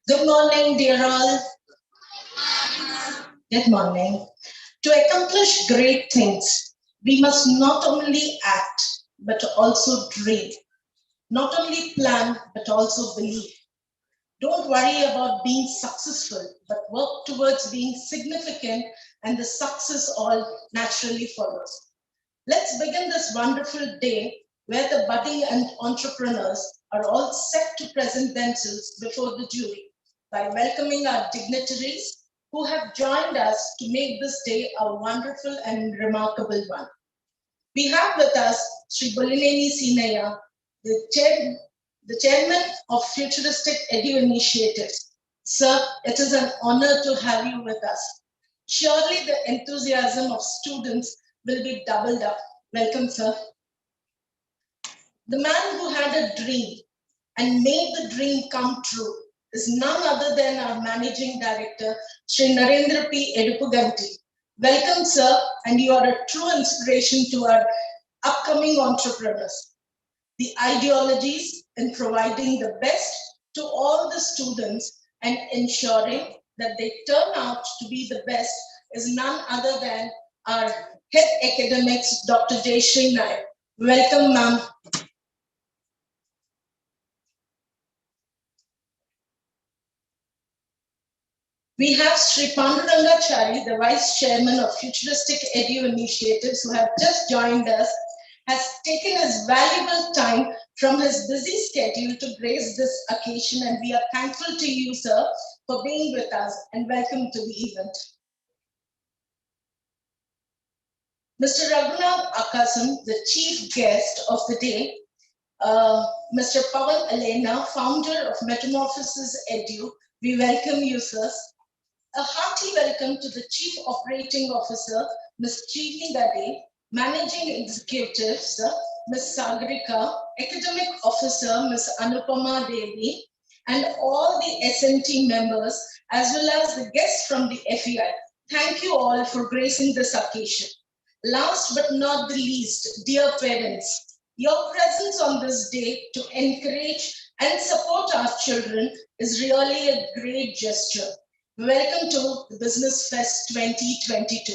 Good morning, dear all. Good morning. To accomplish great things, we must not only act, but also dream. Not only plan, but also believe. Don't worry about being successful, but work towards being significant, and the success all naturally follows. Let's begin this wonderful day where the budding and entrepreneurs are all set to present themselves before the jury by welcoming our dignitaries who have joined us to make this day a wonderful and remarkable one. We have with us Sri Bolineni Sinaya, the chairman of Futuristic Edu Initiatives. Sir, it is an honor to have you with us. Surely the enthusiasm of students will be doubled up. Welcome, sir. The man who had a dream and made the dream come true is none other than our managing director, Sri Narendra P. Edupuganti. Welcome, sir, and you are a true inspiration to our upcoming entrepreneurs. The ideologies in providing the best to all the students and ensuring that they turn out to be the best is none other than our head academics, Dr. Jayashree Nayak. Welcome, ma'am. We have Sri Pandurangachari, the Vice Chairman of Futuristic Edu Initiatives, who have just joined us, has taken his valuable time from his busy schedule to grace this occasion, and we are thankful to you, sir, for being with us, and welcome to the event. Mr. Raghunath Akasam, the chief guest of the day, Mr. Pawan Alena, founder of Metamorphosis Edu, we welcome you, sir. A hearty welcome to the Chief Operating Officer, Ms. Chidi Gade, Managing Executive, Ms. Sagarika, Academic Officer, Ms. Anupama Devi, and all the SMT members, as well as the guests from the FEI. Thank you all for gracing this occasion. Last but not the least, dear parents, your presence on this day to encourage and support our children is really a great gesture. Welcome to the Business Fest 2022.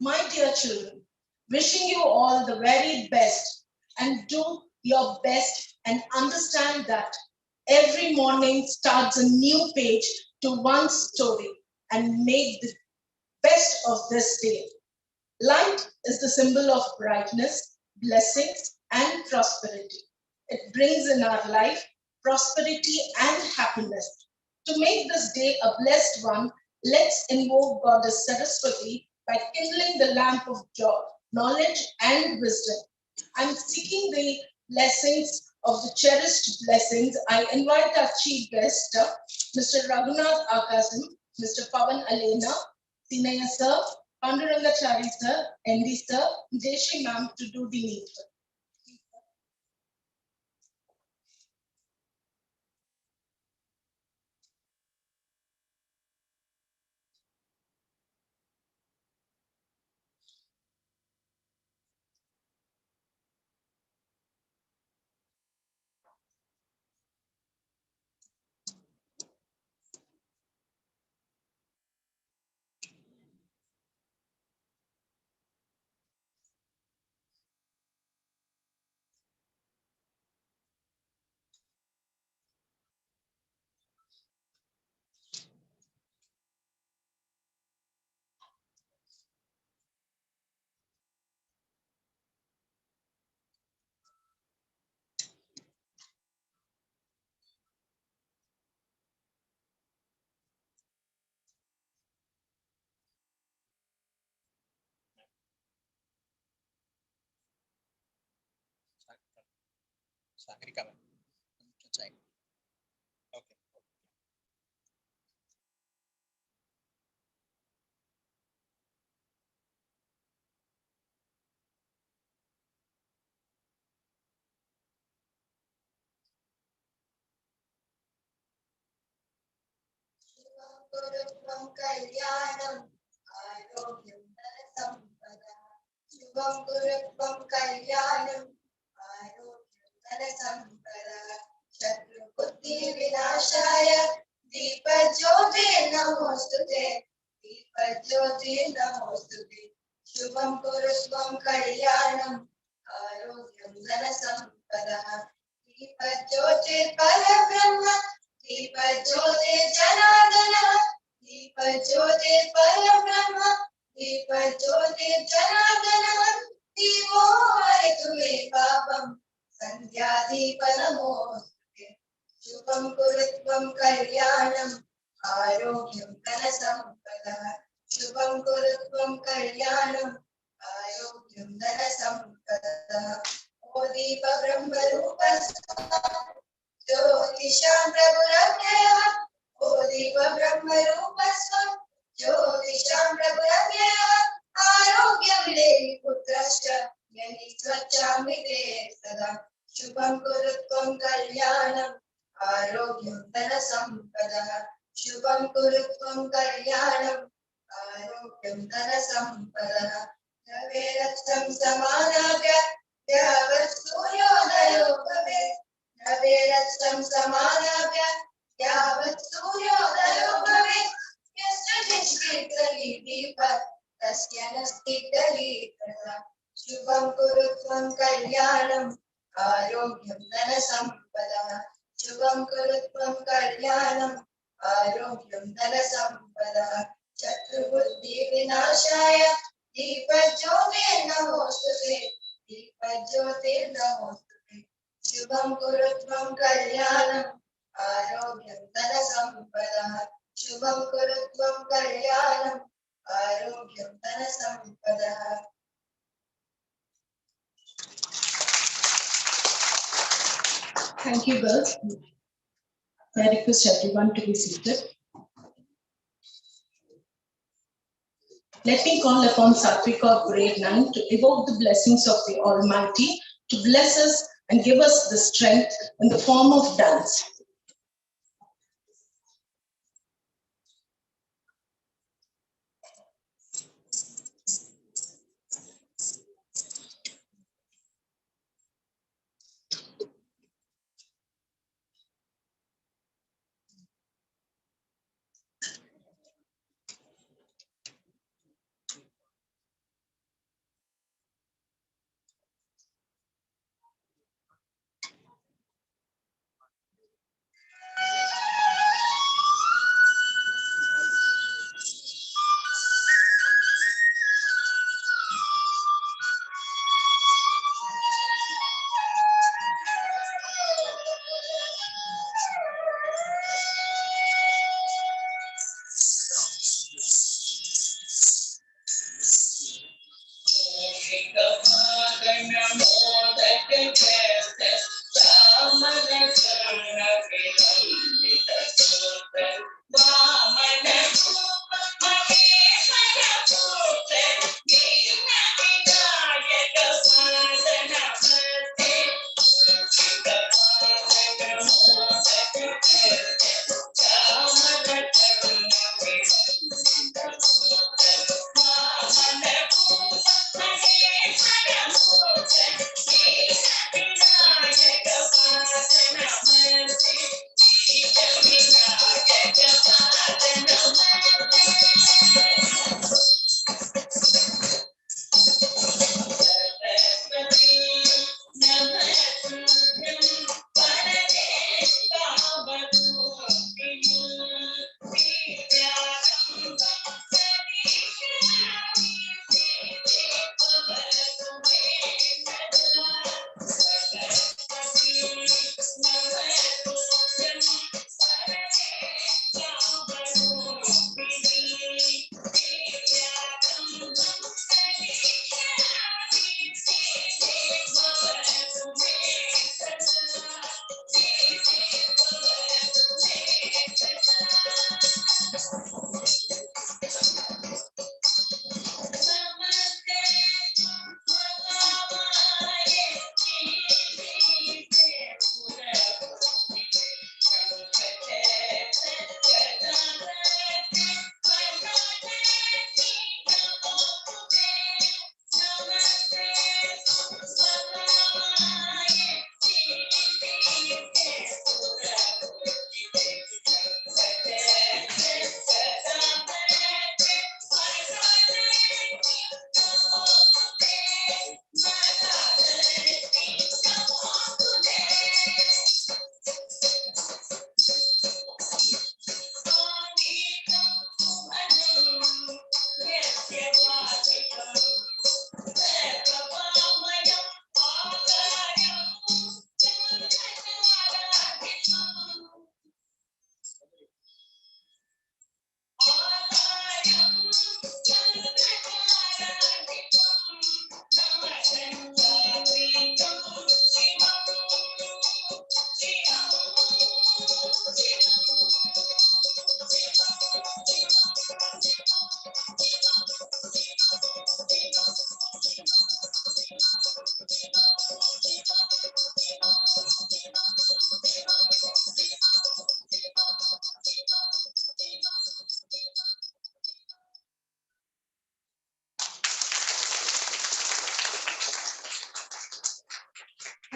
My dear children, wishing you all the very best and do your best and understand that every morning starts a new page to one story and make the best of this day. Light is the symbol of brightness, blessings, and prosperity. It brings in our life prosperity and happiness. To make this day a blessed one, let's invoke Goddess Saraswati by kindling the lamp of joy, knowledge, and wisdom. I'm seeking the blessings of the cherished blessings. I invite our chief guest, Mr. Raghunath Akasam, Mr. Pawan Alena, Sinaya sir, Pandurangachari sir, ND sir, Jayashree ma'am to do the needful. Sagarika. Okay. शुभं गुरुत्वं कल्याणं आरोग्यं धनसम्पदः शत्रुबुद्धिविनाशाय दीपज्योतिर्नमोऽस्तुते दीपज्योतिर्नमोऽस्तुते शुभं कुरुत्वं कल्याणं आरोग्यं धनसम्पदः दीपज्योतिर्परब्रह्म दीपज्योतिर्जनार्दनः दीपज्योतिर्परब्रह्म दीपज्योतिर्जनार्दनः दीपो हरतु मे पापं सन्ध्यादीपनमोऽस्तुते शुभं कुरुत्वं कल्याणम् आरोग्यं धनसम्पदः शुभं कुरुत्वं कल्याणम् आरोग्यं धनसम्पदः ओ दीप ब्रह्मरूपस्त्वं ज्योतिषां प्रभुरव्ययः ओ दीप ब्रह्मरूपस्त्वं ज्योतिषां प्रभुरव्ययः आरोग्यविदेहि पुत्रश्च यनि स्वच्छामि ते सदा शुभं कुरुत्वं कल्याणम् आरोग्यं धनसम्पदः शुभं कुरुत्वं कल्याणम् आरोग्यं धनसम्पदः द्रवे रक्तं समानाभ्य यावत् सूर्योदयो भवेत् द्रवे रक्तं समानाभ्य यावत् सूर्योदयो भवेत् यस्य निष्कृतली दीपः तस्य नस्तिदली प्रभा शुभं कुरुत्वं कल्याणम् आरोग्यं धनसम्पदः शुभं कुरुत्वं कल्याणम् आरोग्यं धनसम्पदः शत्रुबुद्धिविनाशाय दीपज्योतिर्नमोऽस्तुते दीपज्योतिर्नमोऽस्तुते शुभं कुरुत्वं कल्याणम् आरोग्यं धनसम्पदः शुभं कुरुत्वं कल्याणम् आरोग्यं धनसम्पदः Thank you, girls. I request everyone to be seated. Let me call upon Satvika of grade 9 to evoke the blessings of the Almighty to bless us and give us the strength in the form of dance.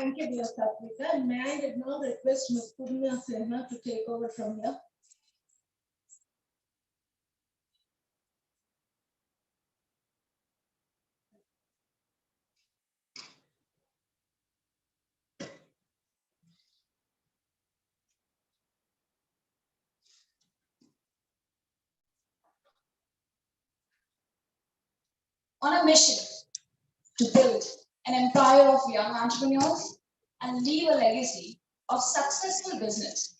Thank you, dear Satvika. And may I now request Ms. Purna Sinha to take over from here? On a mission to build an empire of young entrepreneurs and leave a legacy of successful business.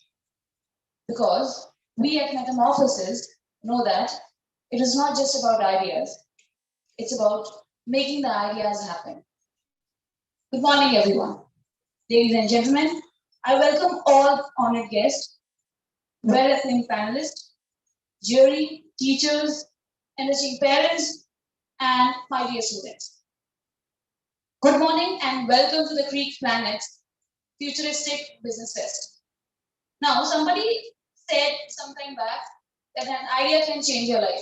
Because we at Metamorphosis know that it is not just about ideas, it's about making the ideas happen. Good morning, everyone. Ladies and gentlemen, I welcome all honored guests, well-acclaimed panelists, jury, teachers, enriching parents, and my dear students. Good morning and welcome to the Creek Planet's Futuristic Business Fest. Now, somebody said some time back that an idea can change your life.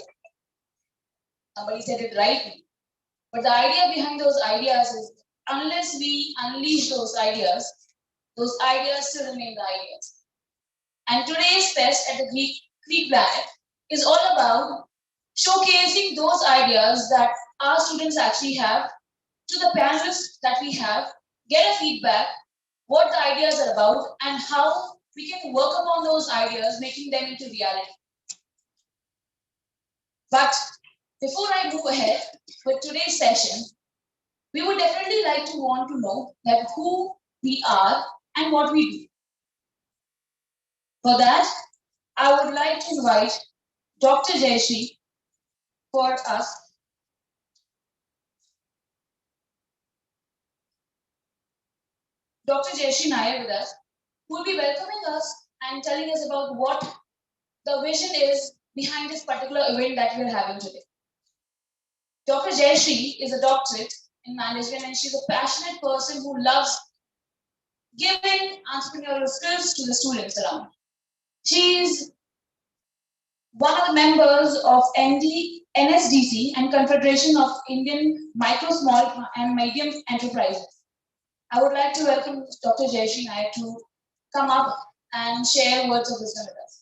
Somebody said it rightly. But the idea behind those ideas is unless we unleash those ideas still remain the ideas. And today's fest at the Creek Planet is all about showcasing those ideas that our students actually have to the panelists that we have, get a feedback, what the ideas are about, and how we can work upon those ideas, making them into reality. But before I move ahead with today's session, we would definitely like to want to know that who we are and what we do. For that, I would like to invite Dr. Jayashree for us. Dr. Jayashree Nair with us, who will be welcoming us and telling us about what the vision is behind this particular event that we're having today. Dr. Jayashree is a doctorate in management and she's a passionate person who loves giving entrepreneurial skills to the students around. She is one of the members of NSDC and Confederation of Indian Micro, Small and Medium Enterprises. I would like to welcome Dr. Jayashree Nair to come up and share words of wisdom with us.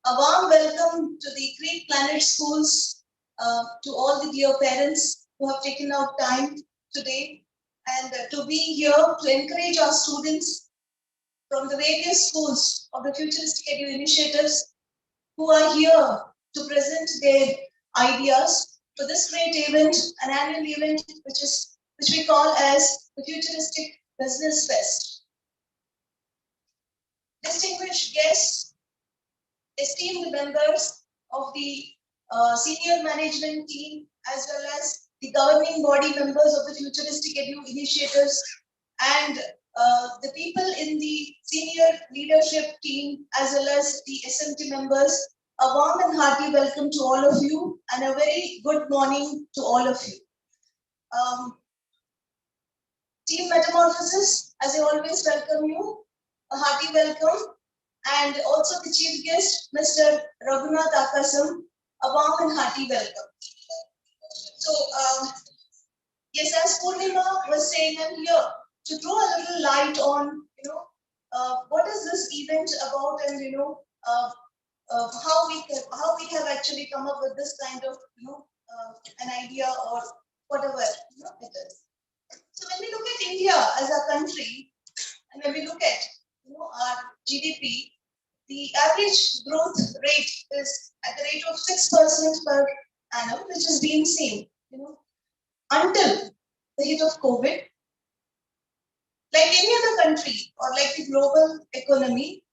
A warm welcome to the Creek Planet Schools, to all the dear parents who have taken out time today and to be here to encourage our students from the various schools of the Futuristic Edu initiatives who are here to present their ideas to this great event, an annual event which we call as the Futuristic Business Fest. Distinguished guests, esteemed members of the senior management team, as well as the governing body members of the Futuristic Edu initiatives, and the people in the senior leadership team, as well as the SMT members, a warm and hearty welcome to all of you, and a very good morning to all of you. Team Metamorphosis, as I always welcome you, a hearty welcome. And also the chief guest, Mr. Raghunath Akasam, a warm and hearty welcome. So, yes, as Purnima was saying, I'm here to throw a little light on, what is this event about, and how we have actually come up with this kind of an idea or whatever it is. So when we look at India as a country, and when we look at our GDP, the average growth rate is at the rate of 6% per annum, which has been seen, until the hit of COVID. Like any other country or like the global economy,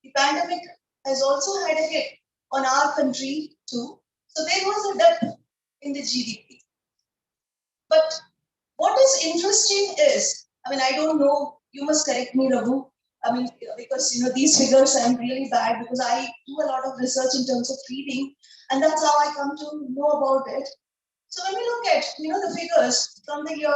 the pandemic has also had a hit on our country too. So there was a dip in the GDP. But what is interesting is, I don't know, you must correct me, Raghu, I mean, because these figures I'm really bad because I do a lot of research in terms of reading, and that's how I come to know about it. So when we look at the figures from the year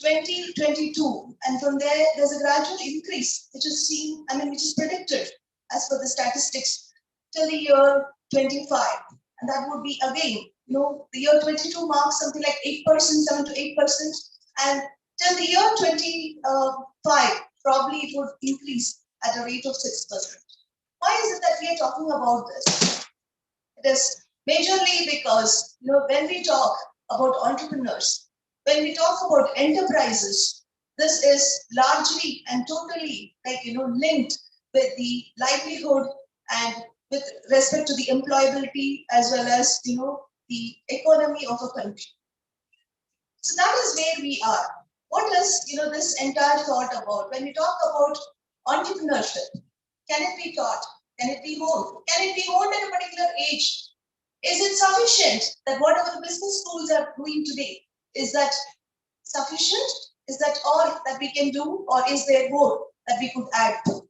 2022, and from there's a gradual increase which is seen, which is predicted as per the statistics till the year 25, and that would be again, the year 22 marks something like 8%, 7 to 8%, and till the year 25, probably it would increase at a rate of 6%. Why is it that we are talking about this? It is majorly because, when we talk about entrepreneurs, when we talk about enterprises, this is largely and totally linked with the livelihood and with respect to the employability as well as, the economy of a country. So that is where we are. What is, this entire thought about? When we talk about entrepreneurship, can it be taught? Can it be honed? Can it be honed at a particular age? Is it sufficient that whatever the business schools are doing today, is that sufficient? Is that all that we can do, or is there more that we could add to?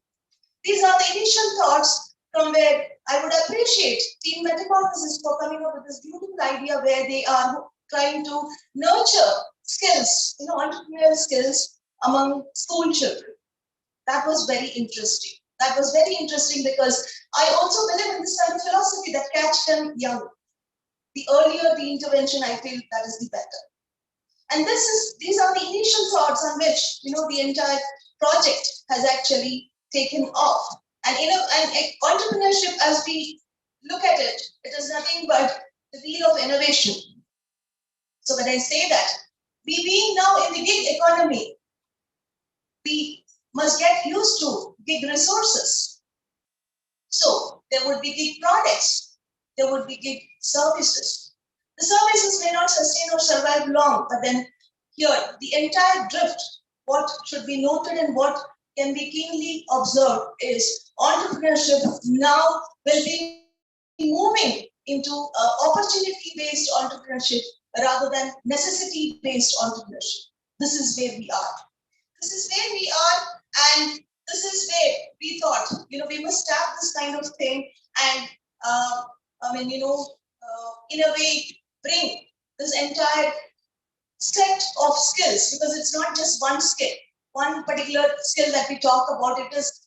These are the initial thoughts from where I would appreciate Team Metamorphosis for coming up with this beautiful idea where they are trying to nurture skills, entrepreneurial skills among school children. That was very interesting. That was very interesting because I also believe in this kind of philosophy that catch them young. The earlier the intervention, I feel that is the better. And these are the initial thoughts on which the entire project has actually taken off. And entrepreneurship, as we look at it, it is nothing but the wheel of innovation. So when I say that, we being now in the gig economy, we must get used to gig resources. So there would be gig products, there would be gig services. The services may not sustain or survive long, but then here, the entire drift, what should be noted and what can be keenly observed is entrepreneurship now will be moving into opportunity-based entrepreneurship rather than necessity-based entrepreneurship. This is where we are. This is where we are, and this is where we thought, we must start this kind of thing and, in a way, bring this entire set of skills, because it's not just one skill, one particular skill that we talk about. It is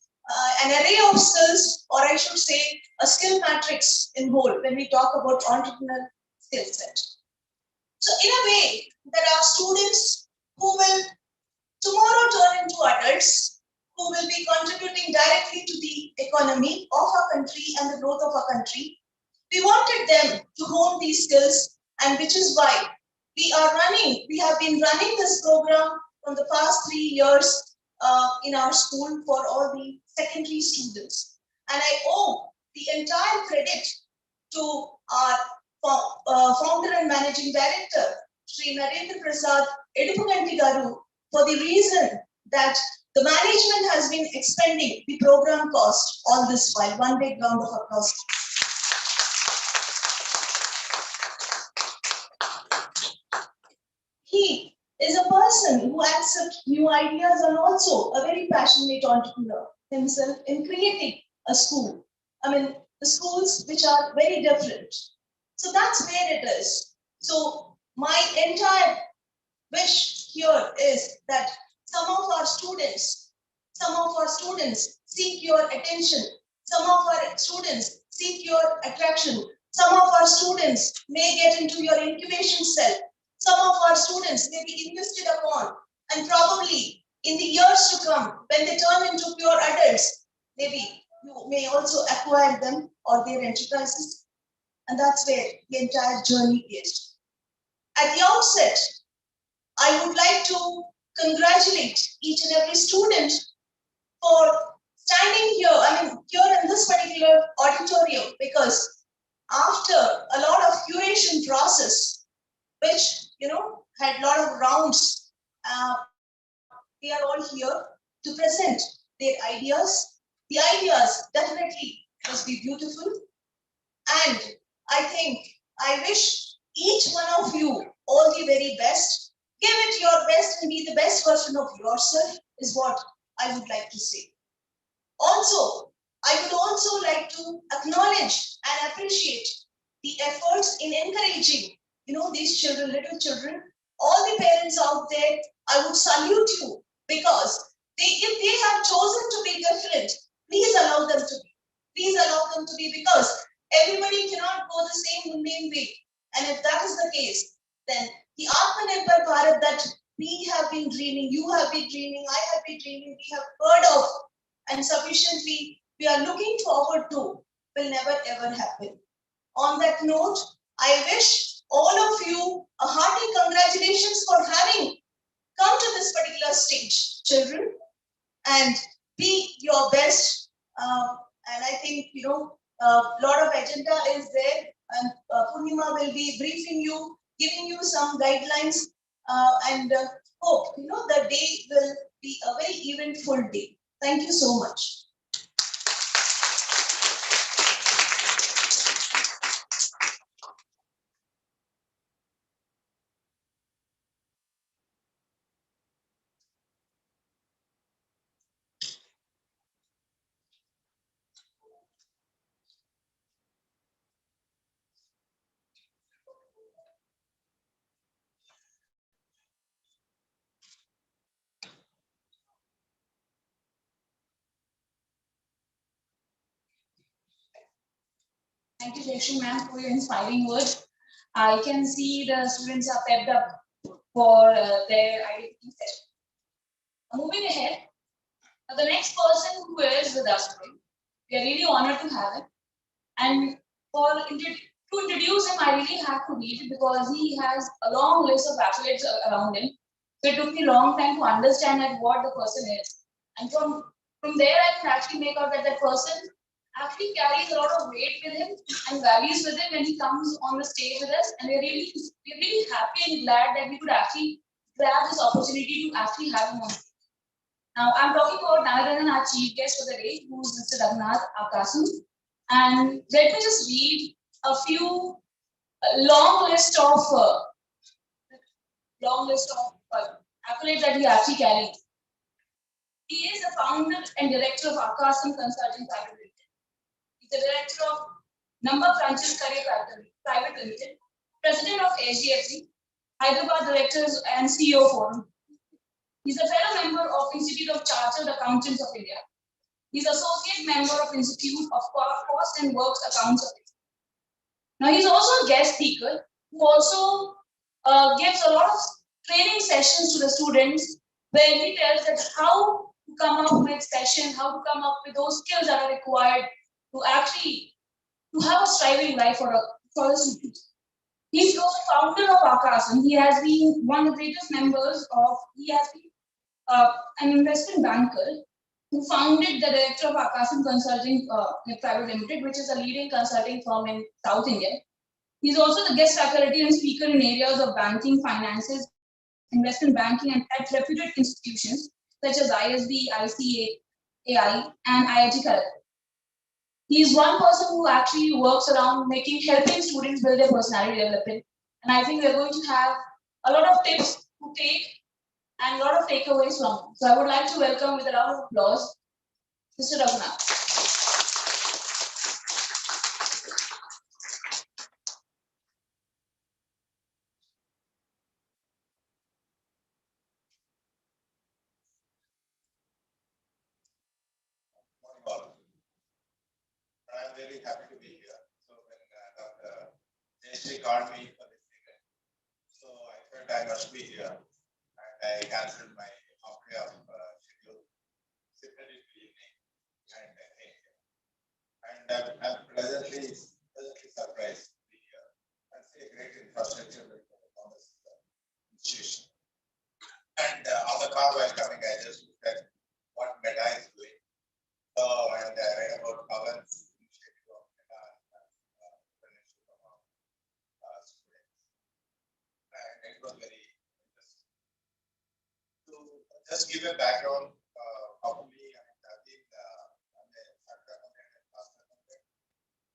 an array of skills, or I should say, a skill matrix in whole when we talk about entrepreneurial skill set. So in a way, there are students who will tomorrow turn into adults, who will be contributing directly to the economy of our country and the growth of our country. We wanted them to hone these skills, and which is why we have been running this program from the past 3 years in our school for all the secondary students. And I owe the entire credit to our founder and managing director, Sri Narendra Prasad Edupuganti Garu, for the reason that the management has been expending the program cost all this while. One big round of applause. He is a person who accepts new ideas and also a very passionate entrepreneur himself in creating a school. The schools which are very different. So that's where it is. So my entire wish here is that some of our students seek your attention. Some of our students seek your attraction. Some of our students may get into your incubation cell. Some of our students may be invested upon, and probably in the years to come, when they turn into pure adults, maybe you may also acquire them or their enterprises. And that's where the entire journey is. At the outset, I would like to congratulate each and every student for standing here, here in this particular auditorium, because after a lot of curation process, which, had a lot of rounds, they are all here to present their ideas. The ideas definitely must be beautiful. And I wish each one of you all the very best. Give it your best and be the best version of yourself is what I would like to say. Also, I would also like to acknowledge and appreciate the efforts in encouraging, these children, little children, all the parents out there. I would salute you because if they have chosen to be different, please allow them to be. Please allow them to be, because everybody cannot go the same mundane way. And if that is the case, then the Atmanirbhar Bharat that we have been dreaming, you have been dreaming, I have been dreaming, we have heard of, and sufficiently we are looking forward to, will never ever happen. On that note, I wish all of you a hearty congratulations for having come to this particular stage, children, and be your best. And I think, a lot of agenda is there, and Purnima will be briefing you, giving you some guidelines, and hope, the day will be a very eventful day. Thank you so much. Thank you, Jayashree ma'am, for your inspiring words. I can see the students are pepped up for their identity session. Moving ahead, the next person who is with us today, we are really honored to have him. And to introduce him, I really have to read it because he has a long list of accolades around him. So it took me a long time to understand what the person is. And from there, I can actually make out that that person actually carries a lot of weight with him and values with him when he comes on the stage with us. And we're really happy and glad that we could actually grab this opportunity to actually have him on. Now, I'm talking about none other than our chief guest for the day, who is Mr. Raghunath Akasam. And let me just read a few long list of accolades that he actually carries. He is the founder and director of Akasam Consulting Private Limited. He's the director of Number Franchise Career Private Limited, president of HDFC, Hyderabad Directors and CEO Forum. He's a fellow member of Institute of Chartered Accountants of India. He's associate member of Institute of Cost and Works Accounts of India. Now he's also a guest speaker who also gives a lot of training sessions to the students where he tells them how to come up with session, how to come up with those skills that are required to actually to have a striving life for the students. He's also founder of Akasam. He has been one of the greatest members of, he has been an investment banker who founded the director of Akasam Consulting Private Limited, which is a leading consulting firm in South India. He's also the guest faculty and speaker in areas of banking, finances, investment banking, and at reputed institutions such as ISB, ICA, AI, and IIT Kharagpur. He's one person who actually works around helping students build their personality development. And I think we're going to have a lot of tips to take and a lot of takeaways from him. So I would like to welcome with a round of applause, Mr. Raghunath. I'm very happy to be here. So when Dr. Jayashree called me for this event, so I felt I must be here, and I cancelled my half day of schedule, shifted it to evening, and I came here. And I'm pleasantly surprised to be here and see a great infrastructure built on this institution. And on the car while coming, I just looked at what Meta is doing. So, and I read about Pawan's initiative of Meta students. And it was very interesting. To just give a background of me, I've been I'm a factor accountant and cost accountant,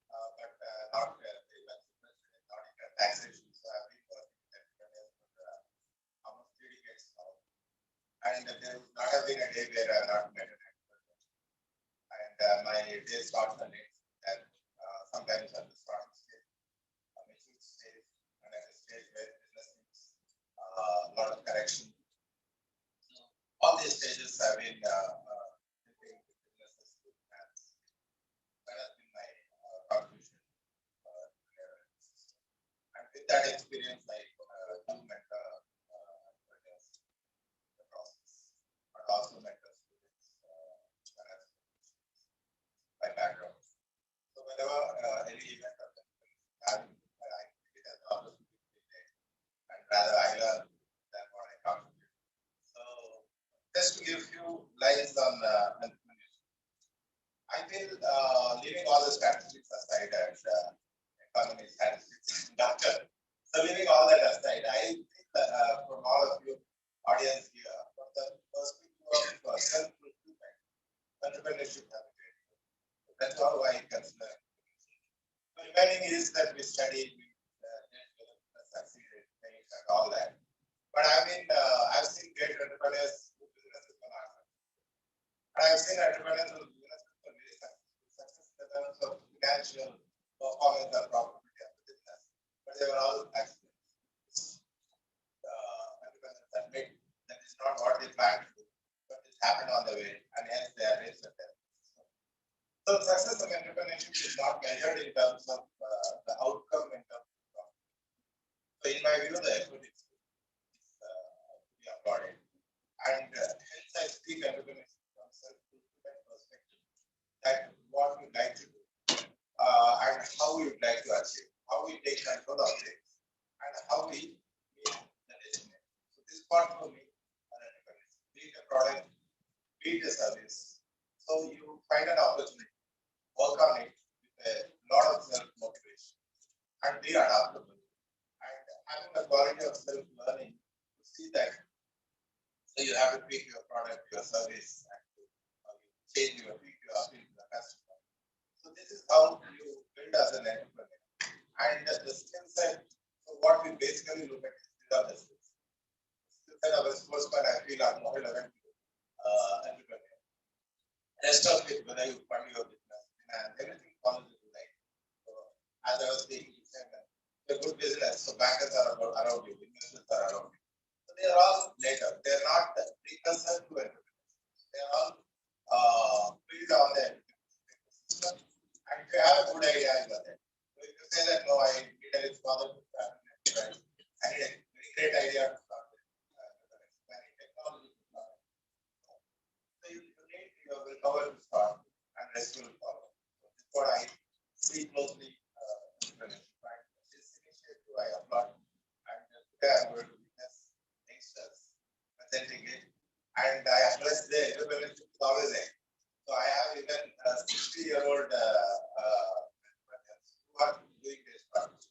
but not very much interested in audit and taxation. So I've been working with entrepreneurs for almost 3 decades now. And there would not have been a day where I've not met an entrepreneur. I my day starts and ends at sometimes at the starting stage, a mature stage, and at a stage where business needs a lot of correction. All these stages have been helping businesses to advance. That has been my contribution. And with that experience, I do mentor entrepreneurs in the process, but also mentor students by background. So whenever any event happens, I take it as an opportunity to learn, and rather I learn than what I contribute. So just to give a few lines on entrepreneurship, I feel leaving all the statistics aside and economy statistics, doctor. So leaving all that aside, I think from all of you audience here, from the perspective of self-fulfillment, entrepreneurship has a great role. That's how I consider it. The remaining is that we study, we succeeded, failed, and all that. But I mean, I've seen great entrepreneurs who businesses were not successful. And I've seen entrepreneurs whose businesses were very successful in terms of financial performance and profitability of the business. But they were all accidents. Entrepreneurs admit that it's not what they planned to do, but it happened on the way, and hence they are raised at that. So success of entrepreneurship is not measured in terms of the outcome in terms of profit. So in my view, the effort is to be applauded. And hence I speak entrepreneurship from self-fulfillment perspective, that what we'd like to do and how we would like to achieve, how we take control of things, and how we meet the destination. So this part for me, entrepreneurship, be it a product, be it a service. So you find an opportunity, work on it with a lot of self-motivation, and be adaptable, and having the quality of self-learning to see that. So you have to tweak your product, your service, and to change your tweak your appeal to the customer. So this is how you build as an entrepreneur. And the skill set, so what we basically look at is these are the skills. Skill set of a sportsman, I feel, are more relevant to entrepreneur. Rest of it, whether you fund your business and everything follows into life. So as I was saying, it's a good business. So bankers are around you, investors are around you. So they are all later. They are not precursor to entrepreneurship. They are all built on the system. And if you have a good idea, you are there. So if you say that no, I need a father to start an enterprise, I need a very great idea to start with. I need technology to start. So you need your willpower to start, and rest will follow. So this is what I see closely entrepreneurship. Right? This initiative I applaud, and today I'm going to witness youngsters presenting it, and I address the entrepreneurship is always there. So I have even 60-year-old entrepreneurs who are doing this project,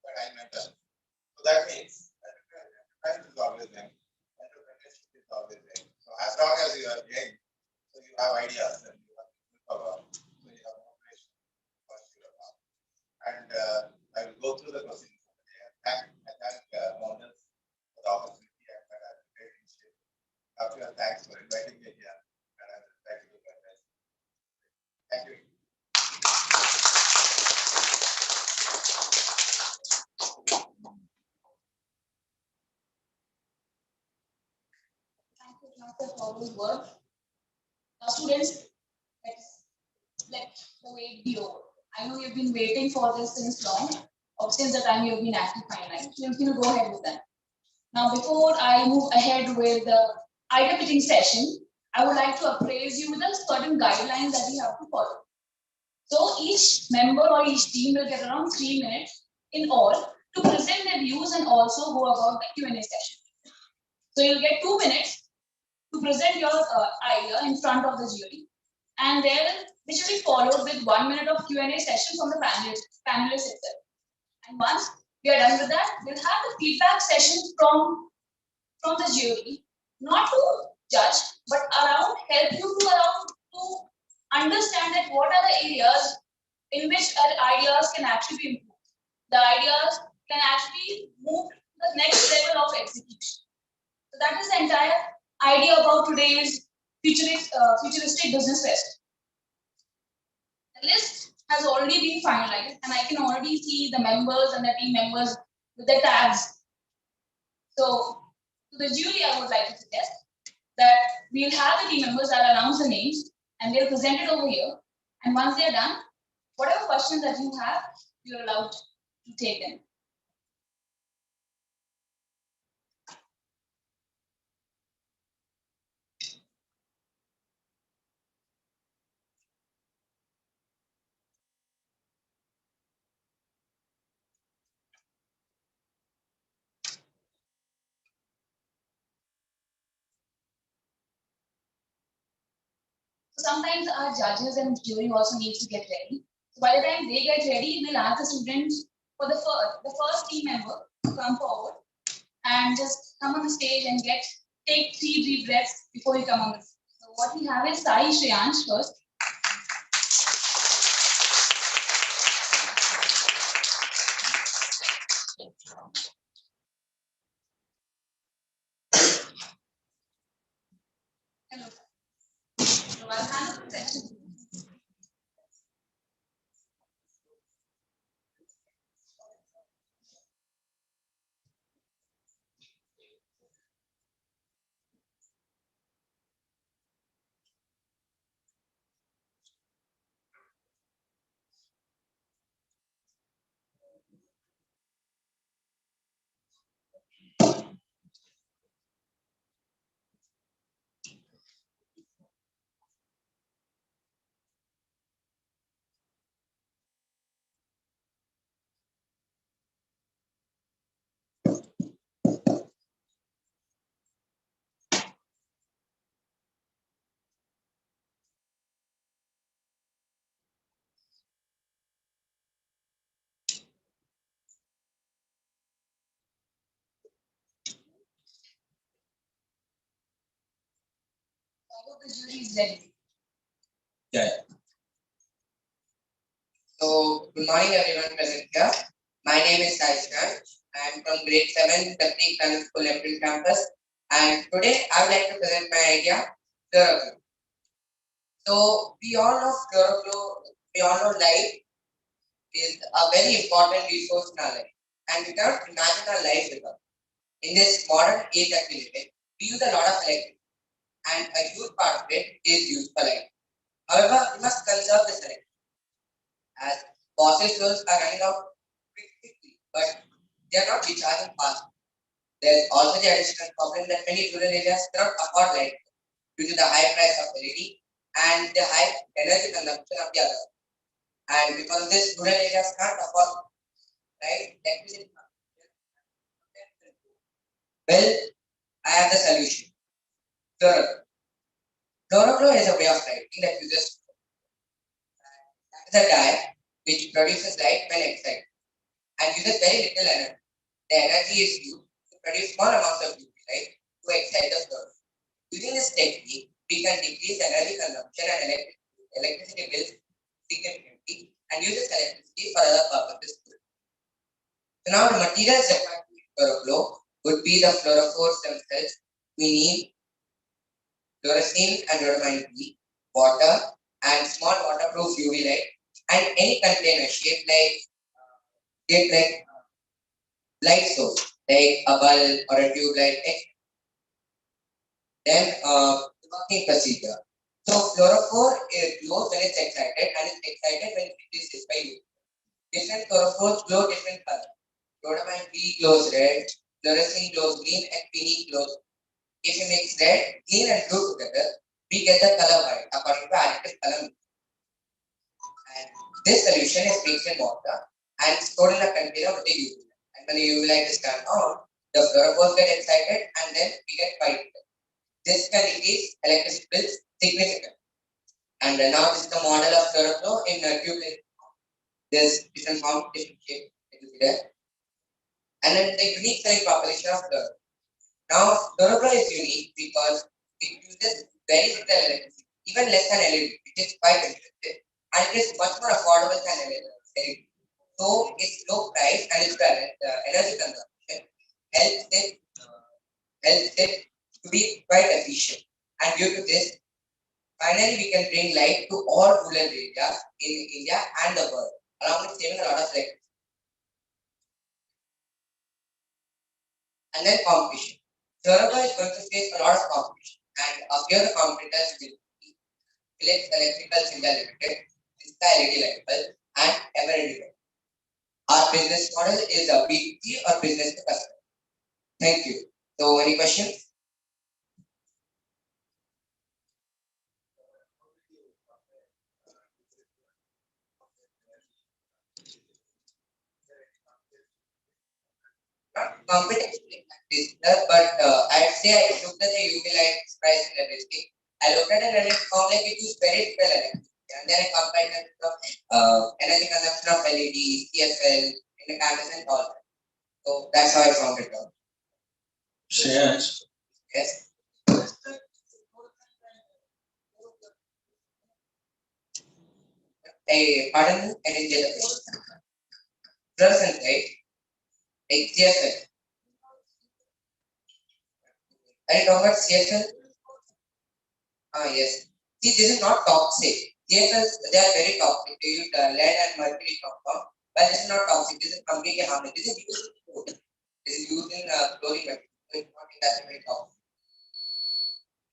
but I mentor. So that means enterprise is always there, entrepreneurship is always there. So as long as you are young, so you have ideas and you have power, so you have motivation for sure. And I will go through the questions. I thank Mohammed for the opportunity and for a great initiative. Dr. Thanks for inviting me here, and I will try to do my best. Thank you. Thank you, Doctor, for those words. Now, students, let the wait be over. I know you've been waiting for this since long, or since the time you've been active fine line. So you're going to go ahead with that. Now, before I move ahead with the idea pitching session, I would like to appraise you with the certain guidelines that you have to follow. So each member or each team will get around 3 minutes in all to present their views and also go about the Q&A session. So you'll get 2 minutes to present your idea in front of the jury, and which will be followed with 1 minute of Q&A session from the panelists itself. And once we are done with that, we'll have the feedback session from the jury, not to judge, but around help you to understand that what are the areas in which our ideas can actually be improved. The ideas can actually move to the next level of execution. So that is the entire idea about today's futuristic business fest. The list has already been finalized, and I can already see the members and the team members with their tabs. So, to the jury, I would like to suggest that we'll have the team members that announce the names and they'll present it over here. And once they're done, whatever questions that you have, you're allowed to take them. So sometimes our judges and jury also need to get ready. So by the time they get ready, we'll ask the students for the first team member to come forward and just come on the stage and take 3 deep breaths before you come on the stage. So what we have is Sai Shreyansh first. Hello. So I'll hand over the section. I hope the jury is ready. Yeah. So, good morning everyone present here. My name is Sai Shreyansh. I am from grade 7, the Primary School, April campus. And today I would like to present my idea, chloroflow. So, we all know chloroflow, we all know light is a very important resource in our life. And we cannot imagine our life without. In this modern age that we live in, we use a lot of electricity. And a huge part of it is used for light. However, we must conserve this electricity, as fossil fuels are running out quickly, but they are not recharging fast. There is also the additional problem that many rural areas cannot afford light due to the high price of LED and the high energy consumption of the other. And because of this, rural areas can't afford electricity. Well, I have the solution. Chloroflow. Chloroflow is a way of lighting that uses that is a dye which produces light when excited and uses very little energy. The energy is used to produce small amounts of UV light to excite the chloroflow. Using this technique, we can decrease energy consumption and electricity bills significantly and use this electricity for other purposes too. So now the materials required to make chloroflow would be the fluorophores themselves. We need fluorescein and rhodamine B, water, and small waterproof UV light, and any container shaped like light source, like a bulb or a tube light. Then the working procedure. So fluorophore glows when it's excited and it's excited when it is lit by UV. Different fluorophores glow different colors. Rhodamine B glows red, fluorescein glows green, and PE glows. If you mix red, green, and blue together, we get the color white according to additive color. And this solution is mixed in water and stored in a container with the UV light. And when the UV light is turned on, the fluorophores get excited and then we get white. This can decrease electricity bills significantly. And now this is the model of chloroflow in a tube. There's different form, different shape. It will be there. And then the unique selling proposition of chloroflow. Now, chloroflow is unique because it uses very little electricity, even less than LED, which is quite interesting, and it is much more affordable than LED. So its low price and its energy consumption helps it to be quite efficient. And due to this, Finally, we can bring light to all rural areas in India and the world, along with saving a lot of lives. And then competition. Yoruba is going to face a lot of competition, and a few of the competitors will be Philips Electricals India Limited, Vista LED Light Bulb, and Ever. Our business model is a B2C or business to customer. Thank you. So, any questions? Competition like this, but I'd say I looked at the UV lights price and everything. I looked at it and it found like it was very difficult electricity. And then I compared it to energy consumption of LED, CFL, in the cameras and all that. So that's how I found it out. Shreyans, Yes. Pardon, I didn't get the question. Fluorescent light, like CFL. Are you talking about CFL? Yes. See, this is not toxic. CFLs, they are very toxic. They use lead and mercury compound, but this is not toxic. This is completely harmless. This is used in food. This is used in chlorine material. So it's not that very toxic.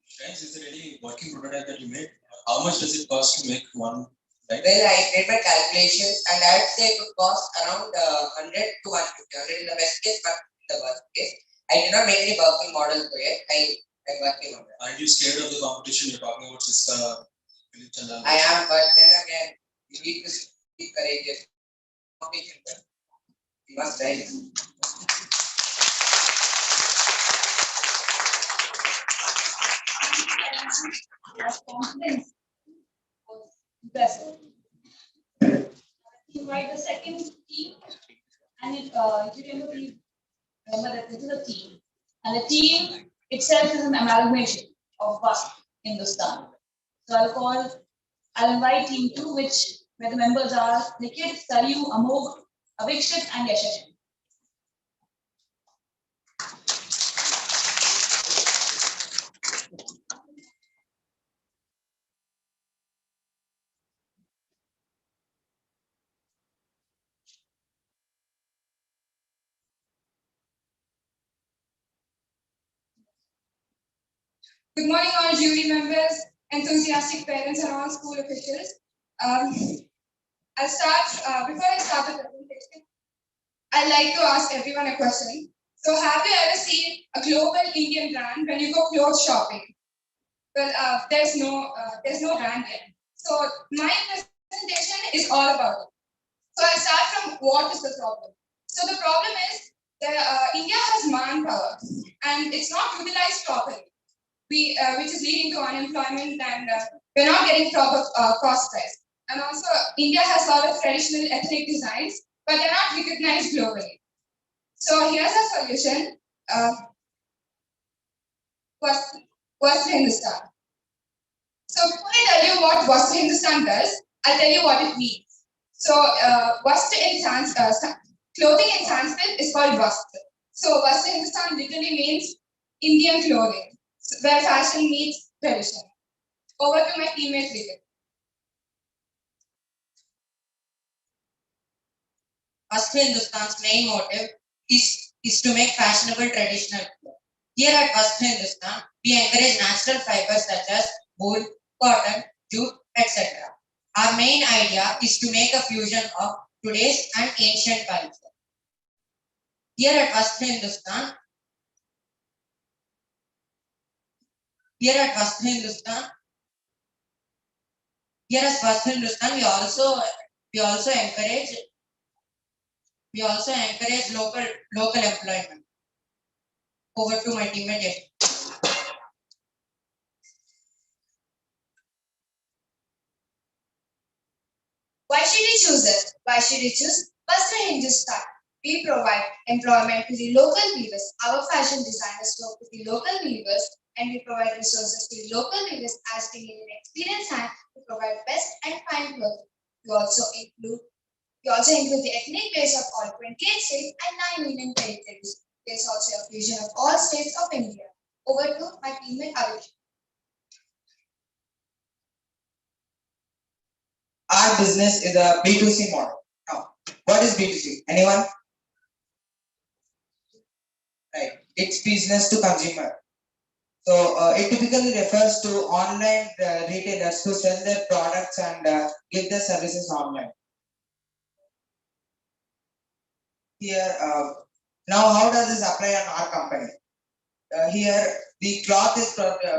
Shreyans, is there any working prototype that you made? How much does it cost to make one light? Well, I made my calculations and I'd say it would cost around 100 to 150. 100 in the best case, but in the worst case. I did not make any working models for it. I'm working on that. Aren't you scared of the competition? You're talking about Cisco, Philips and all. I am, but then again, you need to be courageous. Competition, you must rise. As confidence was impressive. Invite the second team, and if you remember that this is a team, and the team itself is an amalgamation of Bust Hindustan. So I'll invite team two, where the members are Nikhil, Saryu, Amog, Avikshit, and Yashashin. Good morning, all jury members, enthusiastic parents, and all school officials. I'll start, before I start the presentation, I'd like to ask everyone a question. So, have you ever seen a global Indian brand when you go clothes shopping? Well, there's no brand yet. So, my presentation is all about it. So, I'll start from what is the problem. So, the problem is that India has manpower and it's not utilized properly. Which is leading to unemployment, and we're not getting proper cost price. And also, India has a lot of traditional ethnic designs, but they're not recognized globally. So here's a solution. West Hindustan. So before I tell you what West Hindustan does, I'll tell you what it means. So West in clothing in Sanskrit is called Vastra. So West Hindustan literally means Indian clothing, where fashion meets tradition. Over to my teammate Vijay. West Hindustan's main motive is to make fashionable traditional clothes. Here at West Hindustan, we encourage natural fibers such as wool, cotton, jute, etc. Our main idea is to make a fusion of today's and ancient culture. Here at West Hindustan, we also encourage local employment. Over to my teammate. Why should you choose it? Why should you choose Western Hindustan? We provide employment to the local weavers. Our fashion designers work with the local weavers, and we provide resources to the local weavers as we need an experienced hand to provide best and fine work. We also include the ethnic base of all 28 states and 9 union territories. There's also a fusion of all states of India. Over to my teammate Avish. our business is a B2C model. Now, what is B2C? Anyone? Right. It's business to consumer. So it typically refers to online retailers who sell their products and give their services online. Here, now how does this apply on our company? Here, the cloth is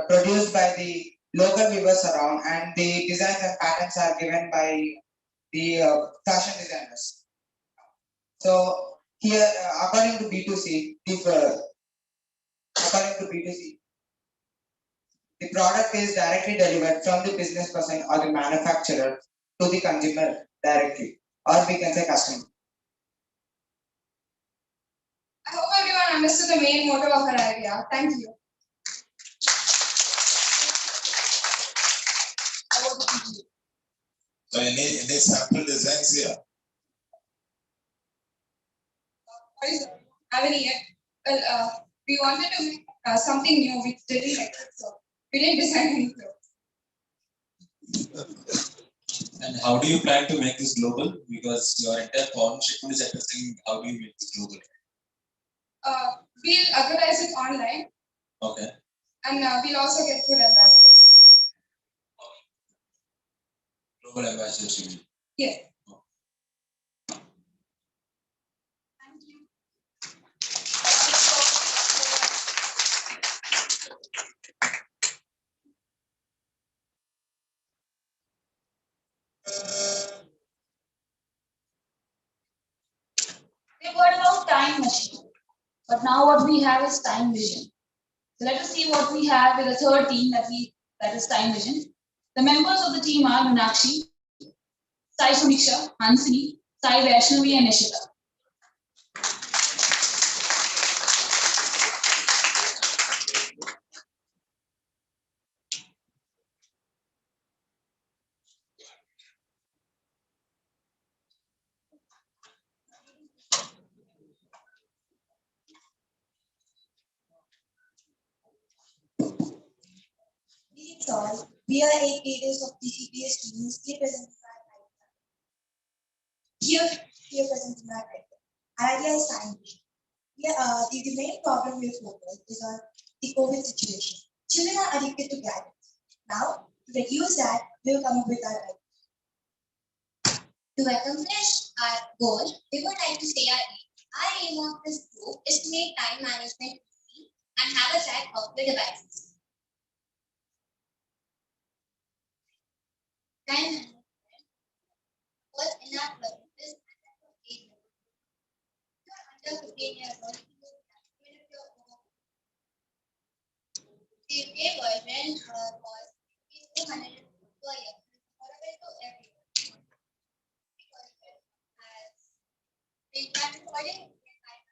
produced by the local weavers around, and the designs and patterns are given by the fashion designers. So here, according to B2C, the product is directly delivered from the business person or the manufacturer to the consumer directly, or we can say customer. I hope everyone understood the main motto of our idea. Thank you. So any sample designs here? Sorry, sir. I haven't yet. Well, we wanted to make something new which didn't exist, so we didn't design any clothes. And how do you plan to make this global? Because your entire foreign shipment is addressing how do you make this global? We'll advertise it online. Okay. And we'll also get good ambassadors. Global ambassadors, you mean? Yeah. Thank you. We've heard about time machine, but now what we have is time vision. So let us see what we have with the third team that is time vision. The members of the team are Meenakshi, Sai Suniksha, Hansini, Sai Vaishnavi, and Nishita. Greetings all. We are 8 leaders of TCPS students here present in our right. Our idea is time vision. The main problem we focus is on the COVID situation. Children are addicted to gadgets. Now, to reduce that, we will come up with our idea. To accomplish our goal, we would like to say our aim. Our aim of this group is to make time management easy and have a track of the devices. Time management was in our purposes and that was 8 years. If you are under 15 years old, you can even if you are over. The UK version was 200 per year, affordable to everyone. Because it has been recording in time.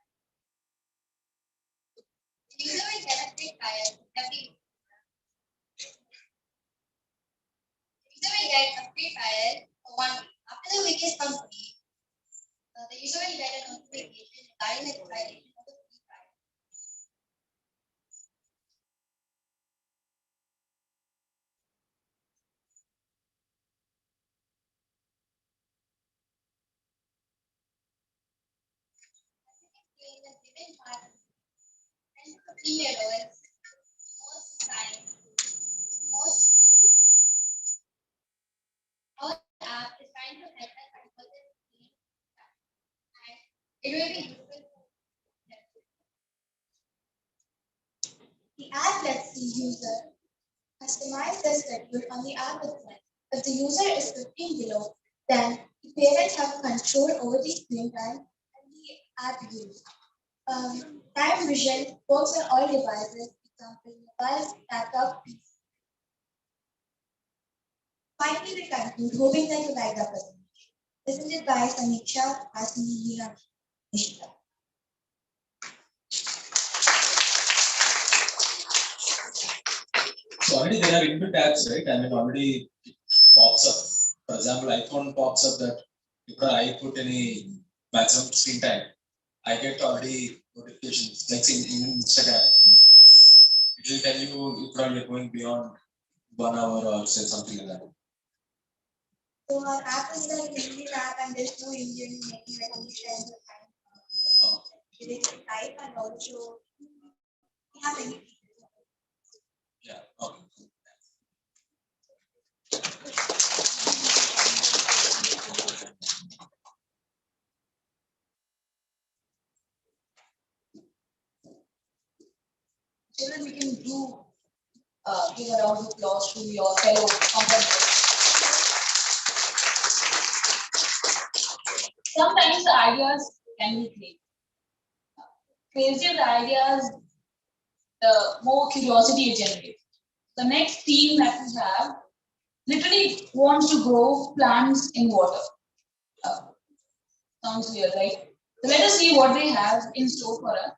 The user will get a free trial every week. The user will get a free trial for 1 week. After the week is complete, the user will get a notification regarding the expiration of the free trial. The given part 10 to 15-year-olds most time, most our app is trying to help us control the screen and it will be useful for them. The app lets the user customize their schedule on the app itself. If the user is 15 below, then the parents have control over the screen time and the app use. Time vision works on all devices, example, mobiles, laptop, PC. Finally, we conclude, hoping that you like the presentation. Presented by Samiksha, Hasini, and Nishita. So already there are inbuilt apps, right? I mean, already it pops up. For example, iPhone pops up that if I put any maximum screen time, I get already notifications, like in Instagram. It will tell you if you're going beyond 1 hour or say something like that. So our app is like an Indian app and there's no Indian making recognition. They can type and also we have any. Yeah. Okay. Children, we can give a round of applause to your fellow competitors. Sometimes the ideas can be great. Crazier the ideas, the more curiosity it generates. The next team that we have literally wants to grow plants in water. Sounds weird, right? So let us see what they have in store for us.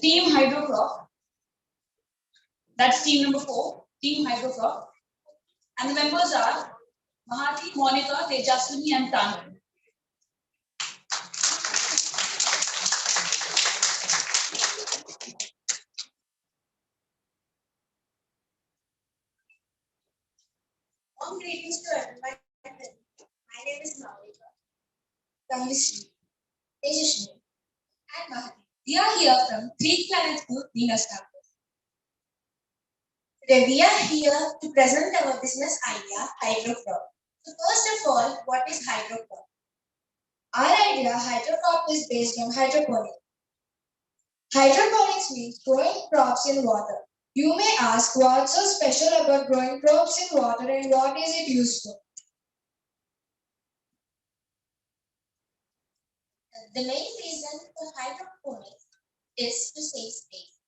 Team Hydrocrop. That's team number 4, Team Hydrocrop. And the members are Mahati, Monica, Tejaswini, and Tanan. Warm greetings to everyone. My name is Malika. Tanvishree, Tejaswini, and Mahati. We are here from Greek Planet Group being established. Today we are here to present our business idea, hydrocrop. So first of all, what is hydrocrop? Our idea, hydrocrop, is based on hydroponics. Hydroponics means growing crops in water. You may ask what's so special about growing crops in water and what is it used for? The main reason for hydroponics is to save space.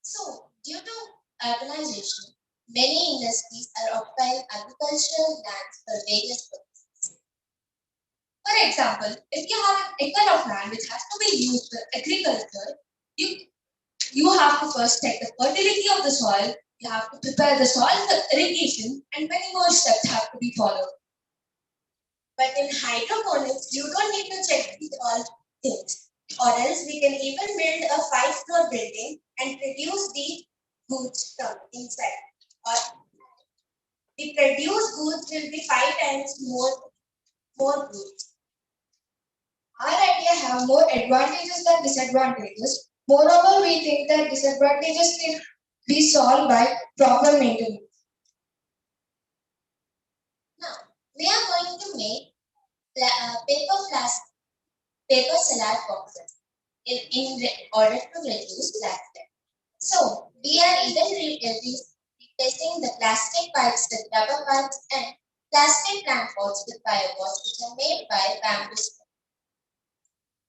So, due to urbanization, many industries are occupying agricultural lands for various purposes. For example, if you have an acre of land which has to be used for agriculture, you have to first check the fertility of the soil, you have to prepare the soil for irrigation, and many more steps have to be followed. But in hydroponics, you don't need to check these all things. Or else we can even build a 5-floor building and produce the goods from inside. Or the produced goods will be 5 times more goods. Our idea have more advantages than disadvantages. Moreover, we think that disadvantages can be solved by proper maintenance. Now, we are going to make paper salad boxes in order to reduce plastic. So, we are either replacing the plastic pipes with rubber pipes and plastic plant pots with biopots which are made by bamboo.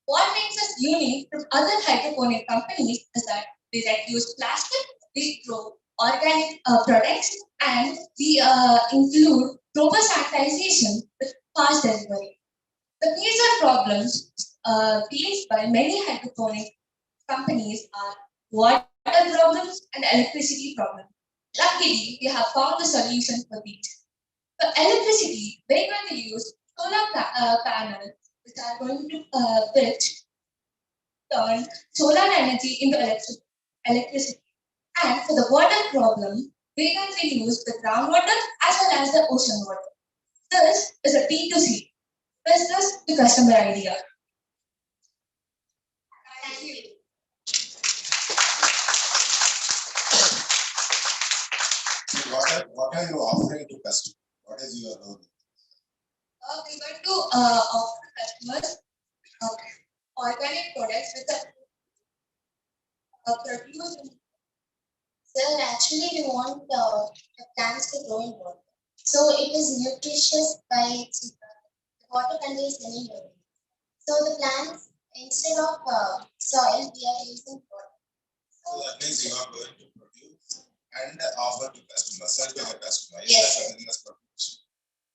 What makes us unique from other hydroponic companies is that we reduce plastic, we grow organic products, and we include proper sanitization with fast delivery. The major problems faced by many hydroponic companies are water problems and electricity problems. Luckily, we have found the solution for these. For electricity, we're going to use solar panels which are going to which turn solar energy into electricity. And for the water problem, we're going to use the groundwater as well as the ocean water. This is a B2C, business to customer idea. Thank you. What are you offering to customers? What is your role? We're going to offer customers organic products with a produced. Sir, actually we want the plants to grow in water. So it is nutritious by its the water contains many nutrients. So the plants, instead of soil, we are using water. So that means you are going to produce and offer to customers, sell to the customer. Yes, That's a business proposition.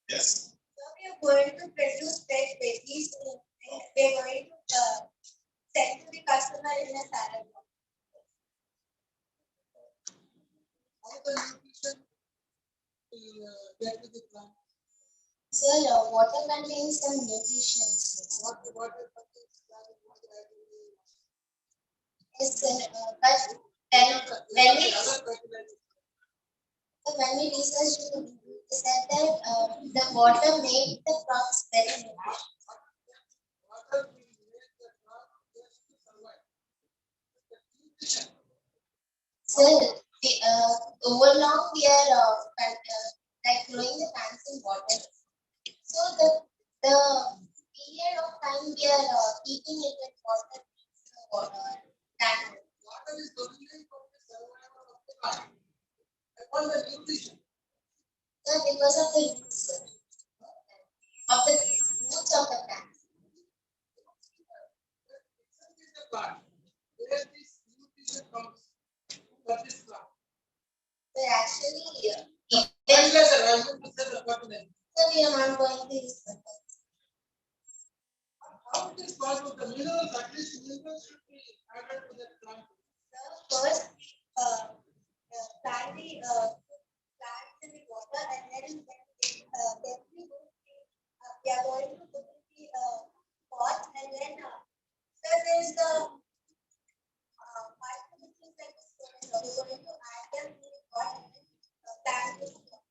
Yes. So we are going to produce pet babies and we are going to send to the customer in a salad box. Sir, water contains some nutrients. Yes, sir. But when we research They said that the water made the crops very nutritious. So, over long we are like growing the plants in water. So the period of time we are keeping it in water, that Water is dominant for the survival of the plant. And all the nutrition. because of the roots of the roots of the plant. The plant. Where this nutrition comes for this plant. So actually, Fertilizer, I want to say the fertilizer. so we are not going to use the How it is possible? The minerals, at least minerals should be added to that plant. first plant the plants in the water, and then we are going to put in the pot, and then so there is the part which is like this. So we're going to add them in the pot and then plant the pot.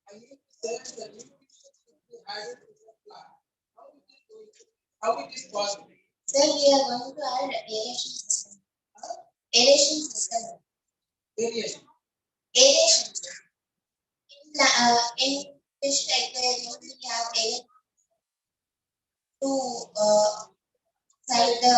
I need to say the nutrition should be added to the plant. How it is going to? How it is possible? Then we are going to add aeration system. Aeration system. Variation. Aeration. In fish like we usually have air to side the.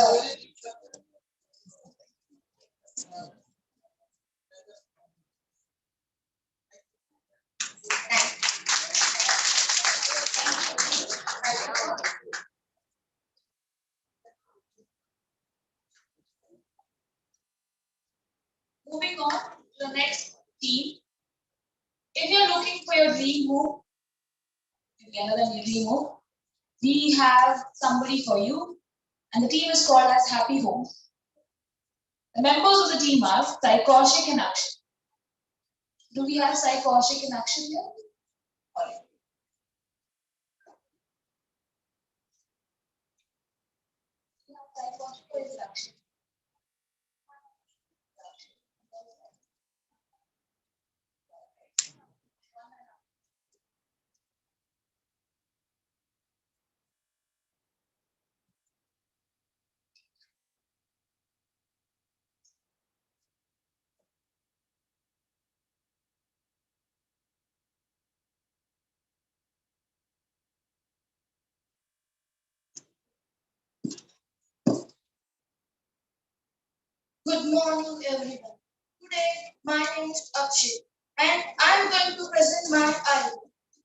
Moving on to the next team. If you're looking for your dream home, maybe another new dream home, we have somebody for you, and the team is called as Happy Homes. The members of the team are Sai Kaushik and Akshay. Do we have Sai Kaushik and Akshay here? All right. We have Sai Kaushik or is it Akshay? Good morning, everyone. Today, my name is Akshay, and I'm going to present my idea.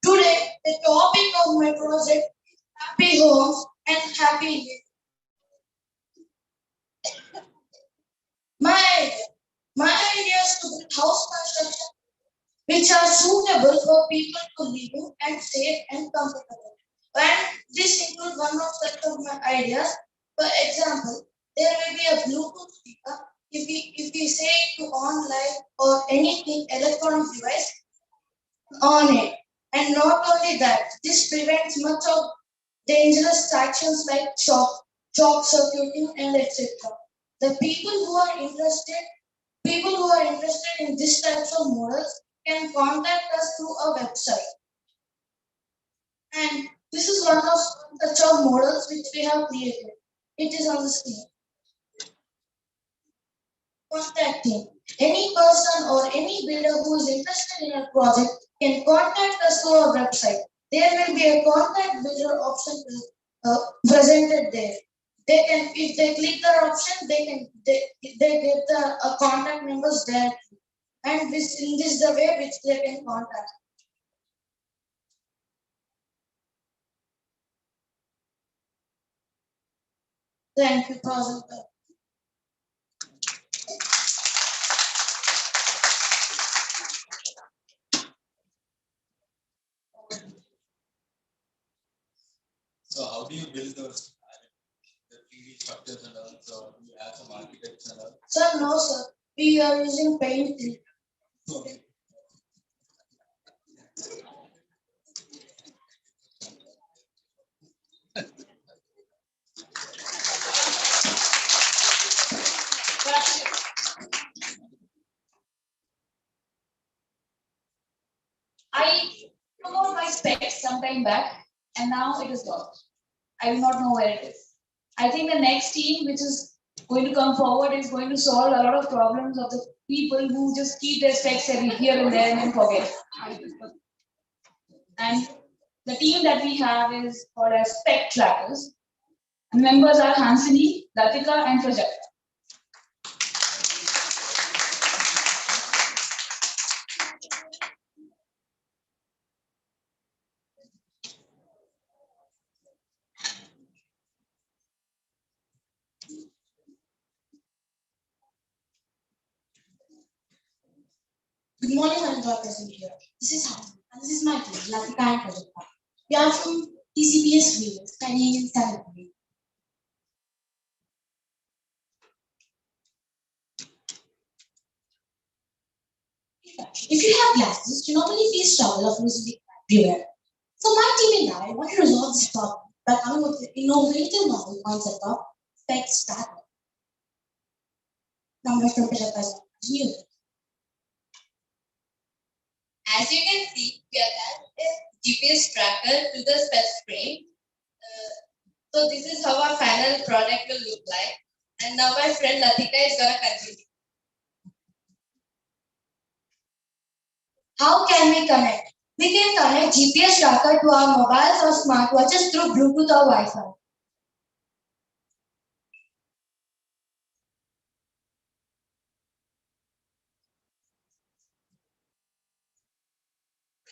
Today, the topic of my project is happy homes and happy living. My idea is to build house construction which are suitable for people to live in and safe and comfortable. And this includes one of set of my ideas. For example, there will be a Bluetooth speaker. If we say to on light or anything electronic device on it. And not only that, this prevents much of dangerous actions like shock circuiting and etc. The people who are interested in this types of models can contact us through a website. And this is one of the job models which we have created. It is on the screen. Contacting. Any person or any builder who is interested in a project can contact us through our website. There will be a contact builder option presented there. They can, if they click the option, they get the contact numbers there, and this is the way which they can contact. Thank you, President. So how do you build those the 3D structures and all? So do you have some architects and all? Sir, no, sir. We are using Paint. Okay. specs some time back, and now it is lost. I do not know where it is. I think the next team, which is going to come forward, is going to solve a lot of problems of the people who just keep their specs every here and there and then forget. And the team that we have is called as Spec Trackers. And members are Hansini, Latika, and Prajakta. Good morning, Honorable President here. This is Hassan, and this is my team, Latika and Prajakta. We are from TCPS Viewers, studying in 7th grade. If you have glasses, you normally face trouble of losing it everywhere. So my team and I want to resolve this problem by coming up with an innovative novel concept of spec tracker. Now, Mr. Prajakta is new. As you can see, we attached a GPS tracker to the spec frame. So this is how our final product will look like. And now my friend Latika is gonna continue. How can we connect? We can connect GPS tracker to our mobiles or smartwatches through Bluetooth or Wi-Fi.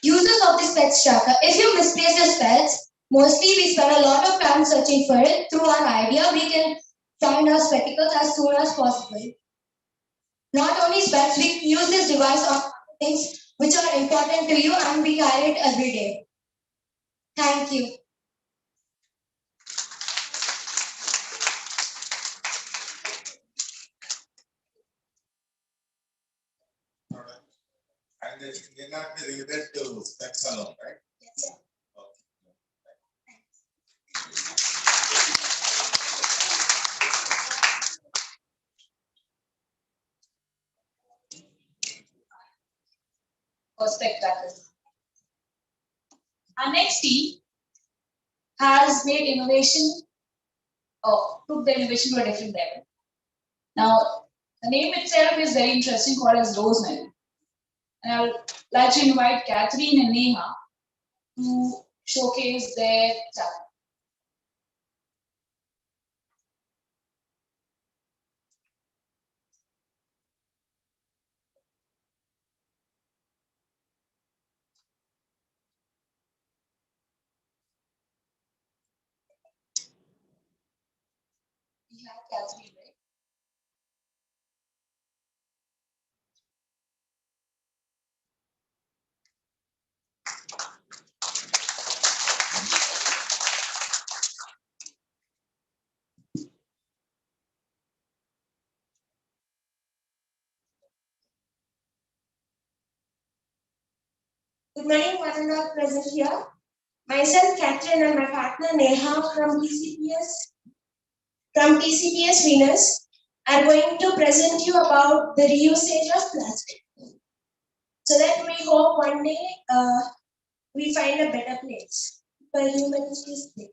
Uses of the specs tracker. If you misplace your specs, mostly we spend a lot of time searching for it. Through our idea, we can find our spectacles as soon as possible. Not only specs, we use this device on things which are important to you and we carry it every day. Thank you. Product. And it need not be limited to specs alone, right? Yes. For spectacles. Our next team has made innovation or took the innovation to a different level. Now, the name itself is very interesting, called as Rosemary. And I would like to invite Catherine and Neha to showcase their talent. We have Catherine, right? Good morning, one and all present here. Myself, Catherine, and my partner Neha from TCPS Venus are going to present you about the reusage of plastic. So that we hope one day we find a better place for humanity to stay.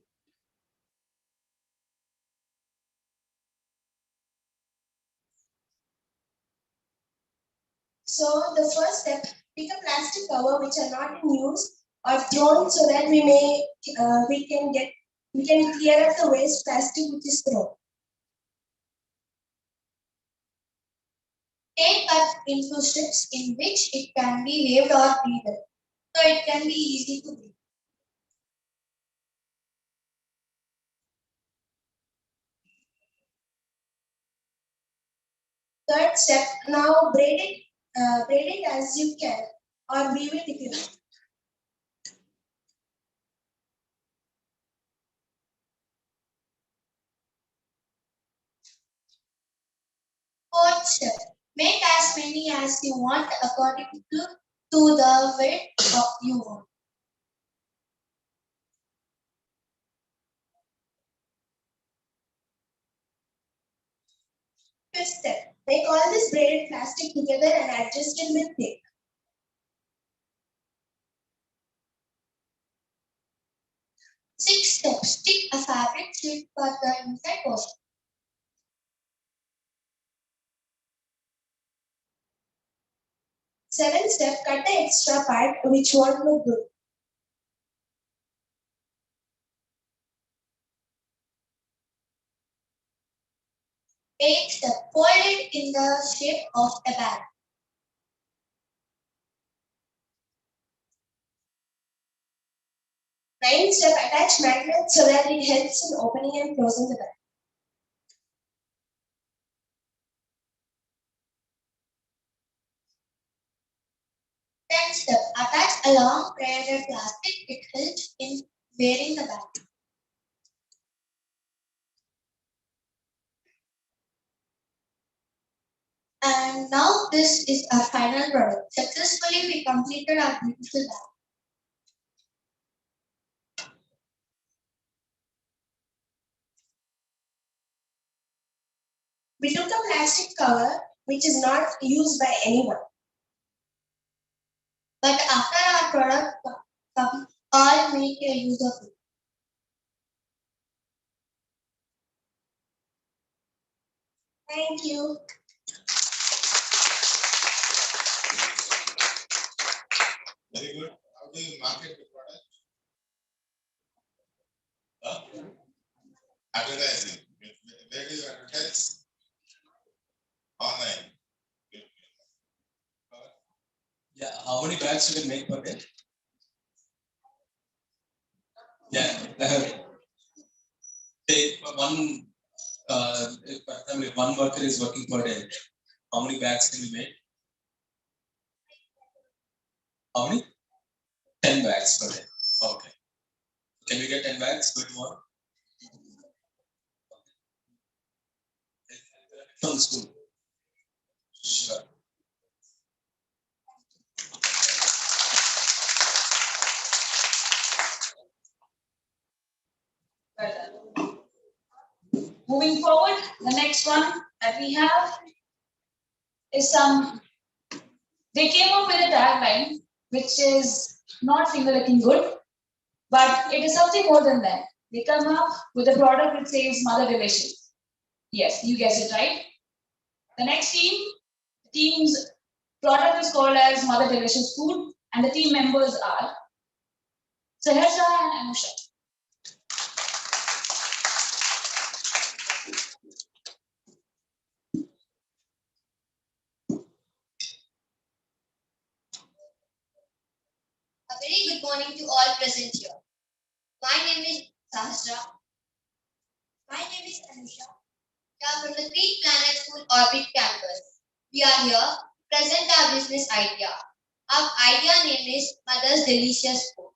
So the first step, pick a plastic cover which are not in use or thrown so that we can clear up the waste plastic which is thrown. Take cut into strips in which it can be waved or pleated, so it can be easy to breathe. Third step, now braid it as you can or weave it if you want. Fourth step, make as many as you want according to the width you want. Fifth step, make all this braided plastic together and adjust it with tape. 6 steps. Stick a fabric strip for the inside portion. 7th step, cut the extra part which won't look good. 8th step, fold it in the shape of a bag. 9th step, attach magnet so that it helps in opening and closing the bag. 10th step, attach a long braided plastic. It helps in wearing the bag. And now this is our final product. Successfully we completed our beautiful bag. We took a plastic cover which is not used by anyone. But after our product comes, all make a use of it. Thank you. Very good. How do you market the product? Advertising. Where do you advertise? Online. Yeah, how many bags you can make per day? Yeah, take one. If one worker is working per day, how many bags can we make? How many? 10 bags per day. Okay. Can we get 10 bags? Good more. From the school. Sure. Moving forward, the next one that we have is they came up with a tagline which is not finger looking good, but it is something more than that. They come up with a product that says Mother Delicious. Yes, you guessed it right. The next team's product is called as Mother Delicious Food, and the team members are Saharsha and Anusha. A very good morning to all present here. My name is Sahasra. My name is Anusha. We are from the Three Planet School Orbit campus. We are here to present our business idea. Our idea name is Mother's Delicious Food.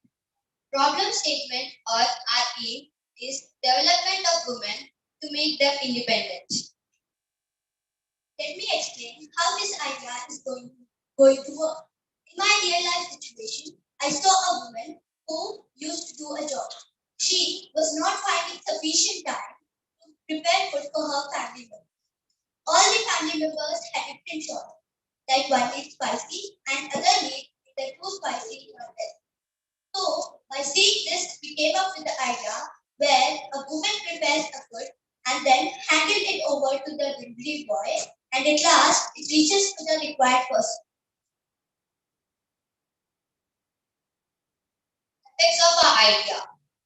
Problem statement or our aim is development of women to make them independent. Let me explain how this idea is going to work. In my real life situation, I saw a woman who used to do a job. She was not finding sufficient time to prepare food for her family members. All the family members had different choices, like one needs spicy and other needs either too spicy or less. So, by seeing this, we came up with the idea where a woman prepares a food and then handle it over to the delivery boy, and at last it reaches to the required person. Effects of our idea: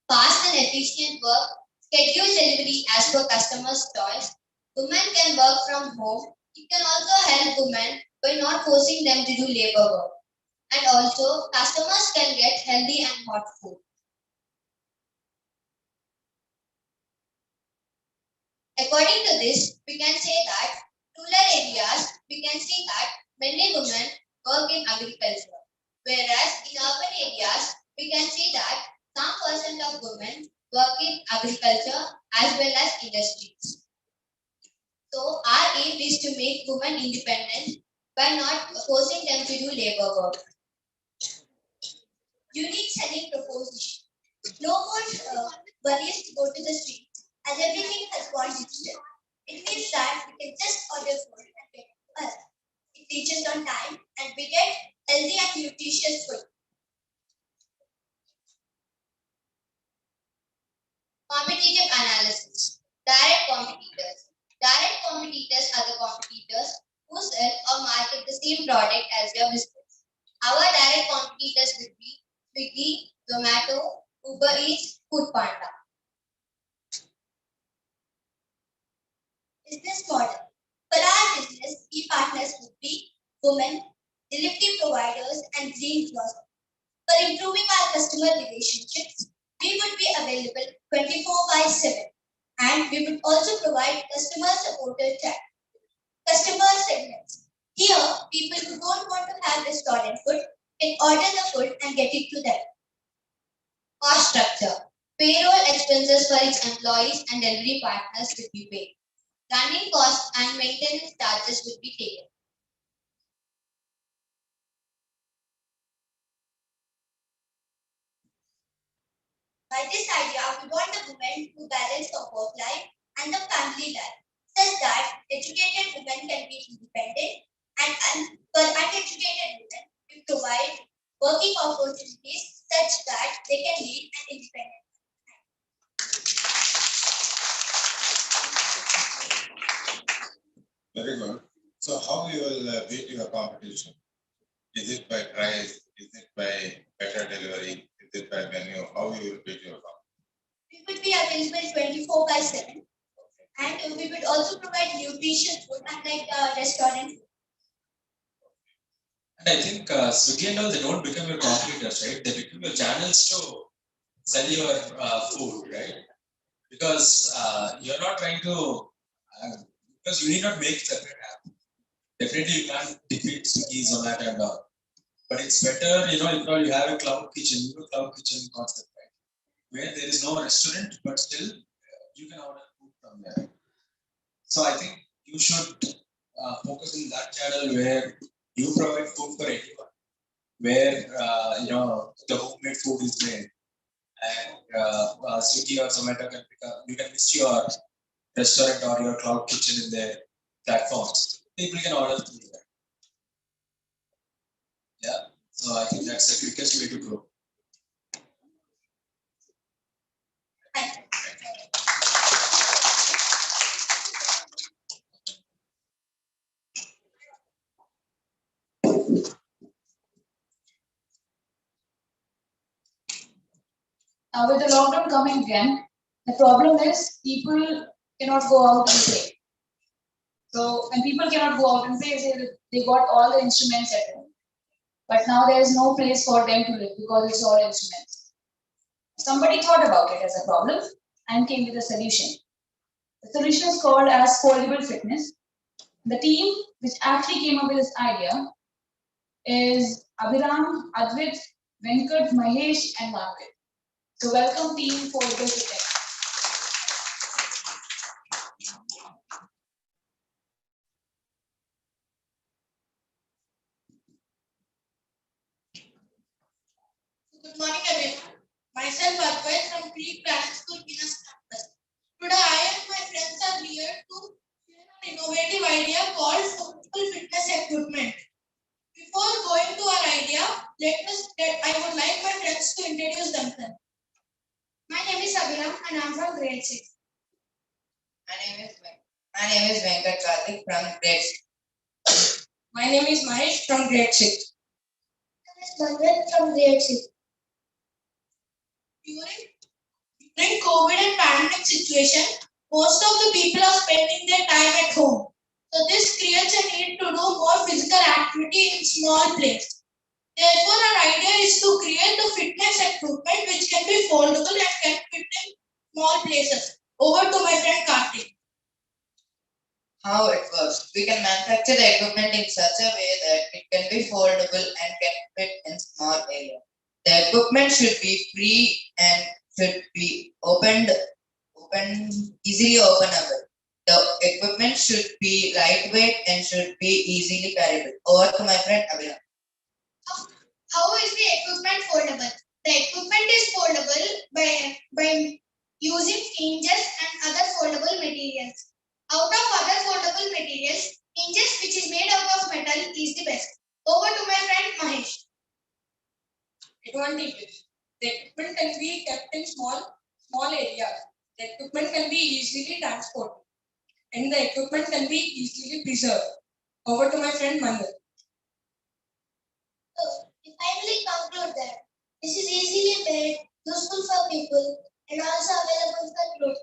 fast and efficient work, scheduled delivery as per customer's choice. Women can work from home. It can also help women by not forcing them to do labor work. And also, customers can get healthy and hot food. According to this, we can say that rural areas, we can see that many women work in agriculture. Whereas in urban areas, we can see that some percent of women work in agriculture as well as industries. So our aim is to make women independent by not forcing them to do labor work. Unique selling proposition. No more worries to go to the street as everything has gone digital. It means that we can just order food and get it to us. It reaches on time and we get healthy and nutritious food. Competitive analysis. Direct competitors. Direct competitors are the competitors who sell or market the same product as your business. Our direct competitors would be Swiggy, Zomato, Uber Eats, Foodpanda. Business model. For our business, key partners would be women, delivery providers, and green closet. For improving our customer relationships, we would be available 24/7, and we would also provide customer supported chat. Customer segments. Here, people who don't want to have restaurant food can order the food and get it to them. Cost structure. Payroll expenses for its employees and delivery partners would be paid. Running costs and maintenance charges would be taken. By this idea, we want the women to balance the work life and the family life, such that educated women can be independent, and for uneducated women, we provide working opportunities such that they can lead an independent. Very good. So how you will beat your competition? Is it by price? Is it by better delivery? Is it by menu? How you will beat your competition? We would be available 24/7, and we would also provide nutritious food, unlike restaurant food. And I think Swiggy and all, they don't become your competitors, right? They become your channels to sell your food, right? Because you're not trying to, because you need not make separate app. Definitely you can't defeat Swiggy, Zomato and all. But it's better, if you have a cloud kitchen, cloud kitchen concept, right? Where there is no restaurant, but still you can order food from there. So I think you should focus in that channel where you provide food for anyone, where the homemade food is made, and Swiggy or Zomato can pick up. You can list your restaurant or your cloud kitchen in their platforms. People can order food there. Yeah, so I think that's the quickest way to grow. With the lockdown coming again, the problem is people cannot go out and play. So when people cannot go out and play, they got all the instruments at home. But now there is no place for them to live because it's all instruments. Somebody thought about it as a problem and came with a solution. The solution is called as foldable fitness. The team which actually came up with this idea is Abhiram, Advit, Venkat, Mahesh, and Margaret. So welcome team foldable fitness. Good morning, everyone. Myself, Advait from Pre-Primary School, Venus Campus. Today, I and my friends are here to share an innovative idea called foldable fitness equipment. Before going to our idea, I would like my friends to introduce themselves. My name is Abhiram and I'm from grade 6. My name is Venkat Karthik from grade 6. My name is Mahesh from grade 6. My name is Mangal from grade 6. During COVID and pandemic situation, most of the people are spending their time at home. So this creates a need to do more physical activity in small place. Therefore, our idea is to create a fitness equipment which can be foldable and can fit in small places. Over to my friend Karthik. How it works? We can manufacture the equipment in such a way that it can be foldable and can fit in small area. The equipment should be free and should be easily openable. The equipment should be lightweight and should be easily carryable. Over to my friend Abhiram. How is the equipment foldable? The equipment is foldable by using hinges and other foldable materials. Out of other foldable materials, hinges which is made out of metal is the best. Over to my friend Mahesh. Advantages. The equipment can be kept in small areas. The equipment can be easily transported and the equipment can be easily preserved. Over to my friend Mandir. So, we finally conclude that this is easily made, useful for people, and also available for children.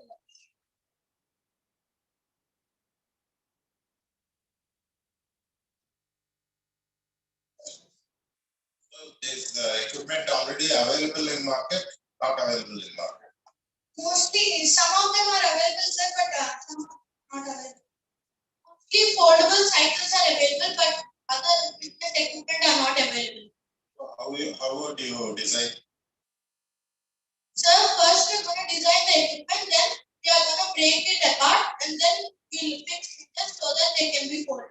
So is the equipment already available in market? Not available in market. Mostly, some of them are available, sir, but some are not available. Mostly foldable cycles are available, but other fitness equipment are not available. How would you design? Sir, first we're going to design the equipment, then we are going to break it apart, and then we'll fix it so that they can be folded.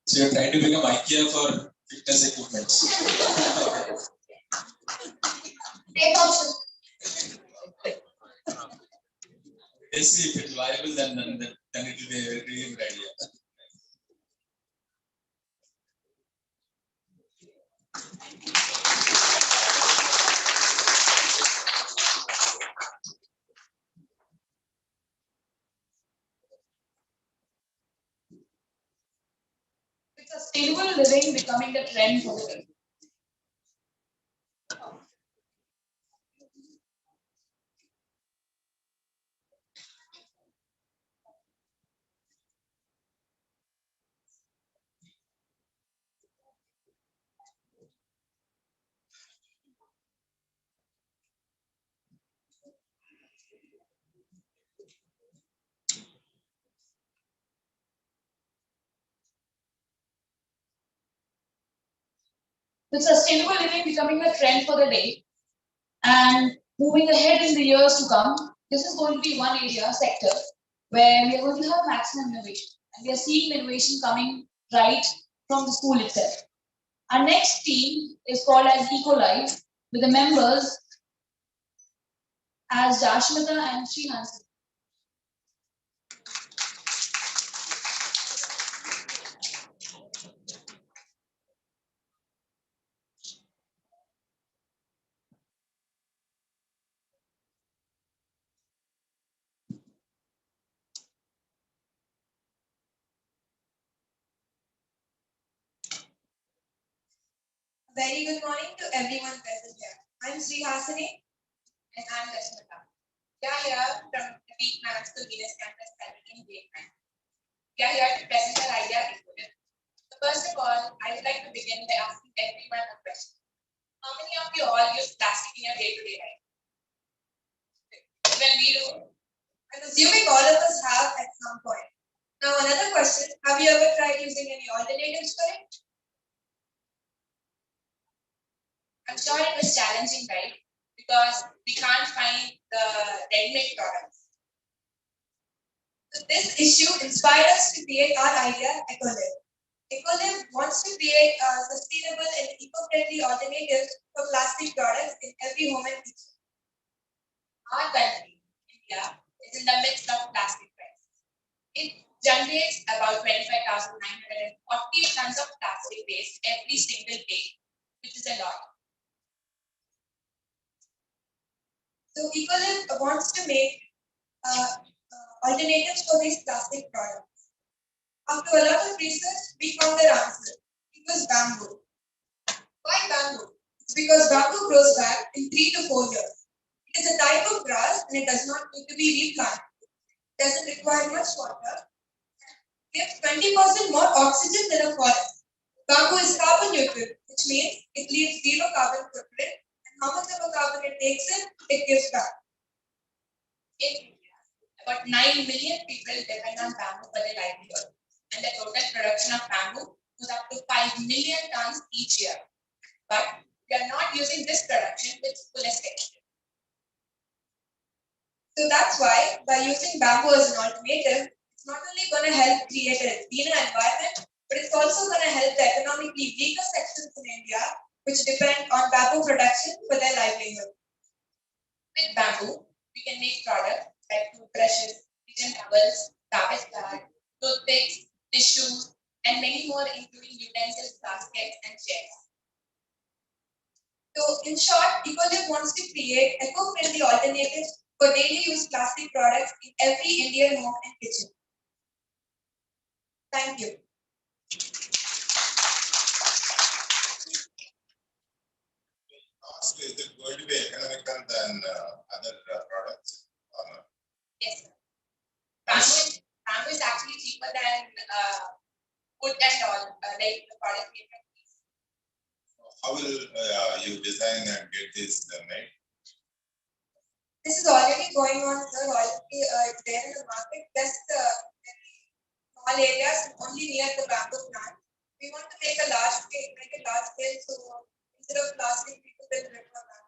So you're trying to become IKEA for fitness equipment. Great option. Let's see if it's viable, then it will be a very good idea. With sustainable living becoming the trend for the day. With sustainable living becoming the trend for the day and moving ahead in the years to come, this is going to be one area, sector, where we are going to have maximum innovation. And we are seeing innovation coming right from the school itself. Our next team is called as EcoLife, with the members as Jashmita and Srihansan. Very good morning to everyone present here. I'm Srihasini. And I'm Rashmita. We are here from the Peak Maths to Venus Campus in grade 9. We are here to present our idea equipment. So first of all, I would like to begin by asking everyone a question. How many of you all use plastic in your day-to-day life? When we do, I'm assuming all of us have at some point. Now another question, have you ever tried using any alternatives for it? I'm sure it was challenging, right? Because we can't find the ready-made products. So this issue inspired us to create our idea, EcoLive. EcoLive wants to create sustainable and eco-friendly alternatives for plastic products in every home and kitchen. Our country, India, is in the midst of plastic crisis. It generates about 25,940 tons of plastic waste every single day, which is a lot. So EcoLive wants to make alternatives for these plastic products. After a lot of research, we found our answer. It was bamboo. Why bamboo? It's because bamboo grows back in 3 to 4 years. It is a type of grass and it does not need to be replanted. It doesn't require much water. It gives 20% more oxygen than a forest. Bamboo is carbon neutral, which means it leaves zero carbon footprint. And how much of a carbon it takes in, it gives back. In India, about 9 million people depend on bamboo for their livelihood. And the total production of bamboo goes up to 5 million tons each year. But we are not using this production with fullest extent. So that's why, by using bamboo as an alternative, it's not only going to help create a greener environment, but it's also going to help the economically weaker sections in India, which depend on bamboo production for their livelihood. With bamboo, we can make products like toothbrushes, kitchen towels, garbage bags, toothpicks, tissues, and many more, including utensils, baskets, and chairs. So in short, Ecolib wants to create eco-friendly alternatives for daily use plastic products in every Indian home and kitchen. Thank you. Cost, is it going to be economical than other products or not? Yes, sir. Bamboo is actually cheaper than wood and all, like the product made from trees. How will you design and get this made? This is already going on, sir. Already there in the market, just very small areas, only near the bamboo plant. We want to make a large scale, so instead of plastic, people will prefer that.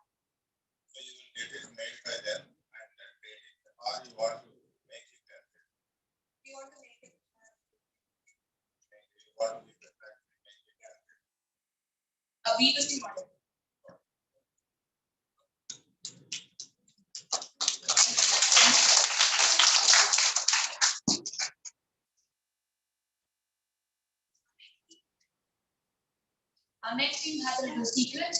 So you will get it made by them and then create it, or you want to make it and We want to make it. you want to be the factory make it and A B2C model. Our next team has a little secret.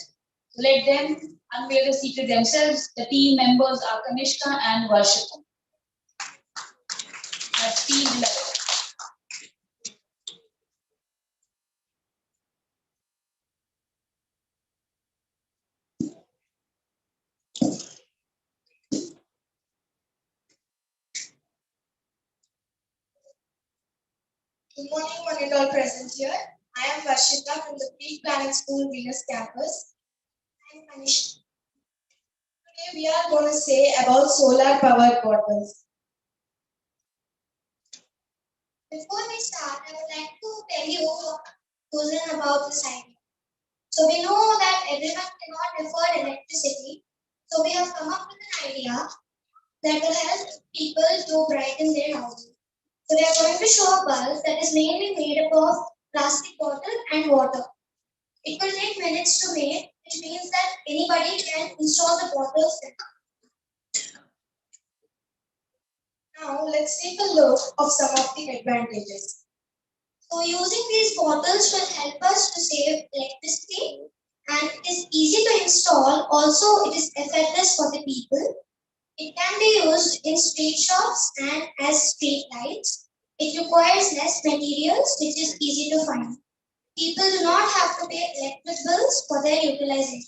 Let them unveil the secret themselves. The team members are Kanishka and Varshita. That's team 11. Good morning, one and all present here. I am Varshita from the Pre-Planning School Venus campus. I am Kanishka. Today we are going to say about solar powered bottles. Before we start, I would like to tell you about this idea. So we know that everyone cannot afford electricity. So we have come up with an idea that will help people to brighten their houses. So we are going to show a bulb that is mainly made up of plastic bottle and water. It will take minutes to make, which means that anybody can install the bottles. Now let's take a look of some of the advantages. So using these bottles will help us to save electricity, and it is easy to install. Also, it is effortless for the people. It can be used in street shops and as street lights. It requires less materials, which is easy to find. People do not have to pay electric bills for their utilization.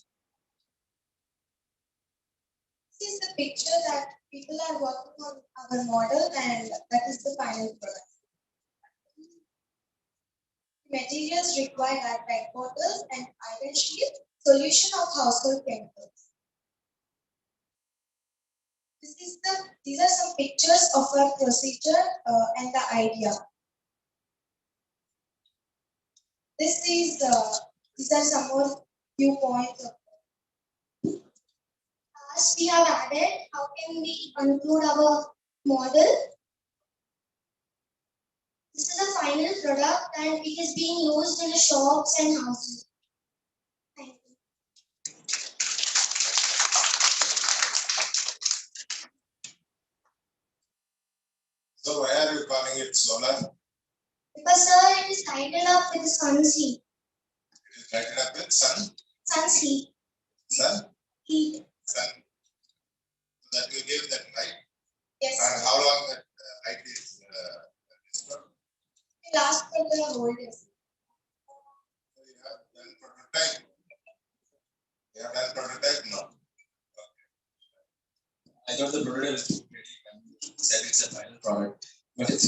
This is the picture that people are working on our model, and that is the final product. Materials required are PET bottles and iron sheet, solution of household chemicals. These are some pictures of our procedure and the idea. These are some more few points. As we have added, how can we conclude our model? This is a final product and it is being used in the shops and houses. Thank you. so why are you calling it solar? Because sir, it is lighted up with the sun's heat. It is lighted up with sun. Sun's heat. Sun. Heat. Sun. So that will give that light. Yes. And how long that light is for? It lasts for the whole day. So you have done prototype. You have done prototype? No. I thought the prototype is ready and you said it's a final product, but it's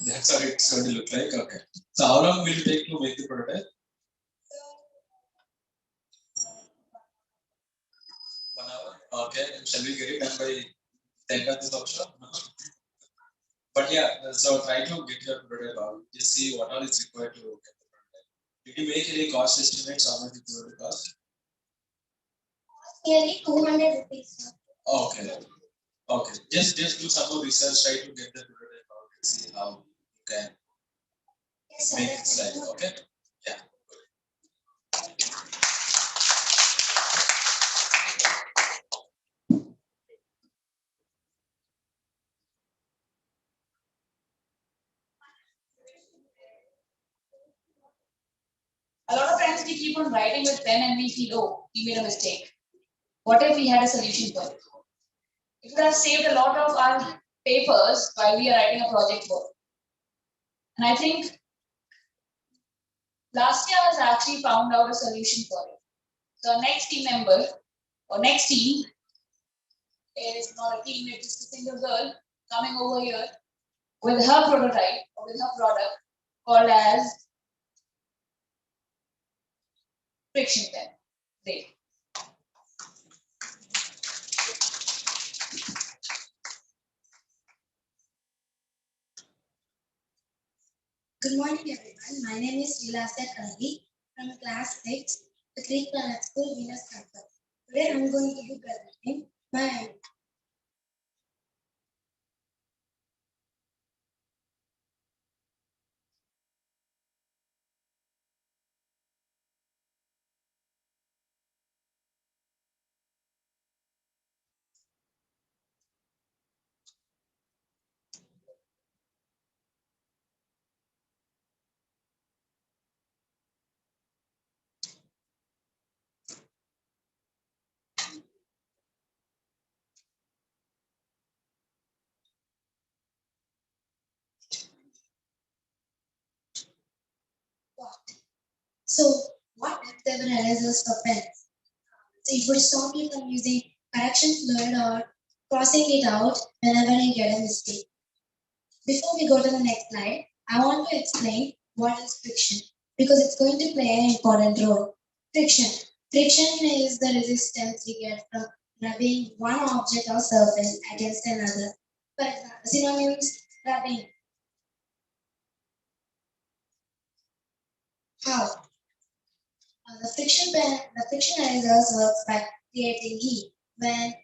that's how it's going to look like. Okay. So how long will it take to make the prototype? 1 hour. Okay. And shall we get it done by the end of this workshop? No. But yeah, so try to get your prototype out. Just see what all is required to get the prototype. Did you make any cost estimates? How much it will cost? Nearly 200 rupees. Okay. Okay. Just do some more research. Try to get the prototype out and see how you can Yes, sir. make it slide. Okay. Yeah. A lot of friends sometimes we keep on writing with pen and we feel, oh, we made a mistake. What if we had a solution for it? It would have saved a lot of our papers while we are writing a project work. And I think last year I was actually found out a solution for it. So our next team member or next team is not a team, it's just a single girl coming over here with her prototype or with her product called as friction pen. Great. Good morning, everyone. My name is Vilasya Kalagi from class 6, the Greek Planet School, Venus Campus. Today, I'm going to be presenting my So, what if there were erasers for pens? So, it would stop you from using correction fluid or crossing it out whenever you get a mistake. Before we go to the next slide, I want to explain what is friction because it's going to play an important role. Friction. Friction is the resistance we get from rubbing one object or surface against another. For example, synonyms rubbing. How? The friction erasers works by creating heat. When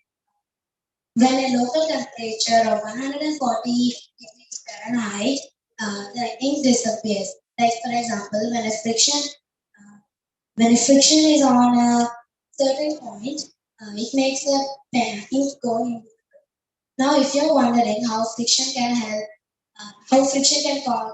a local temperature of 140 degrees Fahrenheit, the ink disappears. Like for example, when a friction is on a certain point, it makes the ink go in. Now, if you're wondering how friction can help,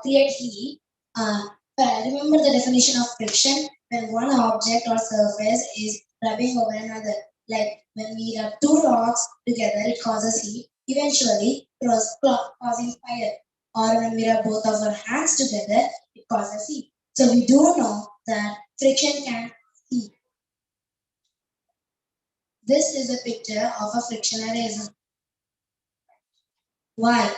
create heat, remember the definition of friction when one object or surface is rubbing over another. Like when we rub two rocks together, it causes heat, eventually causing fire. Or when we rub both of our hands together, it causes heat. So we do know that friction can heat. This is a picture of a friction eraser. Why?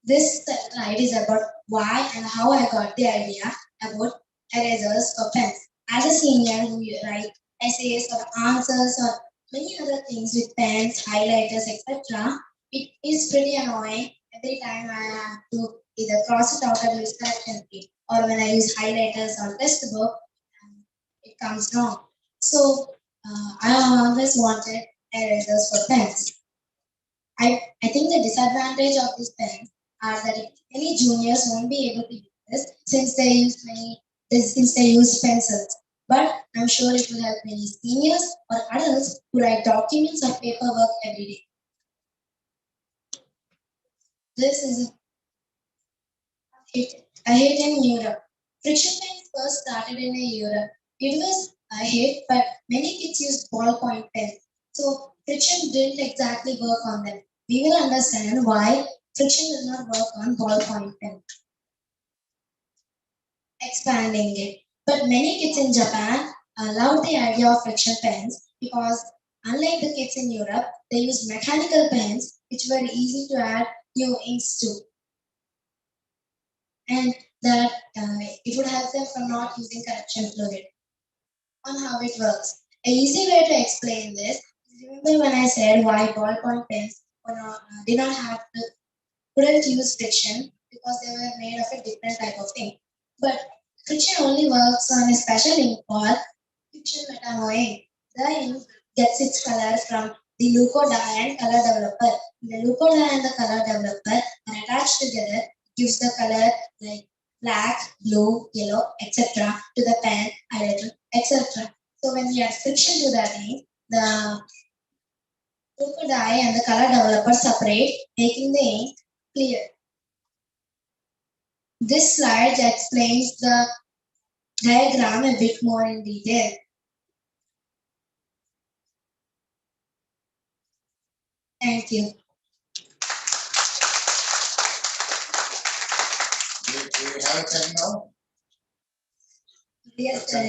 This slide is about why and how I got the idea about erasers for pens. As a senior who write essays or answers or many other things with pens, highlighters, etc., it is pretty annoying every time I have to either cross it out or use correction key, or when I use highlighters or test book, it comes wrong. So I always wanted erasers for pens. I think the disadvantage of this pen are that many juniors won't be able to use this since they use pencils. But I'm sure it will help many seniors or adults who write documents or paperwork every day. This is a hit in Europe. Friction pens first started in Europe. It was a hit, but many kids used ballpoint pens. So friction didn't exactly work on them. We will understand why friction does not work on ballpoint pen. Expanding it. But many kids in Japan love the idea of friction pens because unlike the kids in Europe, they use mechanical pens which were easy to add new inks to. And that it would help them from not using correction fluid. On how it works. A easy way to explain this, remember when I said why ballpoint pens couldn't use friction because they were made of a different type of ink. But friction only works on a special ink called friction metanoid ink. The ink gets its color from the leukodye and color developer. The leukodye and the color developer are attached together, gives the color like black, blue, yellow, etc. to the pen, highlighter, etc. So when we add friction to that ink, the leukodye and the color developer separate, making the ink clear. This slide explains the diagram a bit more in detail. Thank you. Do you have a pen now? Yes, sir.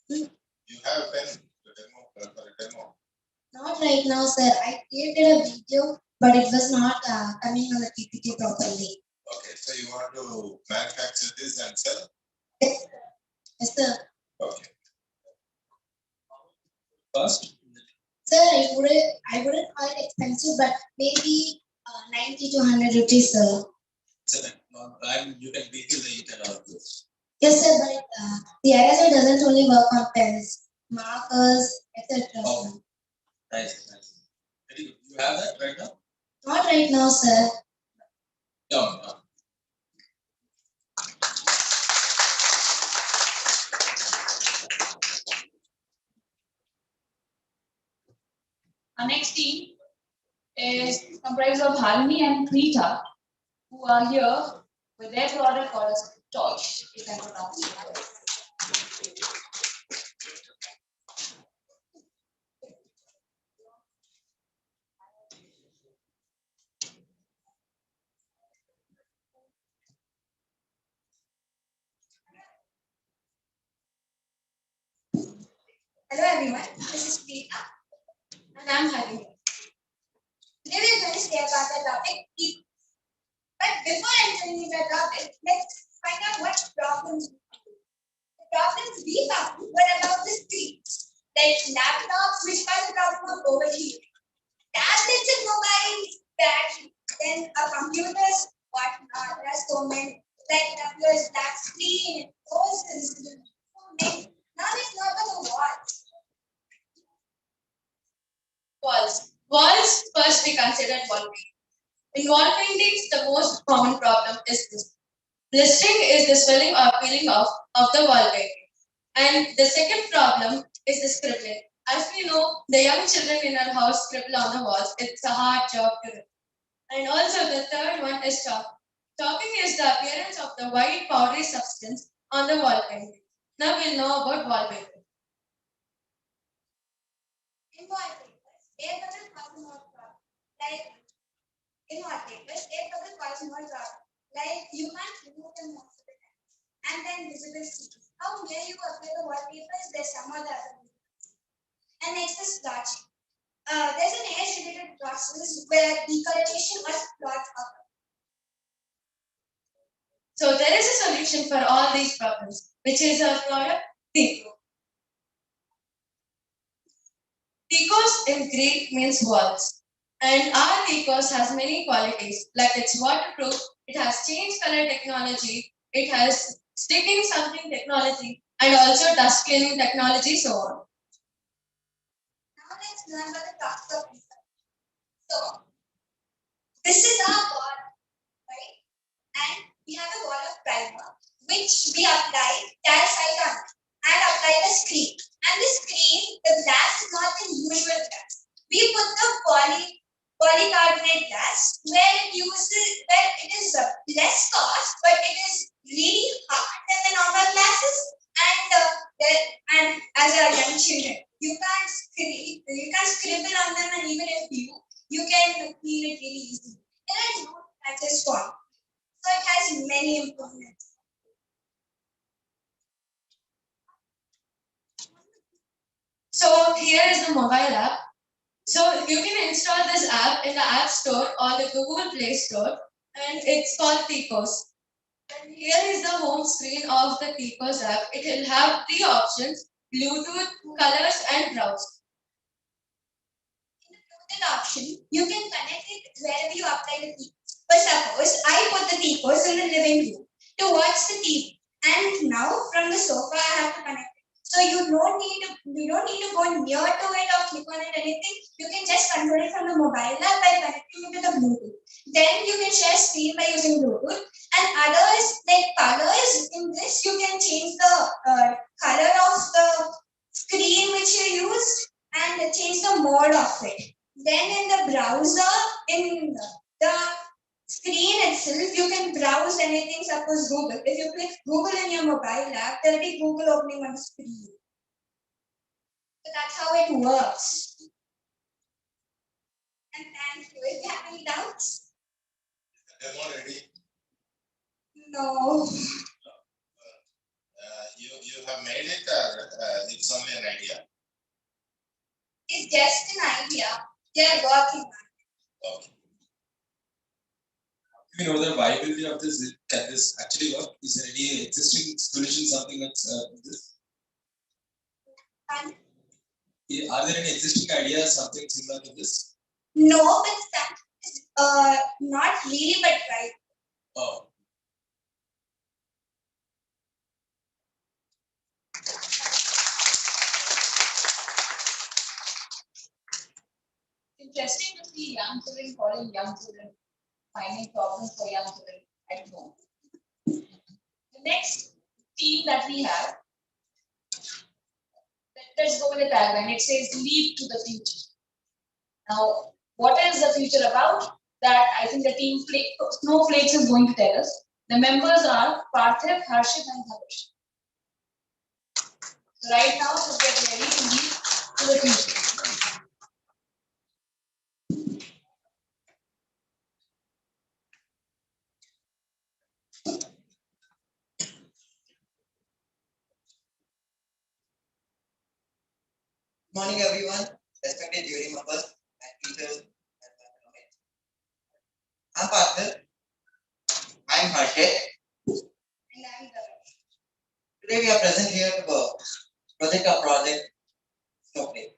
You have a pen to demo, for a demo. Not right now, sir. I created a video, but it was not coming on the PPT properly. Okay, so you want to manufacture this and sell? Yes, sir. Okay. First, Sir, I wouldn't call it expensive, but maybe 90 to 100 rupees, sir. and you can detail the ink and all this. Yes, sir, but the eraser doesn't only work on pens, markers, etc. Oh. Nice. Very good. You have that right now? Not right now, sir. No. Our next team is comprised of Halini and Krita, who are here with their product called as Torch, if I'm pronouncing it correctly. Hello everyone, this is Preeta. And I'm Halini. Today we are going to say about the topic people. But before entering into the topic, let's find out what problems we found. The problems we found were about the screens, like laptops, which cause the problem of overheating, tablets and mobiles, battery, then computers, whatnot. There are so many. Like computers, black screen, posters, so many. Now let's talk about the walls. Walls, first we considered wall painting. In wall paintings, the most common problem is this. Blistering is the swelling or peeling off of the wall painting. And the second problem is the scribbling. As we know, the young children in our house scribble on the walls. It's a hard job to do. And also the third one is chalk. Chalking is the appearance of the white powdery substance on the wall painting. Now we'll know about wall painting. In wallpapers, air bubble causes more problem. Like in wallpapers, air bubble causes more problem. Like you can't remove them most of the time. And then visible seams. How near you apply the wallpapers, there's some other reasons. And next is splotching. There's an age-related process where decoloration or splotch occur. So there is a solution for all these problems, which is our product, Tico. Ticos in Greek means walls. And our Ticos has many qualities, like it's waterproof, it has change color technology, it has sticking something technology, and also dust cleaning technology, so on. Now let's learn about the process of research. So, this is our wall, right? And we have a wall of primer, which we apply calcite on it and apply the screen. And the screen, the glass is not the usual glass. We put the polycarbonate glass where it is less cost, but it is really hard than the normal glasses. And as a young children, you can't scribble on them, and even if you can clean it really easily. There are no scratches formed, so it has many improvements. So here is the mobile app. So you can install this app in the App Store or the Google Play Store, and it's called Ticos. And here is the home screen of the Ticos app. It will have three options: Bluetooth, colors, and browse. In the Bluetooth option, you can connect it wherever you apply the Ticos. For suppose I put the Ticos in the living room to watch the TV, and now from the sofa I have to connect it. So you don't need to go near to it or click on it anything. You can just control it from the mobile app by connecting it to the Bluetooth. Then you can share screen by using Bluetooth. And others like colors, in this you can change the color of the screen which you used and change the mode of it. Then in the browser, in the screen itself, you can browse anything, suppose Google. If you click Google in your mobile app, there will be Google opening on the screen. So that's how it works. And thank you. If you have any doubts? Demo ready? No. You have made it, or it's only an idea? It's just an idea. They are working on it. Okay. Do you know the viability of this? Can this actually work? Is there any existing solution, something like this? And Are there any existing ideas, something similar to this? no, but that is not really, but right. Oh. Interesting to see young children calling young children, finding problems for young children at home. The next theme that we have, let's go with the tagline. It says leap to the future. Now, what is the future about? That I think the team Snowflakes is going to tell us. The members are Parthiv, Harshit, and Dhanush. So right now, to get ready to leap to the future. Good morning, everyone. Respected jury members and teachers. I'm Parthiv. I'm Harshit. And I'm Dhanush. Today we are present here to present our project Snowflake.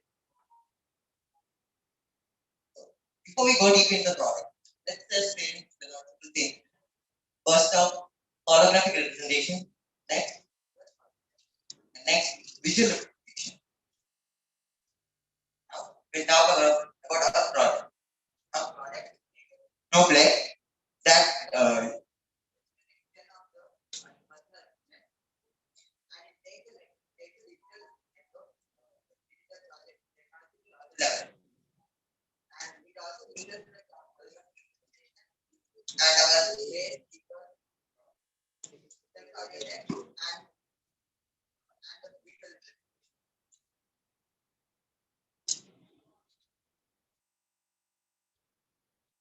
Before we go deep into the project, let's just frame the logical thing. First up, holographic representation. Next, and next, visual representation. Now we talk about our project. Our project Snowflake that level. And it also uses and our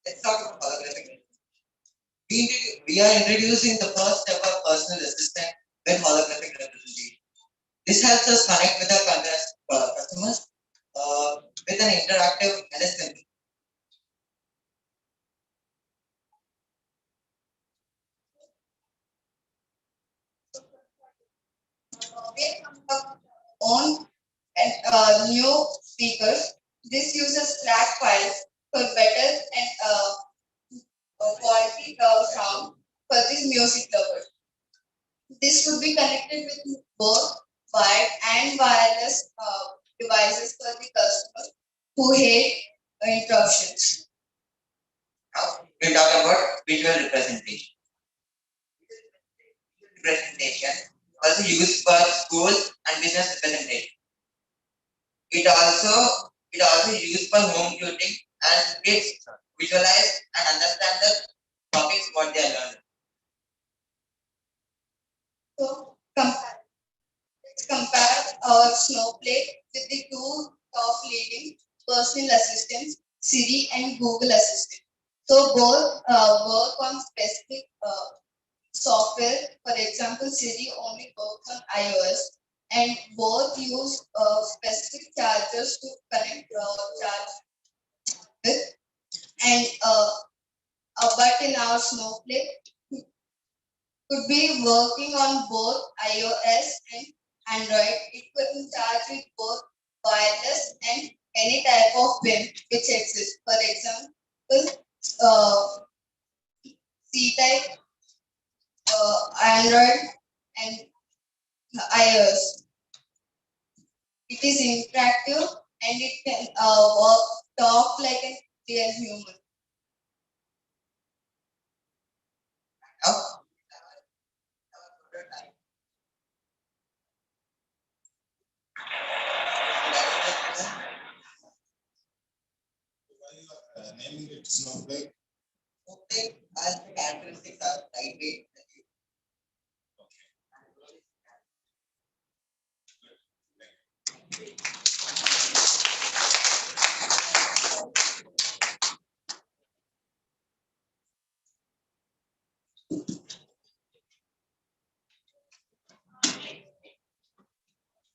let's talk about holographic. We are introducing the first ever personal assistant with holographic representation. This helps us connect with our customers with an interactive assistant. We have on and new speakers. This uses FLAC files for better and quality sound for these music lovers. This would be connected with both wired and wireless devices for the customers who hate interruptions. Now we talk about visual representation. Representation also used for school and business representation. It also used for home tutoring and kids visualize and understand the topics what they are learning. So let's compare our Snowflake with the two top leading personal assistants, Siri and Google Assistant. So both work on specific software. For example, Siri only works on iOS, and both use specific chargers to connect charge with. And but in our Snowflake could be working on both iOS and Android. It could charge with both wireless and any type of pin which exists. For example, C-type, Android, and iOS. It is interactive and it can talk like a real human. Now, Why you are naming it Snowflake? Snowflake Using as the characteristics are lightweight.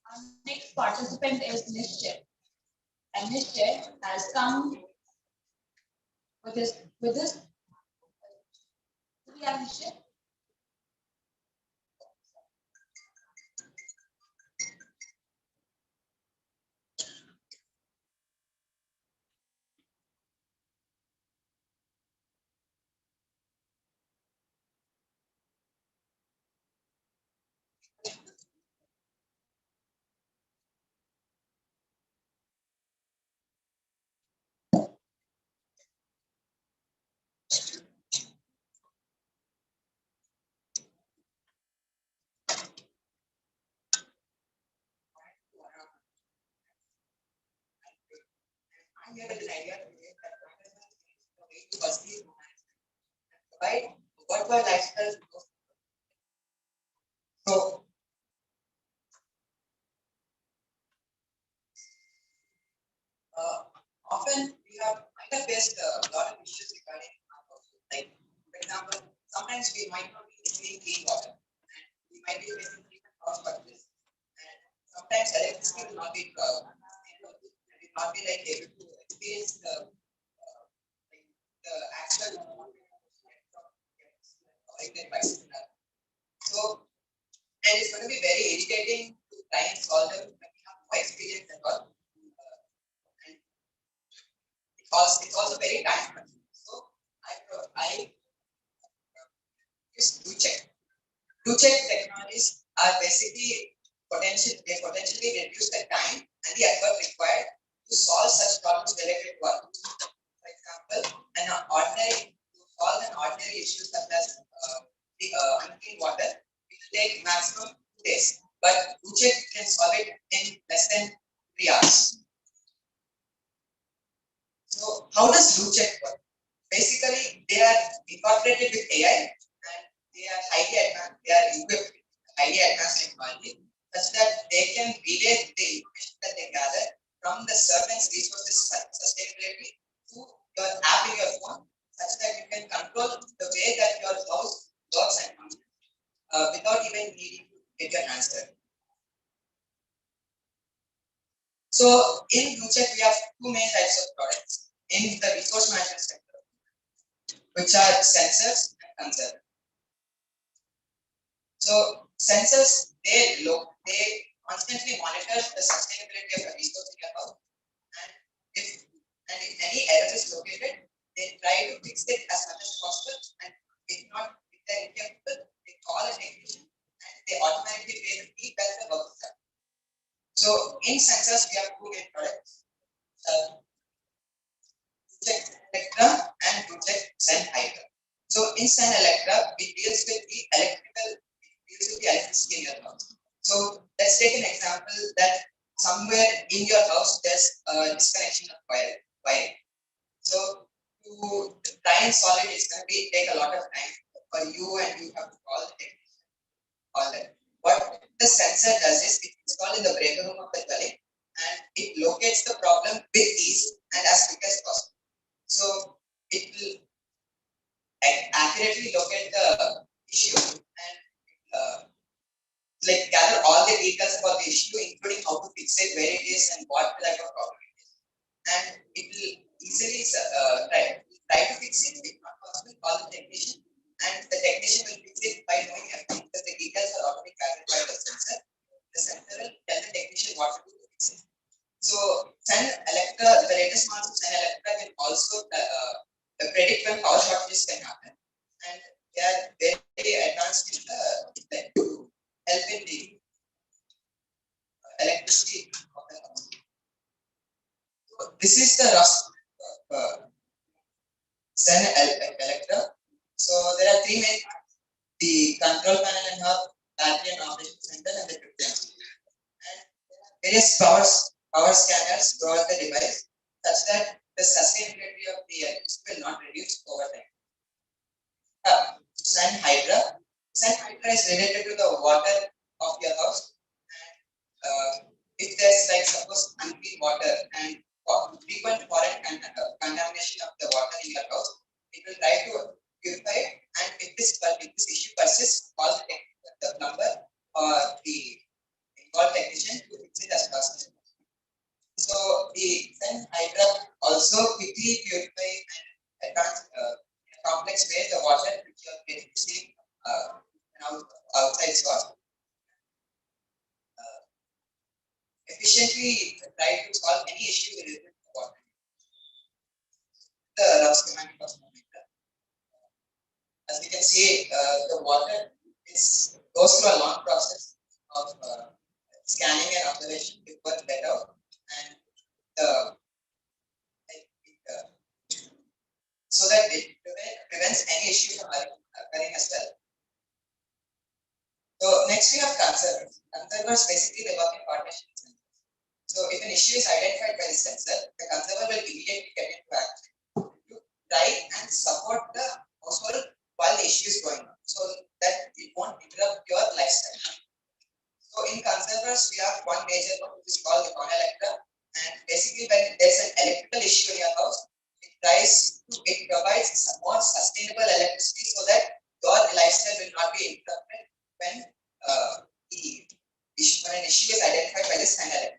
Our next participant is Nishchay. And Nishchay has come with his. Do we have Nishchay? I have an idea to firstly provide what were lifestyles. So often we might have faced a lot of issues regarding our household. Like, for example, sometimes we might not be receiving clean water, and we might be facing different house budgets. And sometimes electricity will not be like able to experience the actual devices. So, and it's going to be very irritating to try and solve them when we have no experience at all. And it's also very time consuming. So I use do check technologies are basically they potentially reduce the time and the effort required to solve such problems related to our use. For example, to solve an ordinary issue such as the unclean water, it will take maximum 2 days. But check can solve it in less than 3 hours. So how does check work? Basically, they are incorporated with AI and they are highly advanced. They are equipped with highly advanced technology such that they can relay the information that they gather from the surface resources sustainability to your app in your phone, such that you can control the way that your house works and functions without even needing to get your hands dirty. So in UCheck, we have two main types of products in the resource management sector, which are sensors and conservers. So sensors, they constantly monitor the sustainability of a resource in your house, and if any error is located, they try to fix it as much as possible. And if they're incapable, they call a technician and they automatically pay the fee when the work is done. So in sensors, we have two main products. Check Electra and check Sen Hydra. So in Sen Electra, it deals with the electricity in your house. So let's take an example that somewhere in your house there's a disconnection of wiring. So to try and solve it, it's going to take a lot of time for you, and you have to call the technician. All that. What the sensor does is it's installed in the breaker room of the dwelling, and it locates the problem with ease and as quick as possible. So it will accurately locate the issue and like gather all the details about the issue, including how to fix it, where it is, and what type of problem it is. And it will easily try to fix it. If not possible, call the technician, and the technician will fix it by knowing everything because the details are already gathered by the sensor. The sensor will tell the technician what to do to fix it. So Sen Electra, the latest model of Sen Electra can also predict when power shortages can happen, and they are very advanced in to help in the electricity of the house. So this is the rough Sen Electra. So there are three main parts: the control panel and hub, battery and operation center, and the cryptography. And various power scanners throughout the device, such that the sustainability of the electricity will not reduce over time. Sun Hydra. Sun Hydra is related to the water of your house. And if there's like suppose unclean water and frequent foreign contamination of the water in your house, it will try to purify it. And if this issue persists, call the plumber or the involved technician to fix it as fast as possible. So the Sun Hydra also quickly purify and advance in a complex way the water which you are getting received outside source. Efficiently try to solve any issue related to water. The rough schematic of thermometer. As we can see, the water goes through a long process of scanning and observation before let out, and so that it prevents any issue from occurring as well. So next we have conservers. Conservers basically they work in partnership with sensors. So if an issue is identified by the sensor, the conserver will immediately get into action to try and support the household while the issue is going on, so that it won't interrupt your lifestyle. So in conservers, we have one major one which is called the connelector, and basically when there's an electrical issue in your house, it provides more sustainable electricity so that your lifestyle will not be interrupted when an issue is identified by this connelector.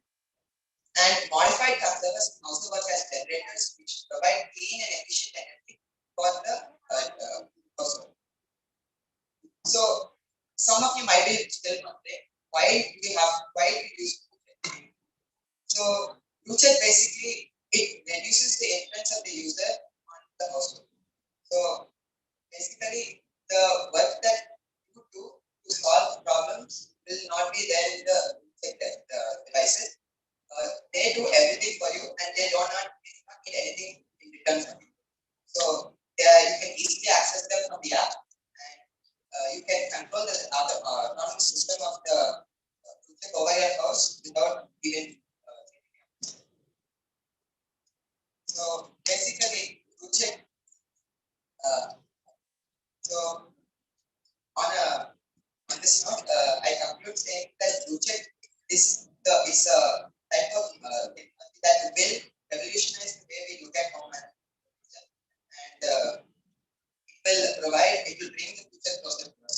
And modified conservers can also work as generators, which provide clean and efficient energy for the household. So some of you might be still wondering why do we use Bluetooth? So Bluetooth basically it reduces the influence of the user on the household. So basically the work that you do to solve problems will not be there in the devices. They do everything for you, and they do not need anything in return from you. So you can easily access them from the app, and you can control the autonomous system of the over your house without even. So basically, Bluetooth. So on this note, I conclude saying that Bluetooth is a type of that will revolutionize the way we look at home and it will bring the future closer to us.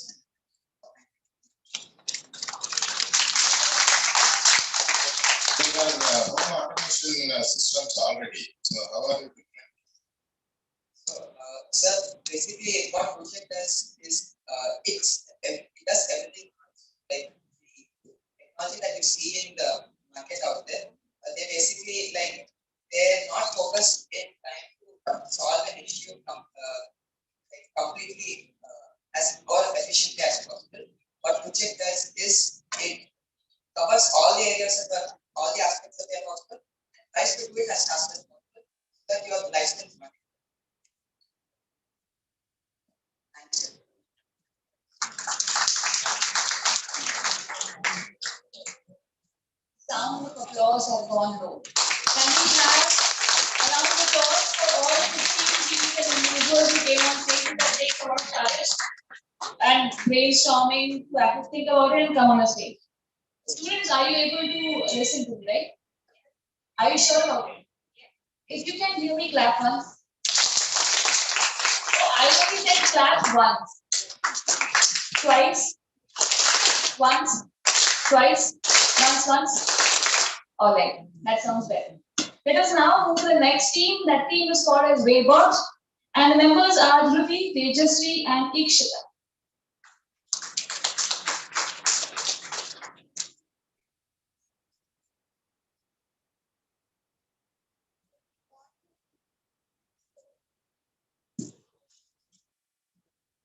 There are home automation systems already. So how are you different? So, sir, basically what Bluetooth does is it does everything like the technology that you see in the market out there. They basically they're not focused in trying to solve an issue completely as or efficiently as possible. What Bluetooth does is it covers all the areas of all the aspects of your hospital and tries to do it as fast as possible so that your lifestyle is not. Thank you. Sound of applause have gone low. Can we have a round of applause for all the teams and individuals who came on stage that take short charges and brainstorming to have to think about it and come on the stage? Students, are you able to listen to me, right? Are you sure about it? If you can hear me, clap once. I only said clap once, twice, once, twice, once. All right, that sounds better. Let us now move to the next team. That team is called as Waybot, and the members are Dhruti, Tejasri, and Ikshita.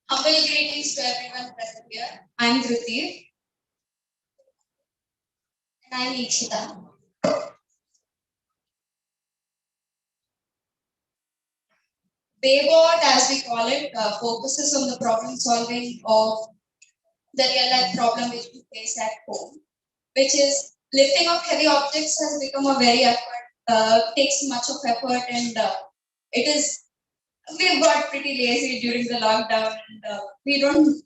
Humble greetings to everyone present here. I'm Dhruti. And I'm Ikshita. Waybot, as we call it, focuses on the problem solving of the real life problem which we face at home, which is lifting of heavy objects has become a very effort, takes much of effort, and it is we got pretty lazy during the lockdown, and we don't.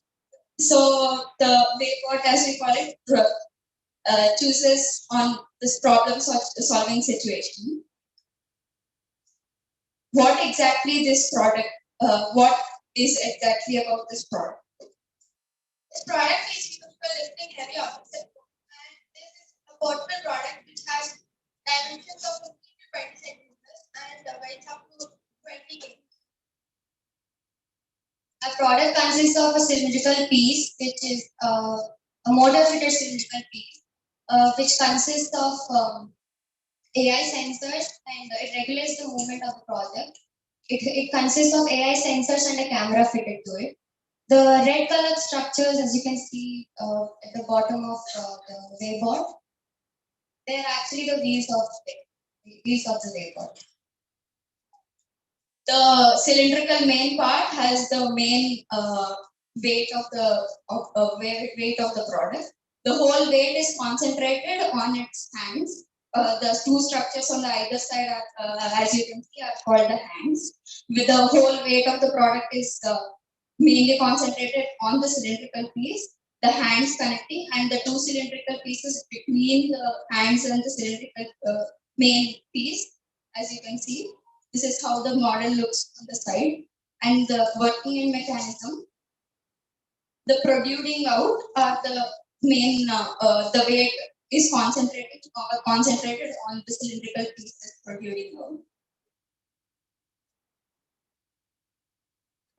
So the wayport, as we call it, chooses on this problem solving situation. What exactly this product? What is exactly about this product? This product is used for lifting heavy objects at home, and this is a portable product which has dimensions of 15 to 20 centimeters and weighs up to 20 kg. A product consists of a cylindrical piece, which is a motor-fitted cylindrical piece, which consists of AI sensors, and it regulates the movement of the project. It consists of AI sensors and a camera fitted to it. The red colored structures, as you can see at the bottom of the wayboard, they are actually the wheels of the wayboard. The cylindrical main part has the main weight of the weight of the product. The whole weight is concentrated on its hands. The two structures on the either side are, as you can see, are called the hands. With the whole weight of the product is mainly concentrated on the cylindrical piece, the hands connecting, and the two cylindrical pieces between the hands and the cylindrical main piece, as you can see. This is how the model looks on the side, and the working in mechanism. The protruding out are the main, the weight is concentrated on the cylindrical piece that's protruding out.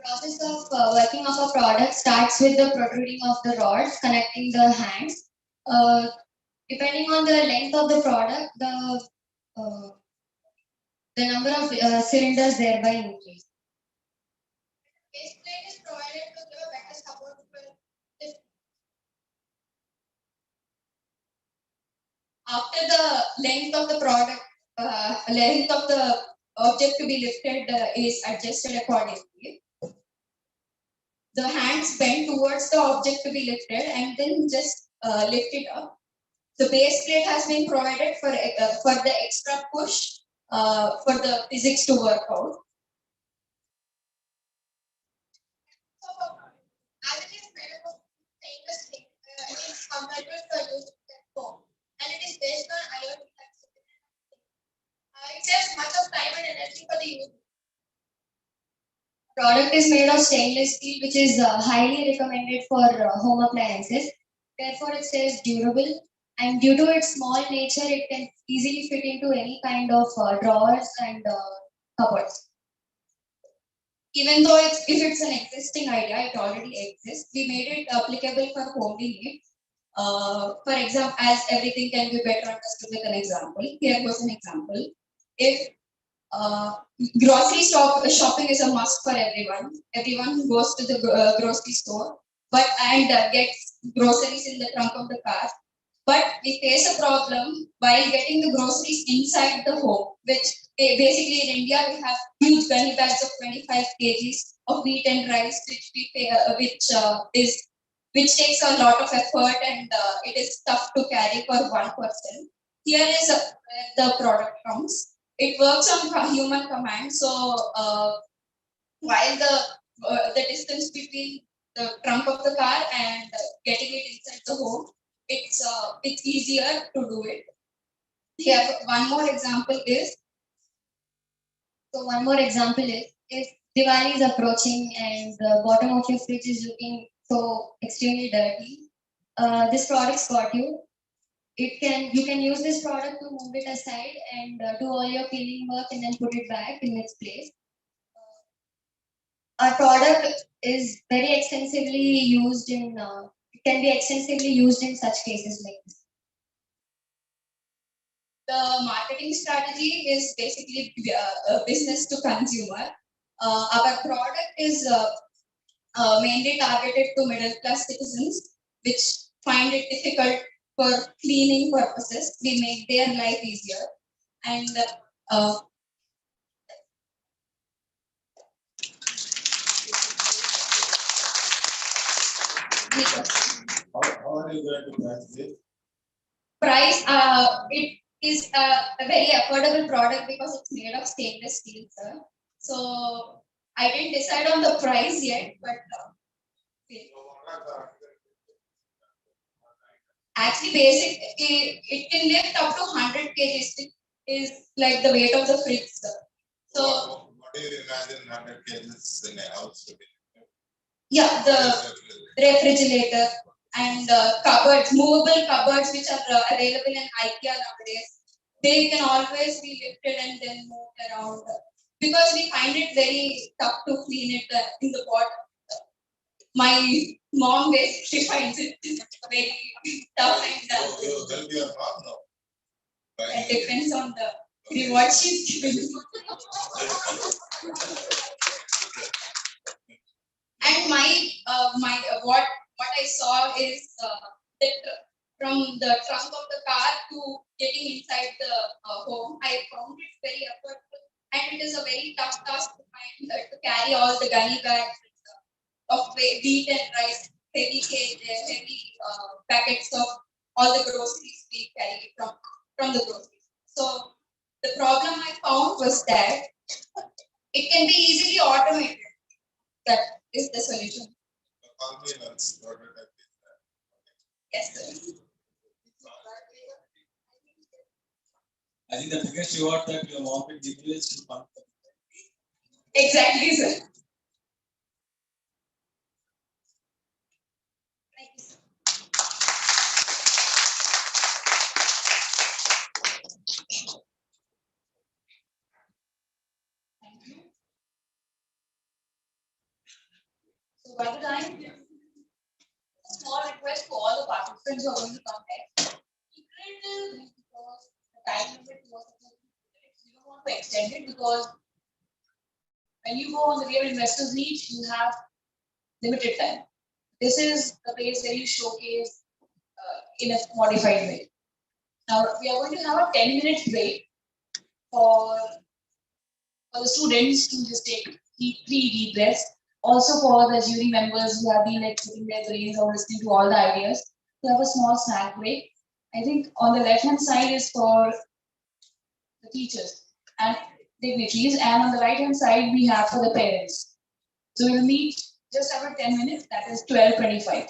Process of working of a product starts with the protruding of the rods connecting the hands. Depending on the length of the product, the number of cylinders thereby increase. Base plate is provided to give a better support for lift. After the length of the product, length of the object to be lifted is adjusted accordingly. The hands bend towards the object to be lifted and then just lift it up. The base plate has been provided for the extra push for the physics to work out. So, as it is made up of stainless steel, it is compatible for use at home, and it is based on IoT flexibility. It saves much of time and energy for the user. Product is made of stainless steel, which is highly recommended for home appliances. Therefore, it stays durable, and due to its small nature, it can easily fit into any kind of drawers and cupboards. Even though if it's an existing idea, it already exists, we made it applicable for homely needs. For example, as everything can be better understood with an example. Here was an example. If grocery shopping is a must for everyone. Everyone goes to the grocery store, and gets groceries in the trunk of the car. But we face a problem while getting the groceries inside the home, which basically in India we have huge gunny bags of 25 kgs of wheat and rice, which we pay, which takes a lot of effort, and it is tough to carry for one person. Here is where the product comes. It works on human command. So while the distance between the trunk of the car and getting it inside the home, it's easier to do it. Here, one more example is. So one more example is, if Diwali is approaching and the bottom of your fridge is looking so extremely dirty, this product's got you. You can use this product to move it aside and do all your cleaning work and then put it back in its place. Our product is very extensively used in. It can be extensively used in such cases like this. The marketing strategy is basically business to consumer. Our product is mainly targeted to middle class citizens, which find it difficult for cleaning purposes. We make their life easier, and How are you going to price this? price, it is a very affordable product because it's made of stainless steel, sir. So I didn't decide on the price yet, but actually basic it can lift up to 100 kgs. It is like the weight of the fridge. So what do you imagine 100 kgs in a house to be? Yeah, the refrigerator and cupboards, movable cupboards which are available in IKEA nowadays. They can always be lifted and then moved around because we find it very tough to clean it in the pot. My mom basically finds it very tough and You help your mom now? it depends on the reward she's giving. And what I saw is that from the trunk of the car to getting inside the home, I found it very effortful, and it is a very tough task to find to carry all the gunny bags of wheat and rice, heavy packets of all the groceries we carry from the groceries. So the problem I found was that it can be easily automated. That is the solution. Yes, sir. I think the biggest reward that your mom will give you is to fund. Exactly, sir. Thank you, sir. So by the time, a small request to all the participants who are going to come next. Keep it till because the time limit was supposed to be 2 minutes. You don't want to extend it because when you go on the real investors meet, you have limited time. This is the place where you showcase in a modified way. Now we are going to have a 10-minute break for the students to just take three deep breaths. Also for the jury members who have been like putting their brains or listening to all the ideas, to have a small snack break. I think on the left hand side is for the teachers and dignitaries, and on the right hand side we have for the parents. So we'll meet just after 10 minutes, that is 12:25.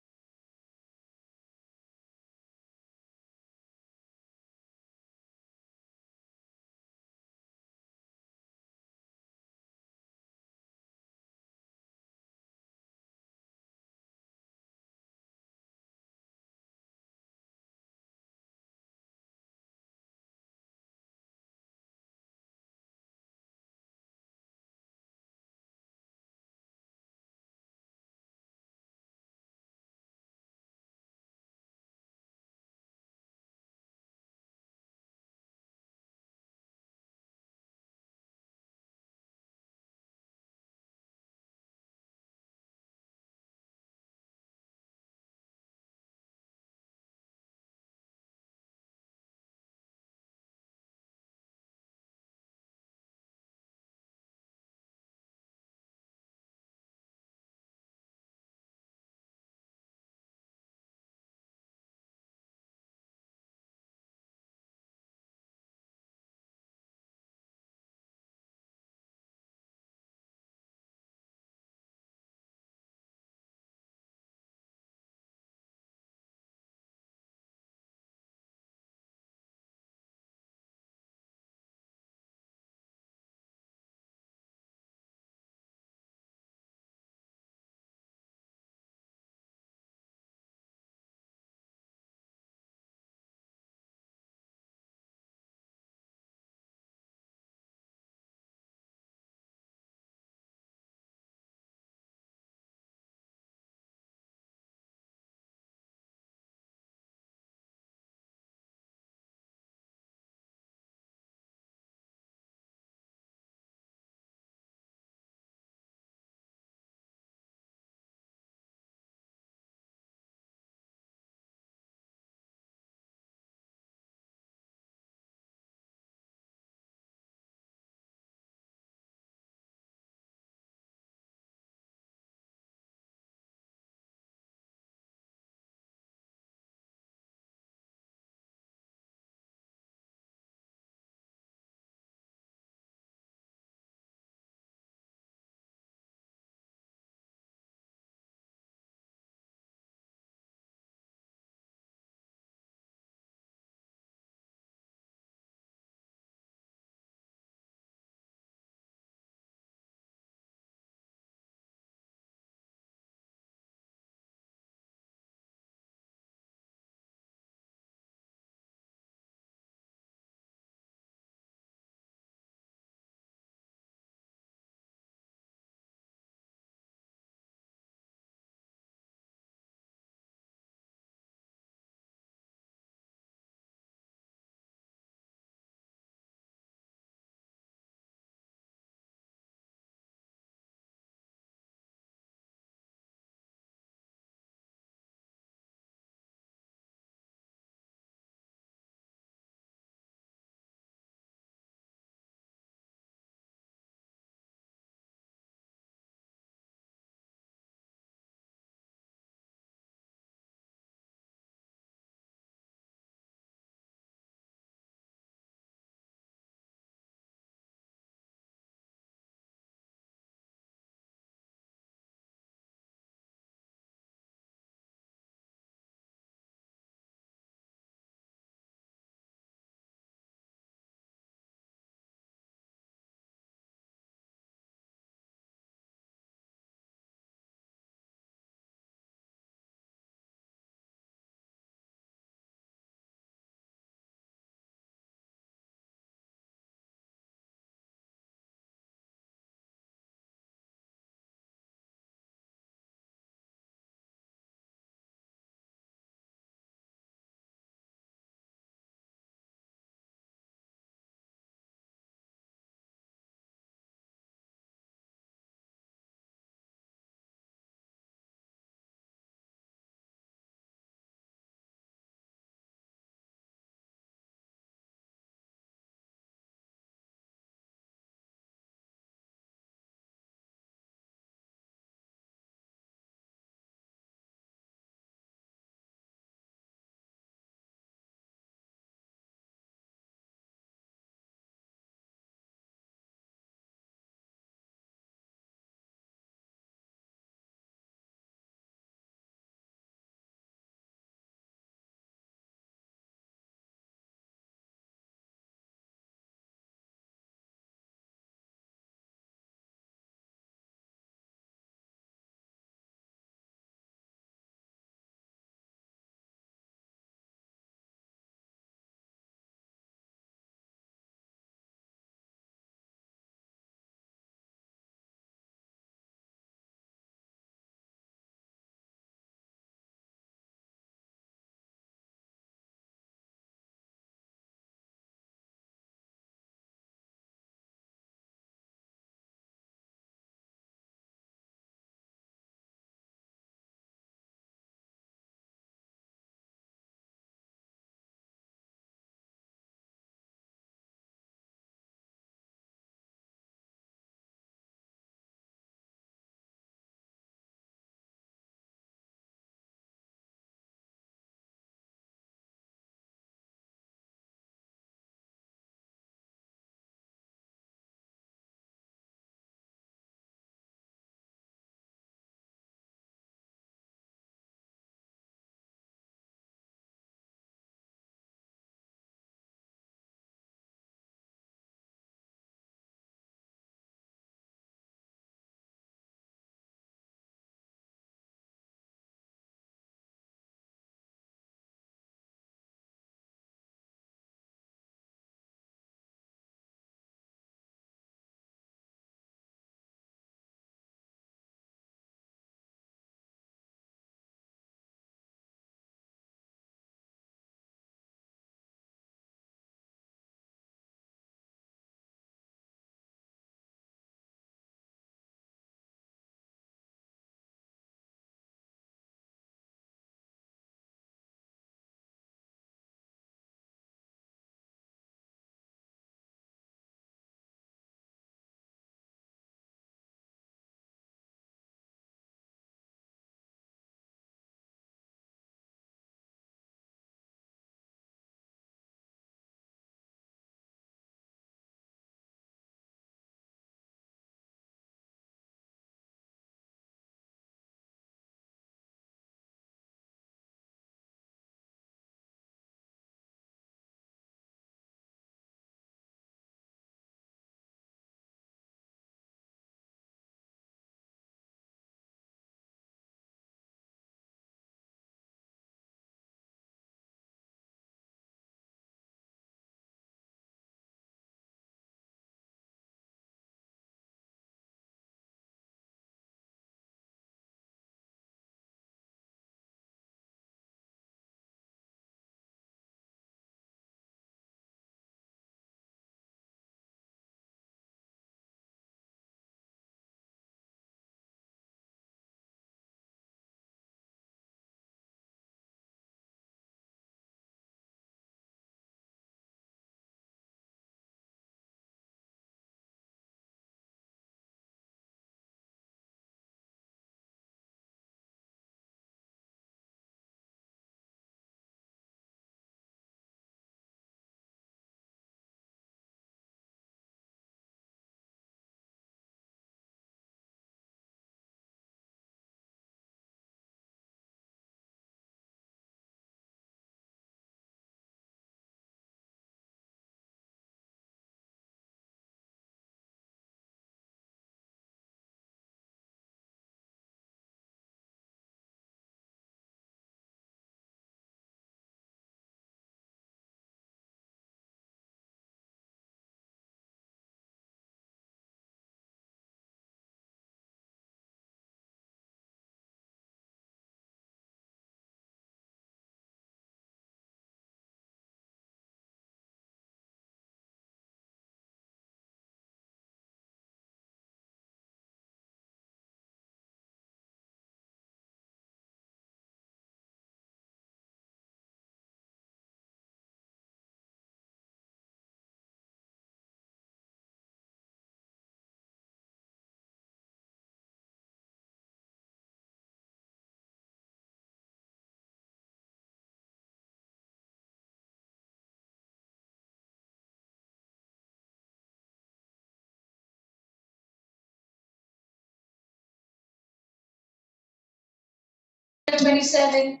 27.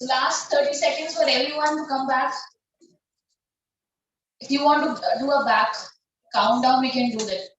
The last 30 seconds for everyone to come back. If you want to do a back countdown, we can do that.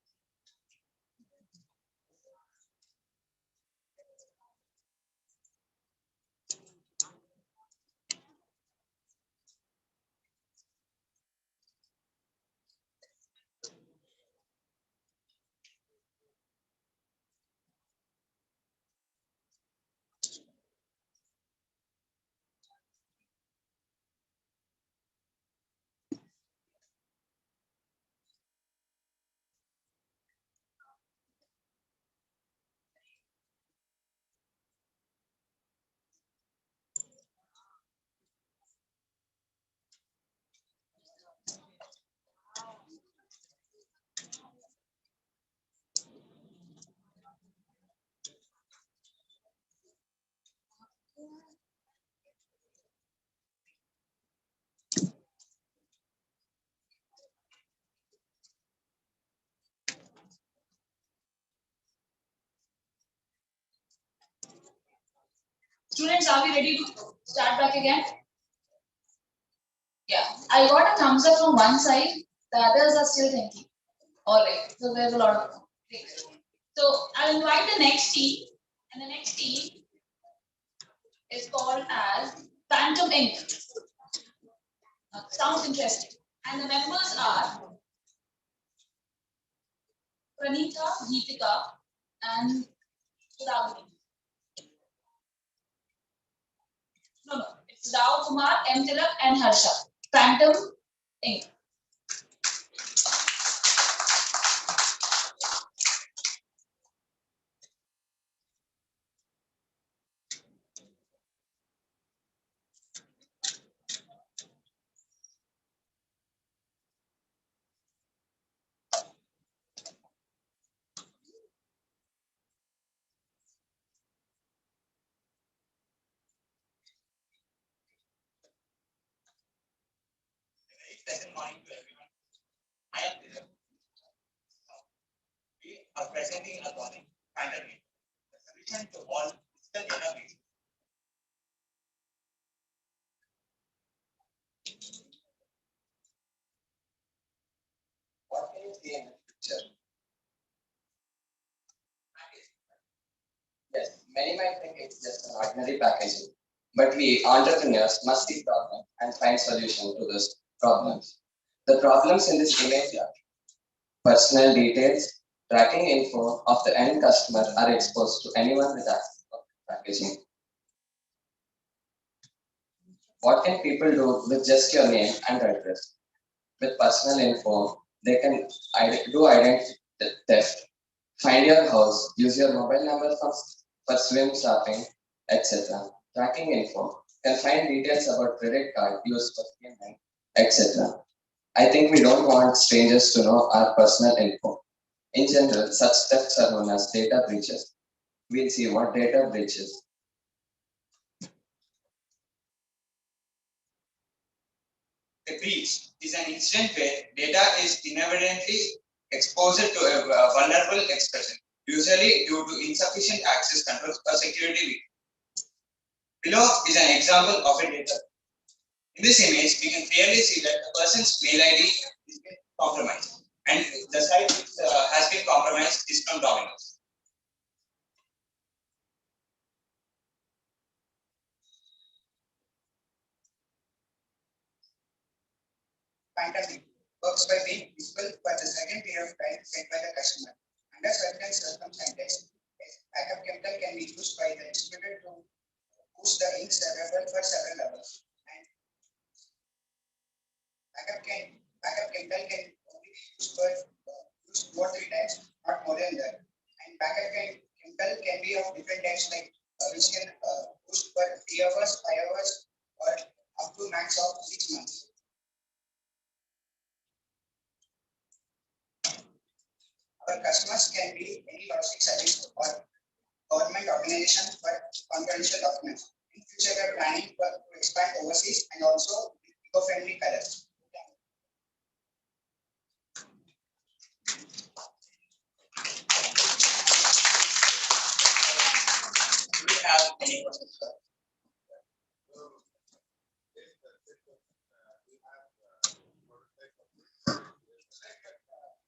Students, are we ready to start back again? Yeah, I got a thumbs up from one side, the others are still thinking. All right, so there's a lot of things. So I'll invite the next team, and the next team is called as Phantom Ink. Sounds interesting. And the members are Pranitha, Geetika, and Ravani. No, it's Rao Kumar, M. Tilak, and Harsha. Phantom Ink. Pleasant morning to everyone. I am Dilip. We are presenting a topic pandemic, the solution to all digital data needs. What can you see in the picture? Yes, many might think it's just an ordinary packaging, but we entrepreneurs must see problems and find solution to those problems. The problems in this image are personal details, tracking info of the end customer are exposed to anyone with access to packaging. What can people do with just your name and address? With personal info, they can do identity theft, find your house, use your mobile number for swim shopping, etc. Tracking info can find details about credit card used for payment, etc. I think we don't want strangers to know our personal info. In general, such thefts are known as data breaches. We'll see what data breaches. A breach is an incident where data is inadvertently exposed to a vulnerable expression, usually due to insufficient access controls or security weakness. Below is an example of a data. In this image, we can clearly see that the person's mail ID is been compromised, and the site has been compromised is from Domino's. Phantom works by being visible for the second period of time set by the customer. Under certain circumstances, a backup chemical can be used by the distributor to push the ink level for several levels. And backup chemical can only be used 2 or 3 times, not more than that. And backup chemical can be of different types, like which can push for 3 hours, 5 hours, or up to max of 6 months. Our customers can be any logistics service or government organization for confidential documents. In future, we are planning to expand overseas and also eco-friendly colors. Do we have any questions, sir?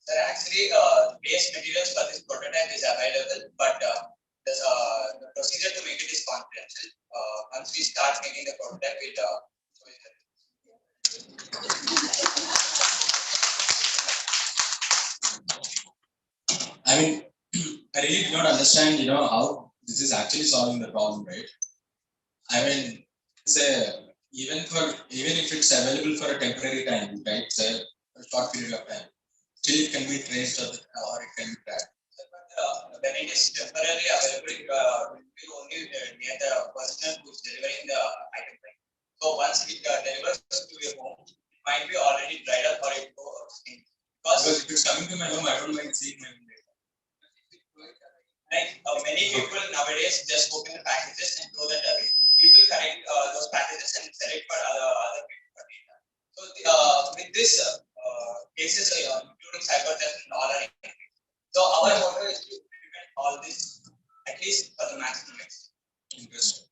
Sir, actually, base materials for this prototype is available, but the procedure to make it is confidential. Once we start making the prototype, we'll show you I mean, I really do not understand, how this is actually solving the problem, right? I mean, say even if it's available for a temporary time, right? Say a short period of time, still it can be traced or it can be tracked. when it is temporarily available, it will be only near the person who is delivering the item. Right? So once it delivers to your home, it might be already dried up or it go extinct. Because if it's coming to my home, I don't mind seeing my home data. Like many people nowadays just open the packages and throw that away. People collect those packages and sell it for other people for data. So with this cases, including cyber theft and all are increasing. So our motto is to prevent all this, at least for the maximum extent. Interesting.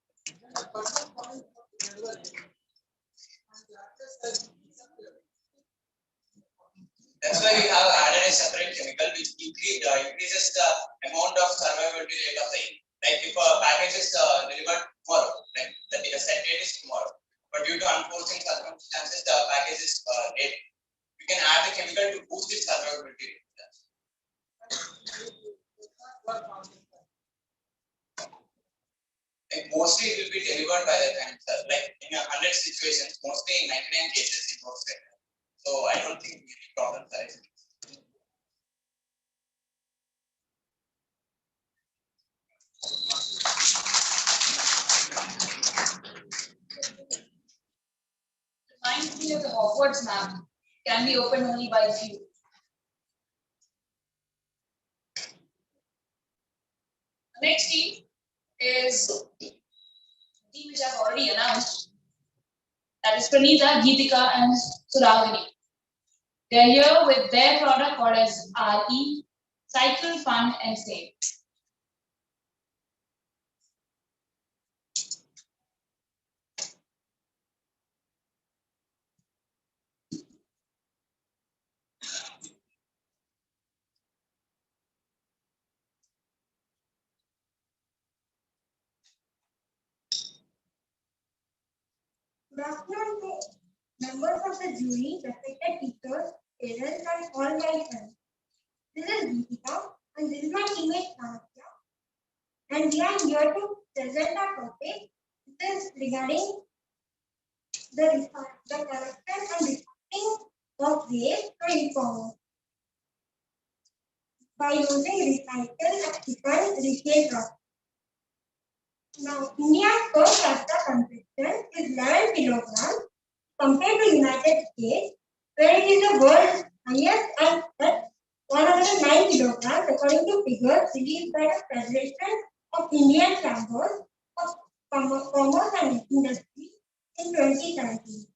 That's why we have added a separate chemical which increases the amount of survivability rate of the ink. Like if a package is delivered tomorrow, like the set date is tomorrow, but due to unforeseen circumstances, the package is late. We can add the chemical to boost its survivability rate. Like mostly it will be delivered by the time, sir. Like in 100 situations, mostly in 99 cases it works like that. So I don't think any problems arise. Reminds me of the Hogwarts map. Can be opened only by few. The next team is the team which I've already announced. That is Pranita, Geetika, and Suragini. They are here with their product called as RE, Cycle, Fun, and Save. Good afternoon to members of the jury, respected teachers, parents, and all my friends. This is Geetika, and this is my teammate Sanatya. And we are here to present our topic. This is regarding the collection and recycling of waste for e-commerce by using recycled and resale products. Now, India's per capita consumption is 11 kilograms compared to United States, where it is the world's highest and at 109 kilograms according to figures released by the Federation of Indian Chambers of Commerce and Industry in 2017.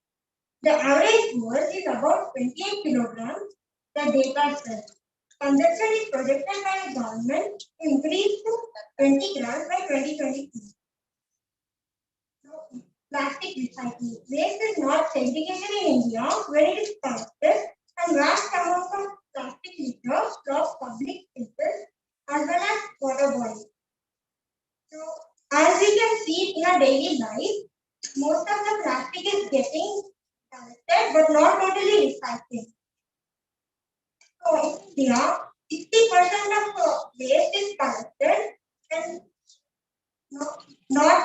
The average world is about 28 kilograms, the data says. Consumption is projected by the government to increase to 20 grams by 2022. Plastic recycling. Waste is not segregated in India, where it is collected and vast amounts of plastic litter cross public spaces as well as water bodies. So, as we can see in our daily life, most of the plastic is getting collected but not totally recycled. So, in India, 60% of waste is collected and not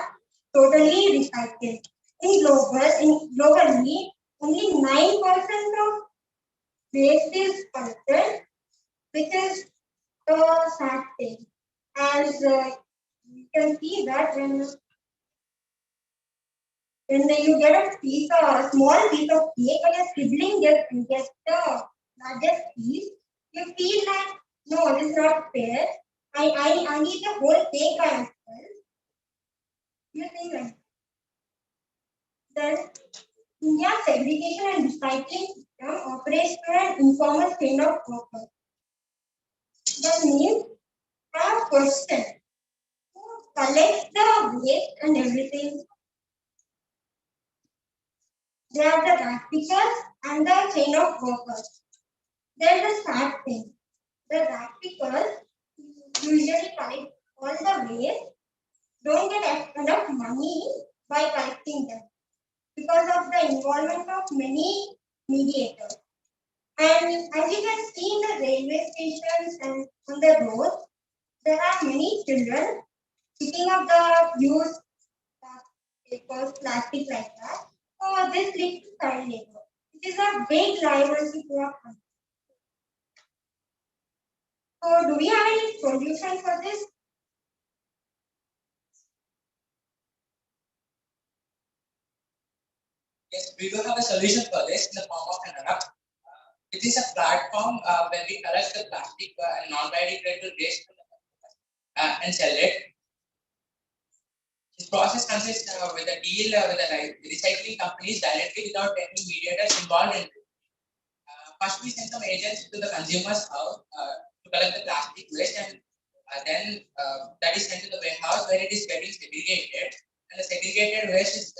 totally recycled. Globally, only 9% of waste is collected, which is a sad thing. As you can see that when you get a small piece of cake and your sibling gets the largest piece, you feel like, no, this is not fair. I need the whole cake by myself. You think like then India's segregation and recycling system operates through an informal chain of workers. That means I have a question. Who collects the waste and everything? They are the rag pickers and the chain of workers. There's a sad thing. The rat pickers usually collect all the waste, don't get enough money by collecting them because of the involvement of many mediators. And as you can see in the railway stations and on the roads, there are many children picking up the used papers, plastic like that. So this leads to child labor. It is a big liability to our country. So do we have any solution for this? Yes, we do have a solution for this in the form of an app. It is a platform where we collect the plastic and non-biodegradable waste and sell it. This process consists with a deal with the recycling companies directly without any mediators involved in it. First, we send some agents to the consumer's house to collect the plastic waste, and then that is sent to the warehouse where it is getting segregated, and the segregated waste is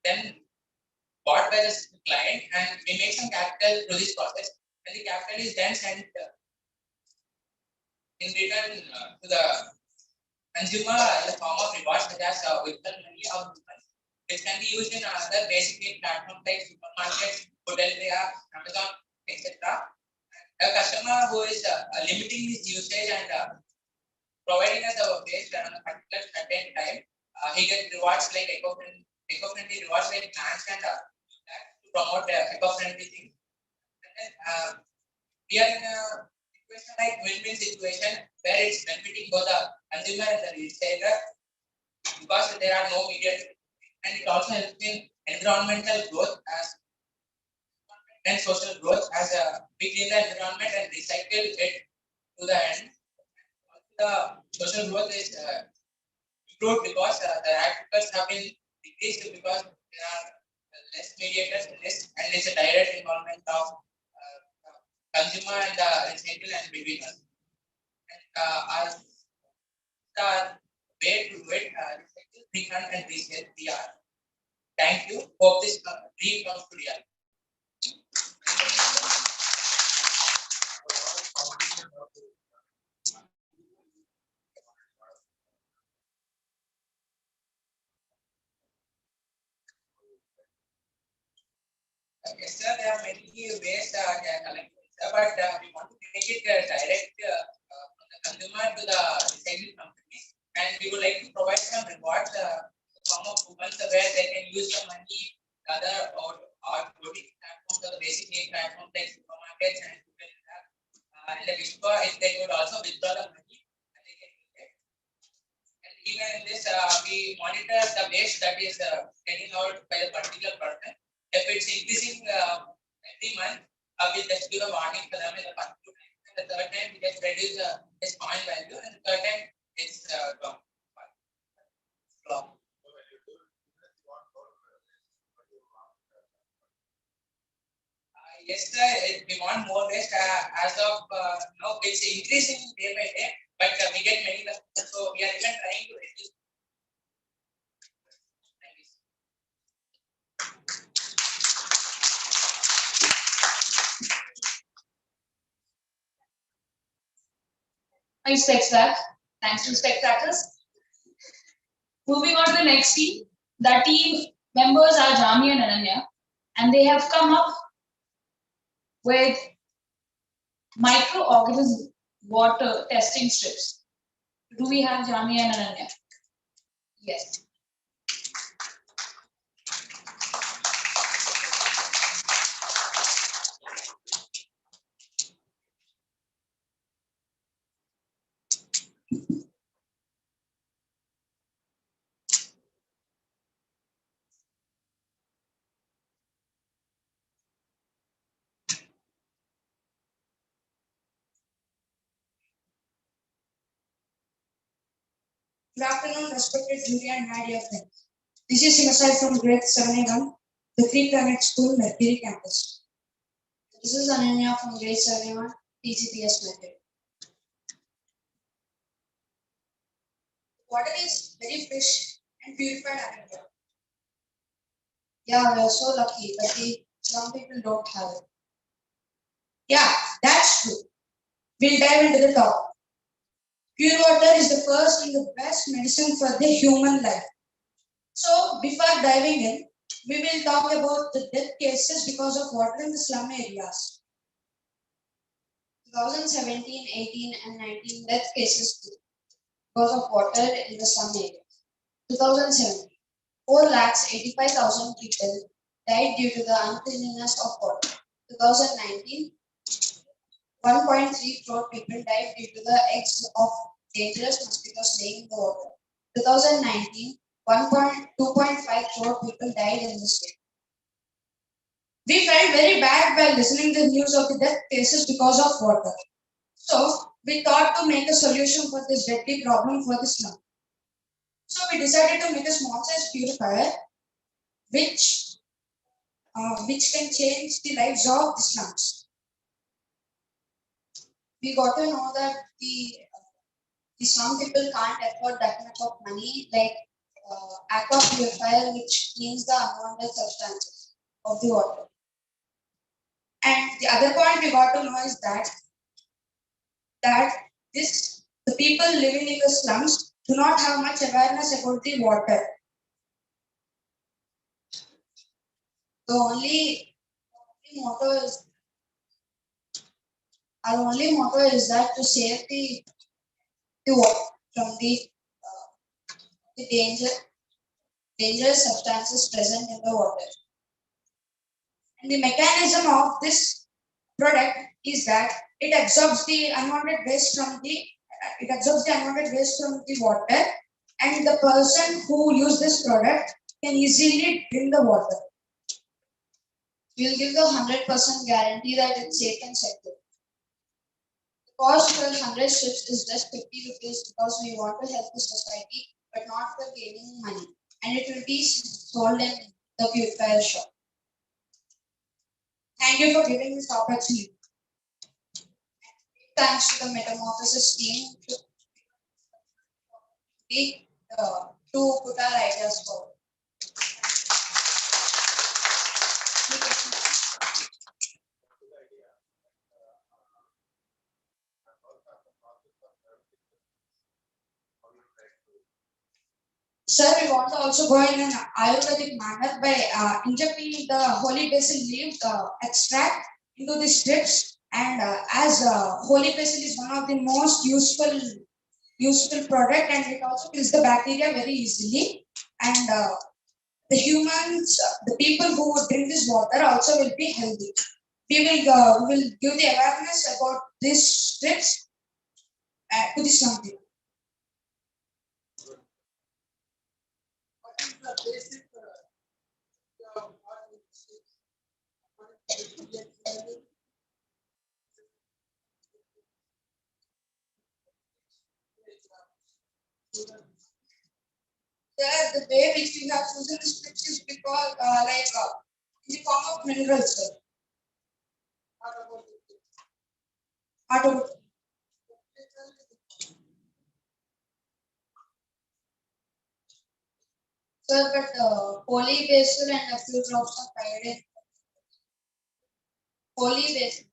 then bought by the client, and we make some capital through this process, and the capital is then sent in return to the consumer in the form of rewards such as virtual money or coupons, which can be used in other basic need platforms like supermarkets, hotelware, Amazon, etc. A customer who is limiting his usage and providing us our waste on a particular certain time, he gets rewards like eco-friendly rewards like plants and to promote eco-friendly things. And then we are in a situation like win-win situation where it's benefiting both the consumer and the retailer because there are no mediators, and it also helps in environmental growth and social growth as we clean the environment and recycle it to the end. The social growth is improved because the actors have been decreased because there are less mediators in this, and it's a direct involvement of consumer and the recycle and between us. And the way to do it, recycle, refund, and resell, PR. Thank you. Hope this dream comes to reality. Yes, sir, there are many ways collecting, but we want to make it direct from the consumer to the recycling companies, and we would like to provide some rewards in the form of coupons where they can use the money other or voting platforms or the basic need platforms like supermarkets and in the whisper, they would also withdraw the money and they can use it. And even in this, we monitor the waste that is getting out by the particular person. If it's increasing every month, we just give a warning for them in the first 2 times. And the third time, we just reduce its point value, and the third time, it's gone. Yes, sir, we want more waste as of now. It's increasing day by day, but we get many customers, so we are even trying to reduce. Thanks, Thanks to spectators. Moving on to the next team. The team members are Jami and Ananya, and they have come up with microorganism water testing strips. Do we have Jami and Ananya? Yes. Good afternoon, respected Julia and my dear friends. This is Simasai from grade 7A1, the Three Planet School, Mercury campus. This is Ananya from grade 7A1, TCPS method. Water is very fresh and purified Ananya. Yeah, we are so lucky, but some people don't have it. Yeah, That's true. We'll dive into the topic. Pure water is the first and the best medicine for the human life. So, before diving in, we will talk about the death cases because of water in the slum areas. 2017, 18, and 19 death cases because of water in the slum areas. 2017, 4,85,000 people died due to the uncleanliness of water. 2019, 1.3 crore people died due to the eggs of dangerous mosquitoes laying in the water. 2019, 2.5 crore people died in the state. We felt very bad while listening to the news of the death cases because of water. So, we thought to make a solution for this deadly problem for the slum. So, we decided to make a small size purifier which can change the lives of the slums. We got to know that some people can't afford that much of money, like aqua purifier, which cleans the unwanted substances of the water. And the other point we got to know is that the people living in the slums do not have much awareness about the water. The only motto is that to save the water from the dangerous substances present in the water. And the mechanism of this product is that it absorbs the unwanted waste from the water, and the person who use this product can easily drink the water. We'll give the 100% guarantee that it's safe and secure. The cost for 100 strips is just 50 rupees because we want to help the society, but not for gaining money. And it will be sold in the purifier shop. Thank you for giving this opportunity. Thanks to the Metamorphosis team to put our ideas forward. Sir, we want to also go in an Ayurvedic manner by injecting the holy basil leaf extract into the strips, and as holy basil is one of the most useful product, and it also kills the bacteria very easily, and the people who would drink this water also will be healthy. We will give the awareness about these strips to the slum people. The way which we have chosen the strips is because in the form of minerals, sir. Sir, but holy basil and a few drops of iodine. Holy basil.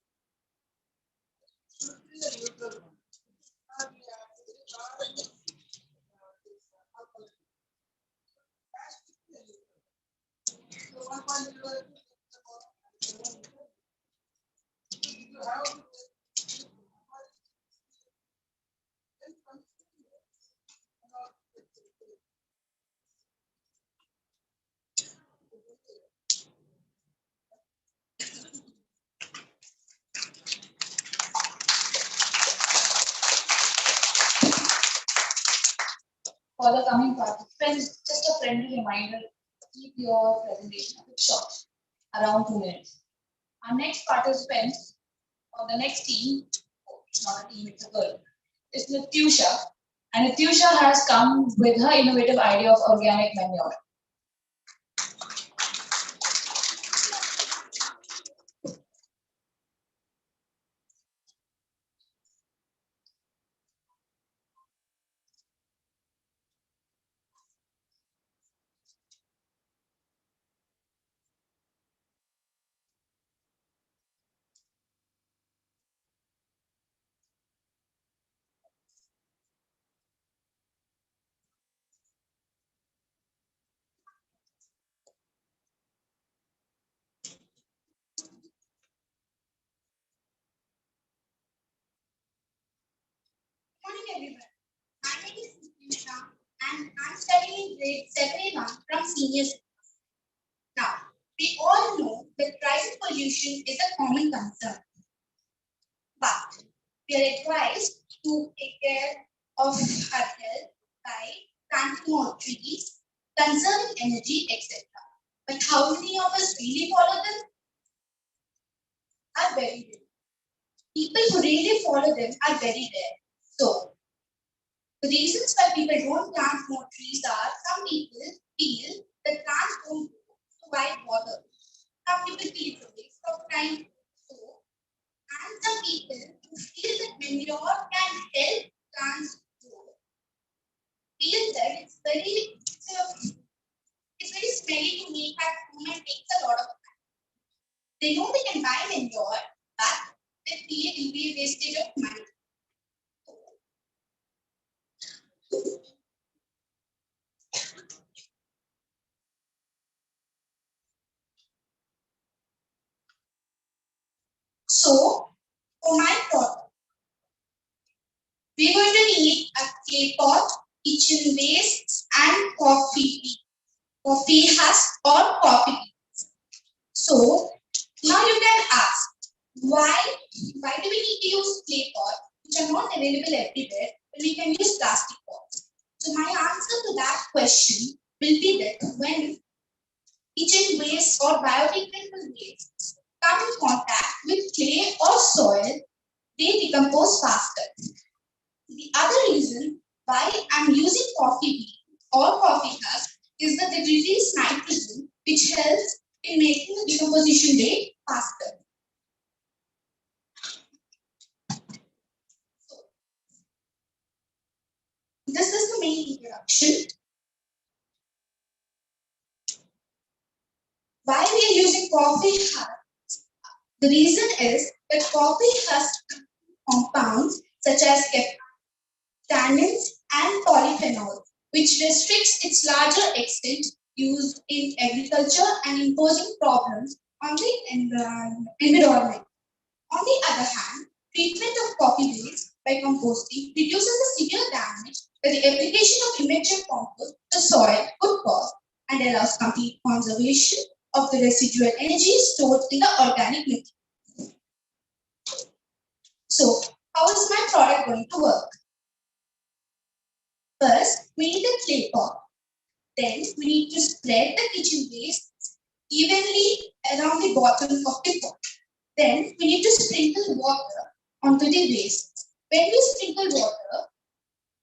For the coming participants, just a friendly reminder, keep your presentation a bit short, around 2 minutes. Our next participant, or the next team, it's not a team, it's a girl, is Natusha. And Natusha has come with her innovative idea of organic manure. everyone. My name is Krishna and I'm studying in grade 7A1 from senior school. Now, we all know that rising pollution is a common concern. But we are advised to take care of our health by planting more trees, conserving energy, etc. But how many of us really follow them? Are very rare. People who really follow them are very rare. So, the reasons why people don't plant more trees are some people feel that plants don't provide water. Some people feel it's a waste of time. So, and some people who feel that manure can help plants grow feel that it's very smelly to make at home and takes a lot of time. They know they can buy manure, but they feel it will be a wastage of money. So, for my product, we're going to need a clay pot, kitchen waste, and coffee husk or coffee beans. So, now you can ask, why do we need to use clay pot, which are not available everywhere, when we can use plastic pots? So, my answer to that question will be that when kitchen waste or biodegradable waste come in contact with clay or soil, they decompose faster. The other reason why I'm using coffee bean or coffee husk is that they release nitrogen, which helps in making the decomposition rate faster. This is the main introduction. Why we are using coffee husk? The reason is that coffee husk compounds such as tannins and polyphenol, which restricts its larger extent used in agriculture and imposing problems on the environment. On the other hand, treatment of coffee waste by composting reduces the severe damage that the application of immature compost to soil could cause and allows complete conservation of the residual energy stored in the organic material. So, how is my product going to work? First, we need a clay pot. Then, we need to spread the kitchen waste evenly around the bottom of the pot. Then, we need to sprinkle water onto the waste. When we sprinkle water,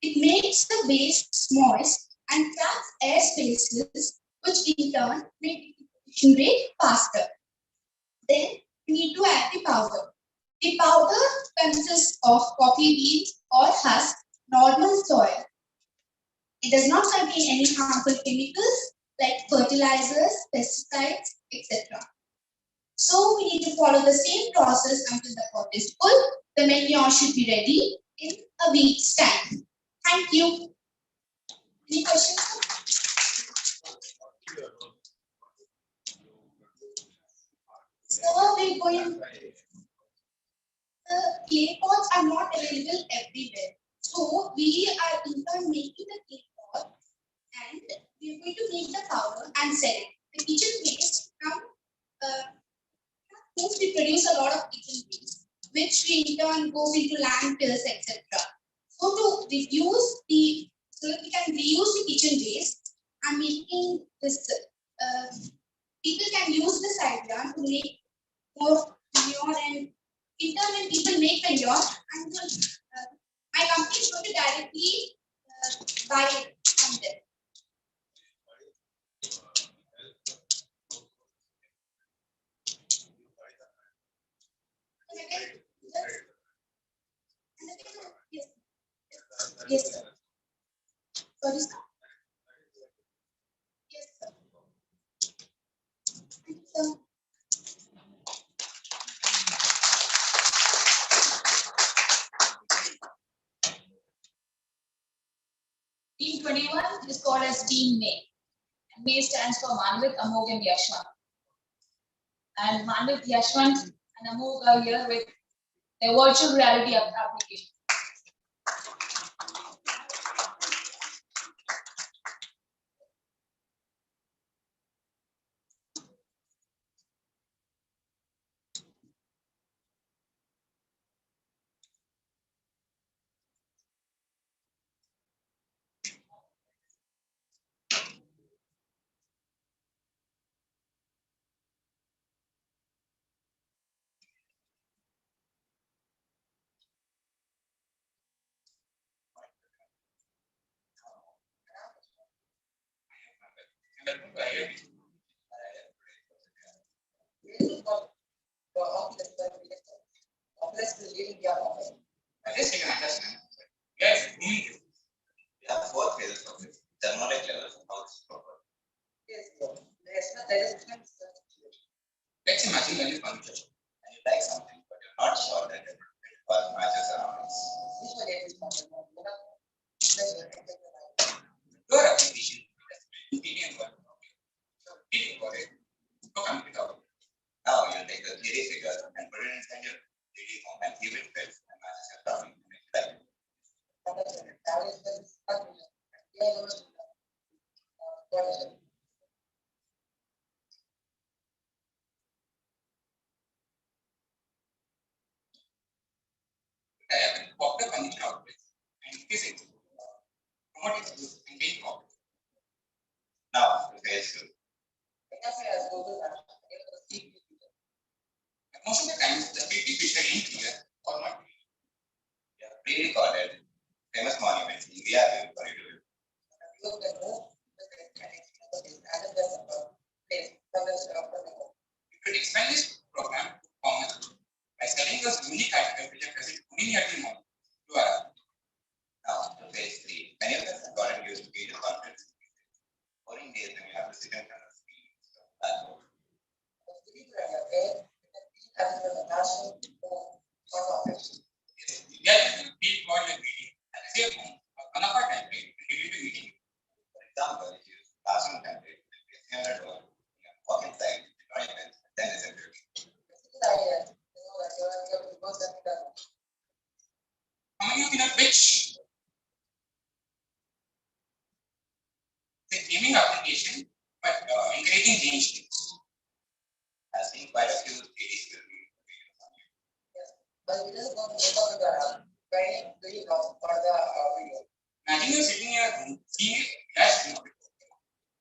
it makes the waste moist and traps air spaces, which in turn make the decomposition rate faster. Then, we need to add the powder. The powder consists of coffee beans or husk, normal soil. It does not contain any harmful chemicals like fertilizers, pesticides, etc. So we need to follow the same process until the pot is full. The manure should be ready in a week's time. Thank you. Any questions? So we're going. The clay pots are not available everywhere. So we are in turn making the clay pot and we are going to make the powder and sell it. The kitchen waste we produce a lot of kitchen waste, which we in turn goes into landfills, etc. So to reduce so that we can reuse the kitchen waste, I'm making this. People can use this idea to make more manure, and in turn, when people make manure, my company is going to directly buy it from them. Yes, sir. Sorry, sir. Yes, sir. Thank you, sir. Team 21 is called as Team May. And May stands for Manvit, Amog, and Yashwant. And Manvit, Yashwant, and Amog are here with their virtual reality application. At least you can understand. Yes, we have four phases of it. The knowledge level of how this proper. Let's imagine when you conversation and you like something, but you're not sure that it matches around it. Your application is medium work. So reading for it, go complete out. Now you take the 3D figure and put it inside your 3D form and give it fits and matches your drawing. Walk the condition out and physics. Promote its use and gain profit. Now, phase 2. Most of the times, the 3D picture in clear or not. We have pre-recorded famous monuments in India for you to view. You could expand this program to common by selling those unique articles which are present only at the moment to our. Now, to phase 3. Many of us have gotten used to video conference. 14 days when you have to sit in front of the screen. Yes, we call the meeting and say one of our template and give you the meeting. For example, if you use classroom template, it will be similar to walk inside, join events, then listen to it. Coming up in a pitch, the gaming application, but encouraging change things. I've seen quite a few ladies will be imagine you're sitting in your room, seeing a flash remote,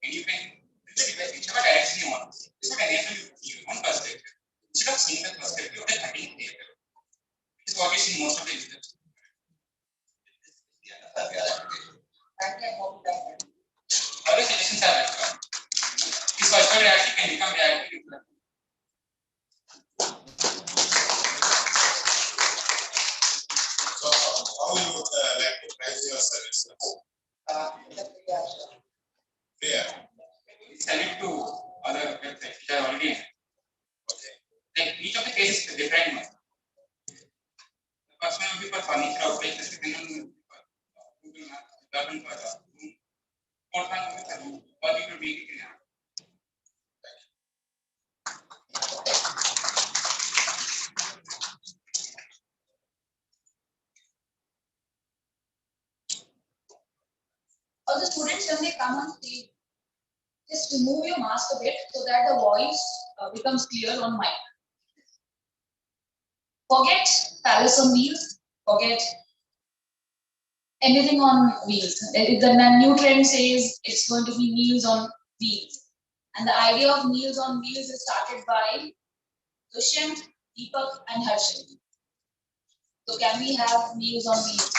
and you can put the device whichever direction you want. This would enable you to see your own perspective instead of seeing the perspective of the cutting theater. This is what we see most of the users. Other suggestions are welcome. This virtual reality can become reality. So, how you would like to price your services? Yeah. Sell it to other websites which are already in. Okay. Like each of the cases is a different one. The first one will be for furniture outlets, the second one will be for Google Maps, the third one for room. Fourth one will be for you. Or you could make it in app. All the students, when they come on stage, just remove your mask a bit so that the voice becomes clear on mic. Forget palace on wheels, forget anything on wheels. The new trend says it's going to be meals on wheels. And the idea of meals on wheels is started by Dushyant, Deepak, and Harshit. So can we have meals on wheels?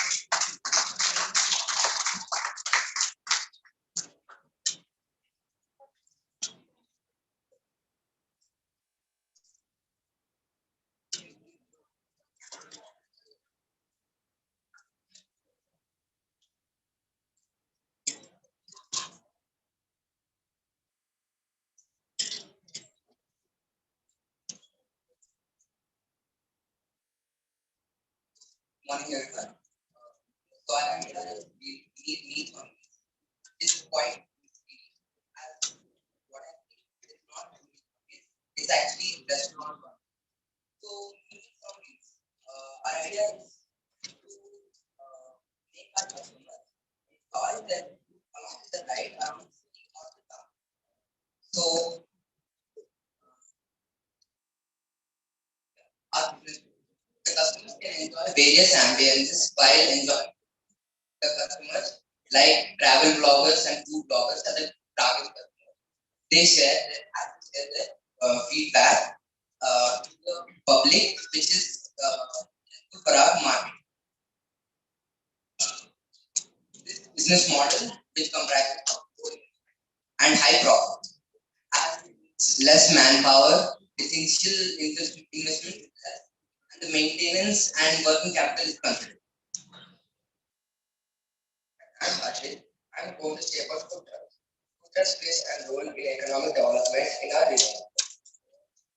Morning, everyone. So I am we need on this quite as what I think is not it's actually restaurant one. So our idea is to make our customers enjoy them along with the ride around the city or the town. So the customers can enjoy various ambiences while enjoying the customers like travel bloggers and food bloggers are the target customers. They share their feedback to the public, which is for our market. This business model, which comprises of and high profit, less manpower, essential investment, and the maintenance and working capital is considered. I'm Ashit. I'm going to say about food trucks. Food trucks plays a role in economic development in our region.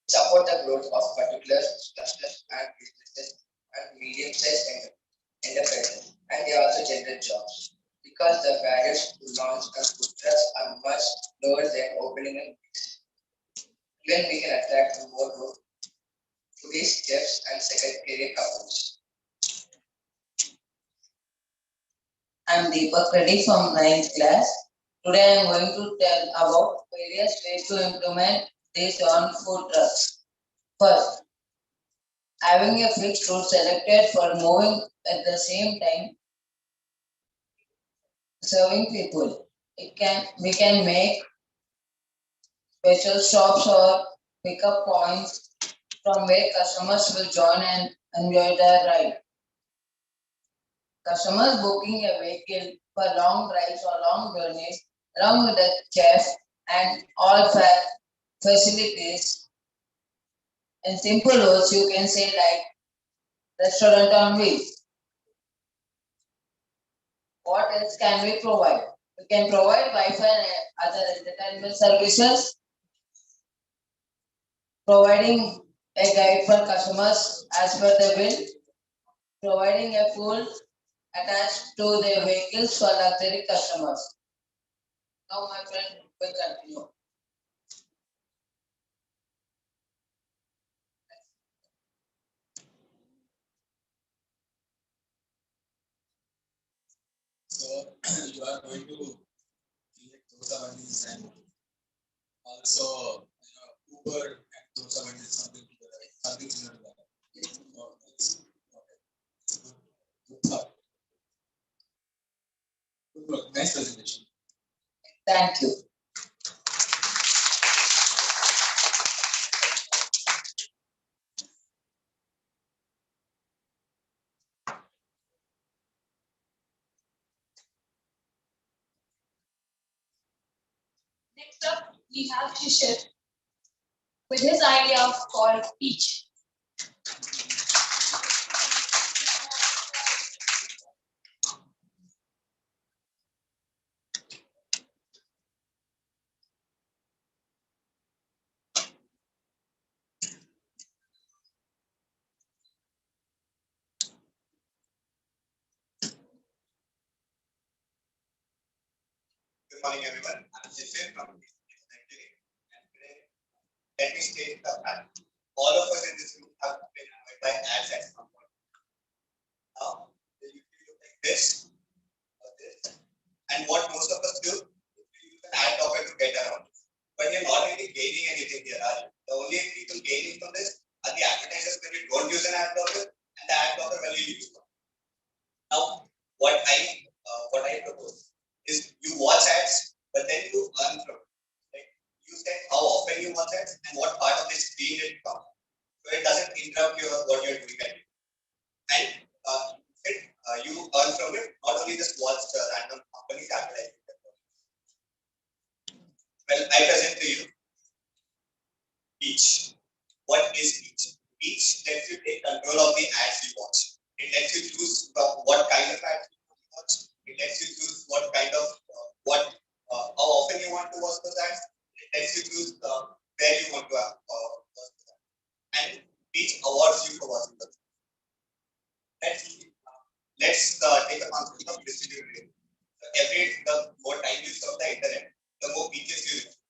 Support the growth of particular clusters and businesses and medium-sized enterprises, and they also generate jobs because the barriers to launch a food trucks are much lower than opening a business. Even we can attract more growth today's chefs and second career couples. I'm Deepak Reddy from 9th class. Today I am going to tell about various ways to implement this on food trucks. First, having a fixed route selected for moving at the same time serving people. We can make special stops or pickup points from where customers will join and enjoy their ride. Customers booking a vehicle for long drives or long journeys, along with the chef and all facilities. In simple words, you can say like restaurant on wheels. What else can we provide? We can provide Wi-Fi and other entertainment services, providing a guide for customers as per the bill, providing a fuel attached to their vehicles for luxury customers. Now my friend will continue. So you are going to create dosa bandis and also Uber and dosa bandis something similar to that. Oh, that's okay. Good thought. Good work. Nice presentation. Thank you. Next up, we have Shishir with his idea of called Peach. Good morning, everyone. I'm Jishin from Executive, and today let me state the fact. All of us in this room have been annoyed by ads at some point. Now, they usually look like this or this, and what most of us do is we use an ad blocker to get around. But you're not really gaining anything here, are you? The only people gaining from this are the advertisers when you don't use an ad blocker, and the ad blocker when you use one. Now, what I propose is you watch ads, but then you earn from it. Like you said how often you watch ads and what part of the screen it comes. So it doesn't interrupt what you're doing. And you earn from it, not only just watch random companies advertising. Well, I present to you Peach. What is Peach? Peach lets you take control of the ads you watch. It lets you choose what kind of ads you watch. It lets you choose what kind of how often you want to watch those ads. It lets you choose where you want to watch those ads. And Peach awards you for watching those. Let's take a concept of distributed. The more time you surf the internet, the more peaches you receive.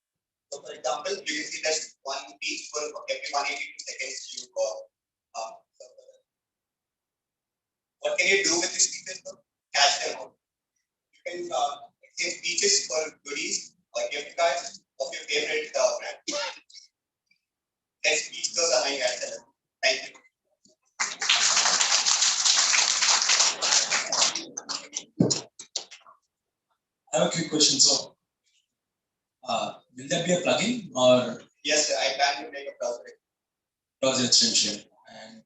So, for example, you can see there's one peach for every 182 seconds you what can you do with these peaches? Cash them out. You can exchange peaches for goodies or gift cards of your favorite brand. Let's peach those online ad sellers. Thank you. I have a quick question. So, will that be a plugin or? Yes, sir, I plan to make a browser extension. And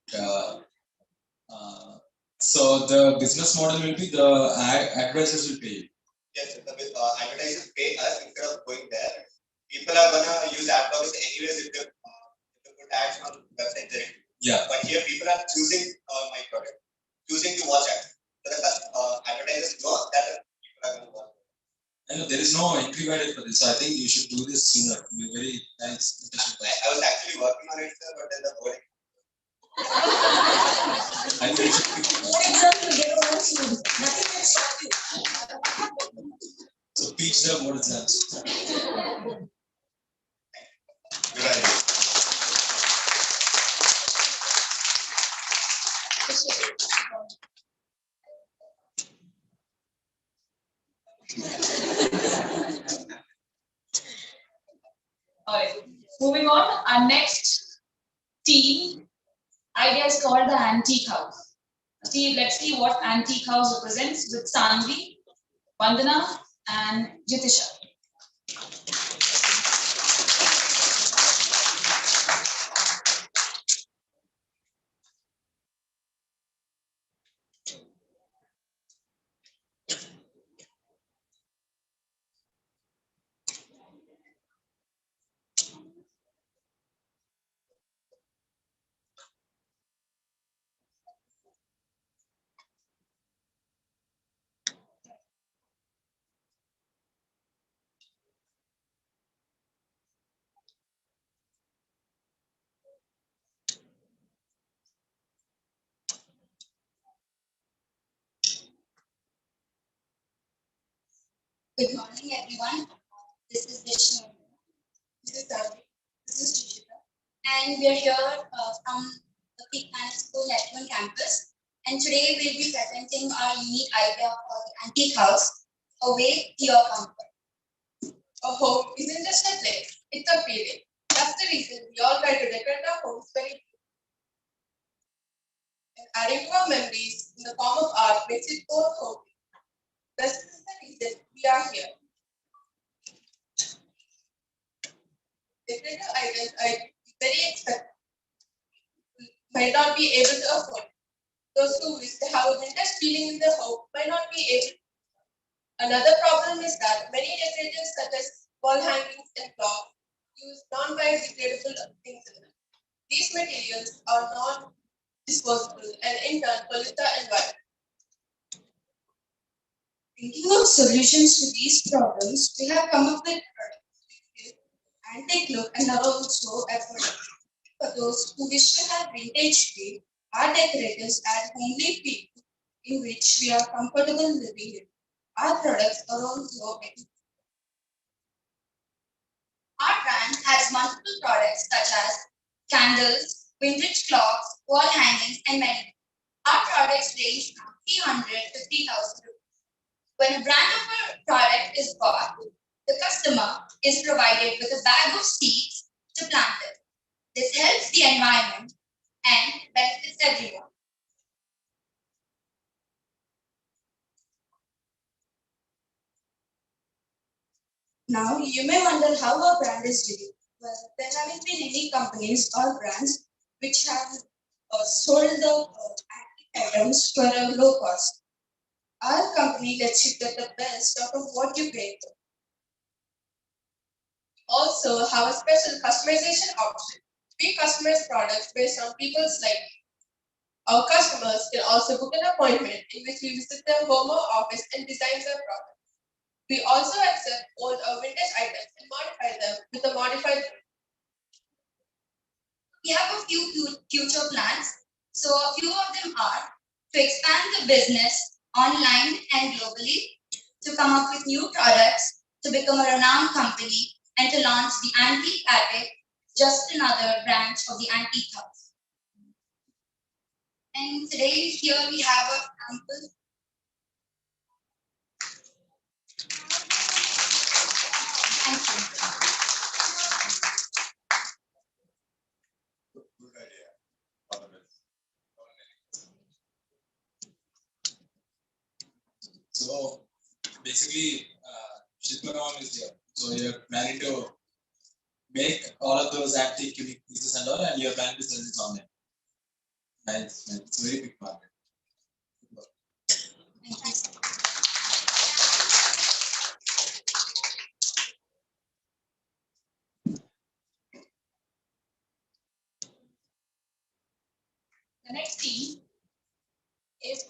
so the business model will be the advertisers will pay you. Yes, the advertisers pay us instead of going there. People are are gonna use ad copy anyways if they put ads on website directly. Yeah. But here people are choosing my product, choosing to watch ads. So the advertisers know that people are gonna watch. I know there is no entry barrier for this, so I think you should do this sooner. Very nice. I was actually working on it, sir, but then the boarding. I think you should Board exam will get over soon. Nothing can stop you. so teach the board exams. Good idea. Alright, moving on, our next team idea is called the antique house. Let's see what antique house represents with Sanvi, Vandana, and Jitisha. Good morning, everyone. This is Vishnu. This is Darvi. This is Jishita. And we are here from the Peak Management School Network campus. And today we'll be presenting our unique idea for the antique house, a way to your comfort. A home isn't just a place, it's a feeling. That's the reason we all try to decorate our homes very beautifully. And adding to our memories in the form of art makes it more homely. This is the reason we are here. Decorative items are very expensive, might not be able to afford. Those who wish to have a vintage feeling in their home might not be able. Another problem is that many decorators such as wall hangings and cloth use non-biodegradable things in them. These materials are non-disposable and in turn pollute the environment. Thinking of solutions to these problems, we have come up with products with antique look and are also affordable. For those who wish to have vintage feel, our decorators add homely feel in which we are comfortable living in. Our products are also Our brand has multiple products such as candles, vintage clocks, wall hangings, and many more. Our products range from 300 to 3,000 rupees. When a brand of a product is bought, the customer is provided with a bag of seeds to plant it. This helps the environment and benefits everyone. Now, you may wonder how our brand is doing. Well, there haven't been any companies or brands which have sold the antique items for a low cost. Our company lets you get the best out of what you pay for. Also have a special customization option. We customize products based on people's liking. Our customers can also book an appointment in which we visit their home or office and design their product. We also accept old or vintage items and modify them with a modified print. We have a few future plans. So a few of them are to expand the business online and globally, to come up with new products, to become a renowned company, and to launch the Antique Attic, just another branch of the Antique House. And today here we have a sample. Thank you. Good idea. All the best. So basically, Shilpa Ram is here. So you're planning to make all of those antique unique pieces and all, and you're planning to sell this online. Nice, nice. It's a very big market.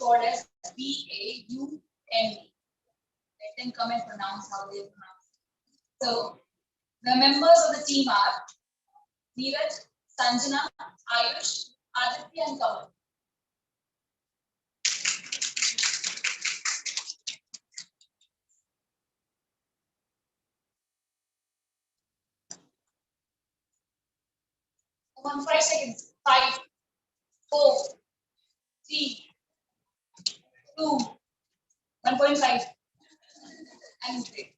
called as BAUME. Let them come and pronounce how they pronounce. So the members of the team are Neeraj, Sanjana, Ayush, Aditya, and Kamal. Come on, 5 seconds. 5, 4, 3, 2, 1.5. And break.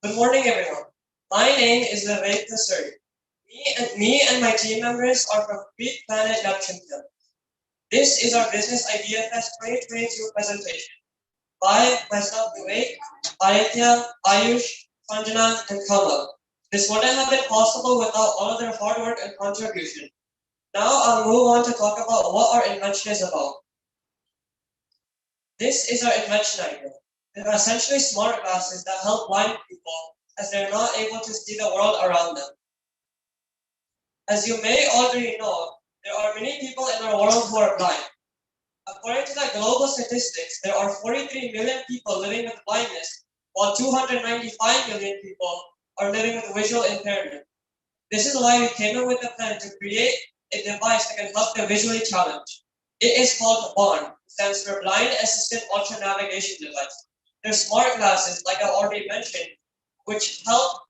Good morning, everyone. My name is Vivek Kasuri. Me and my team members are from Greek Planet Neptune. This is our Business Idea Fest 2022 presentation by myself, Vivek, Aditya, Ayush, Sanjana, and Kamal. This wouldn't have been possible without all of their hard work and contribution. Now I'll move on to talk about what our invention is about. This is our invention idea. They're essentially smart glasses that help blind people as they're not able to see the world around them. As you may already know, there are many people in our world who are blind. According to the global statistics, there are 43 million people living with blindness, while 295 million people are living with visual impairment. This is why we came up with a plan to create a device that can help the visually challenged. It is called BORN, stands for Blind Assisted Ultra Navigation Device. They're smart glasses, like I already mentioned, which help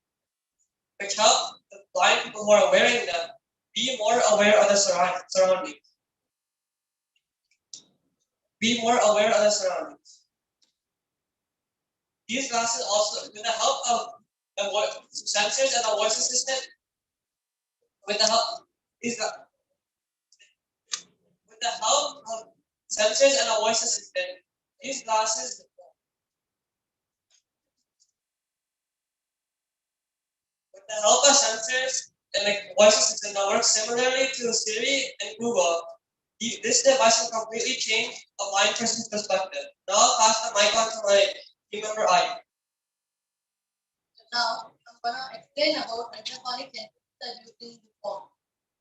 the blind people who are wearing them be more aware of the surroundings. Be more aware of the surroundings. These glasses also, with the help of the sensors and the voice assistant, with the help of sensors and a voice assistant, these glasses with the help of sensors and like voice assistant that works similarly to Siri and Google, this device will completely change a blind person's perspective. Now I'll pass the mic on to my team member I. Now I'm gonna explain about ultrasonic sensors that are used in the form.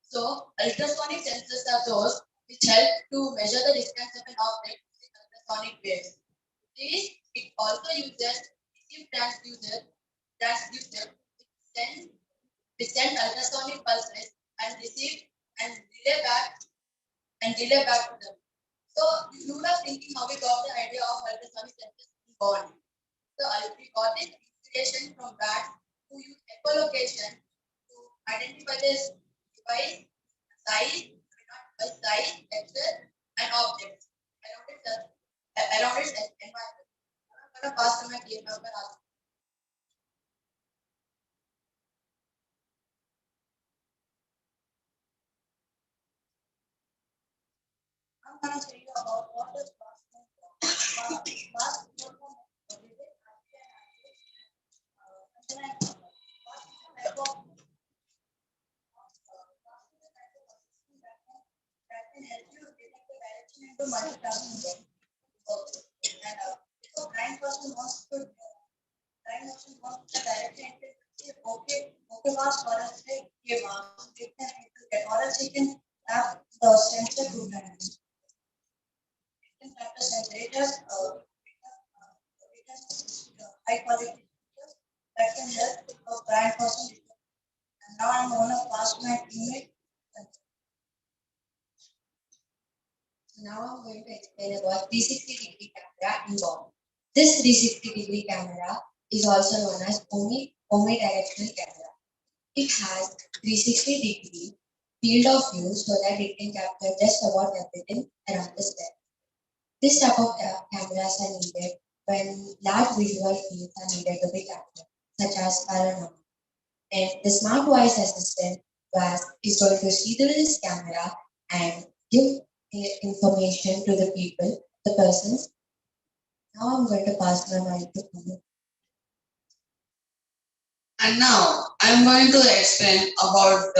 So ultrasonic sensors are those which help to measure the distance of an object using ultrasonic waves. It also uses receive transducer which send ultrasonic pulses and receive and relay back to them. So you would have thinking how we got the idea of ultrasonic sensors involved. So we got it inspiration from bats who use echolocation to identify this device, size, texture, and objects around its environment. I'm going to pass to my team member. I'm going to tell you about what is into multitasking mode. And if a blind person wants to the direction okay, pass for us, give us, get or else you can have the sensor program. You can have the sensor. It has high quality that can help a blind person. And now I'm going to pass my teammate. Now I'm going to explain about 360-degree camera in BORN. This 360-degree camera is also known as omnidirectional camera. It has 360-degree field of view so that it can capture just about everything around the set. This type of cameras are needed when large visual fields are needed to be captured, such as panorama. And the smart voice assistant is going to see through this camera and give information to the people, the persons. Now I'm going to pass my mic to Kamal. And now I'm going to explain about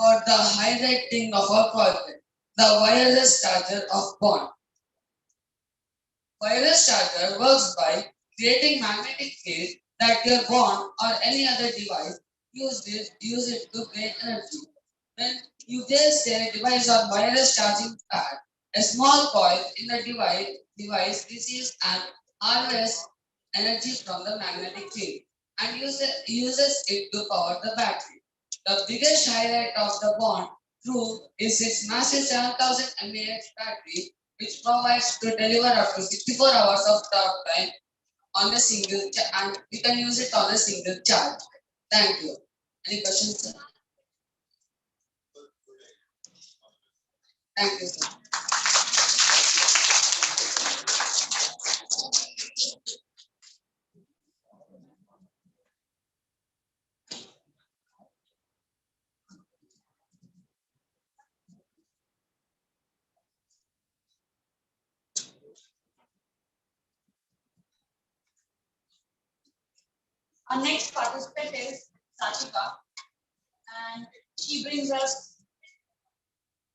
about the highlight thing of our project, the wireless charger of bond. Wireless charger works by creating magnetic field that your bond or any other device use it to gain energy. When you place a device on wireless charging pad, a small coil in the device receives an ROS energy from the magnetic field and uses it to power the battery. The biggest highlight of the bond through is its massive 7000 mAh battery, which provides to deliver up to 64 hours of talk time on a single and we can use it on a single charge. Thank you. Any questions, sir? Thank you, sir. Our next participant is Satika, and she brings us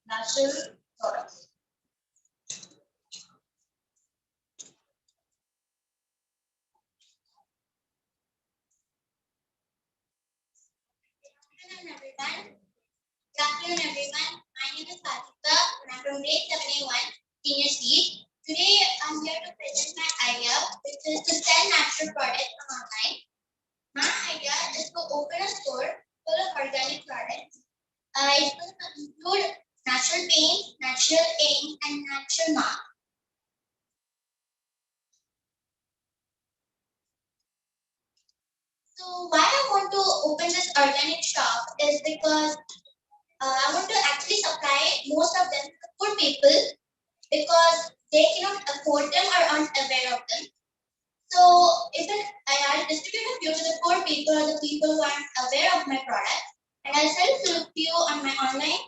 natural products. Good afternoon, everyone. My name is Kartika, and I'm from grade 7A1, Senior C. Today, I'm here to present my idea, which is to sell natural products online. My idea is to open a store full of organic products. It's going to include natural paint, natural ink, and natural mark. So why I want to open this organic shop is because I want to actually supply most of them to the poor people because they cannot afford them or aren't aware of them. So if I'll distribute a few to the poor people or the people who aren't aware of my product, and I'll sell a few on my online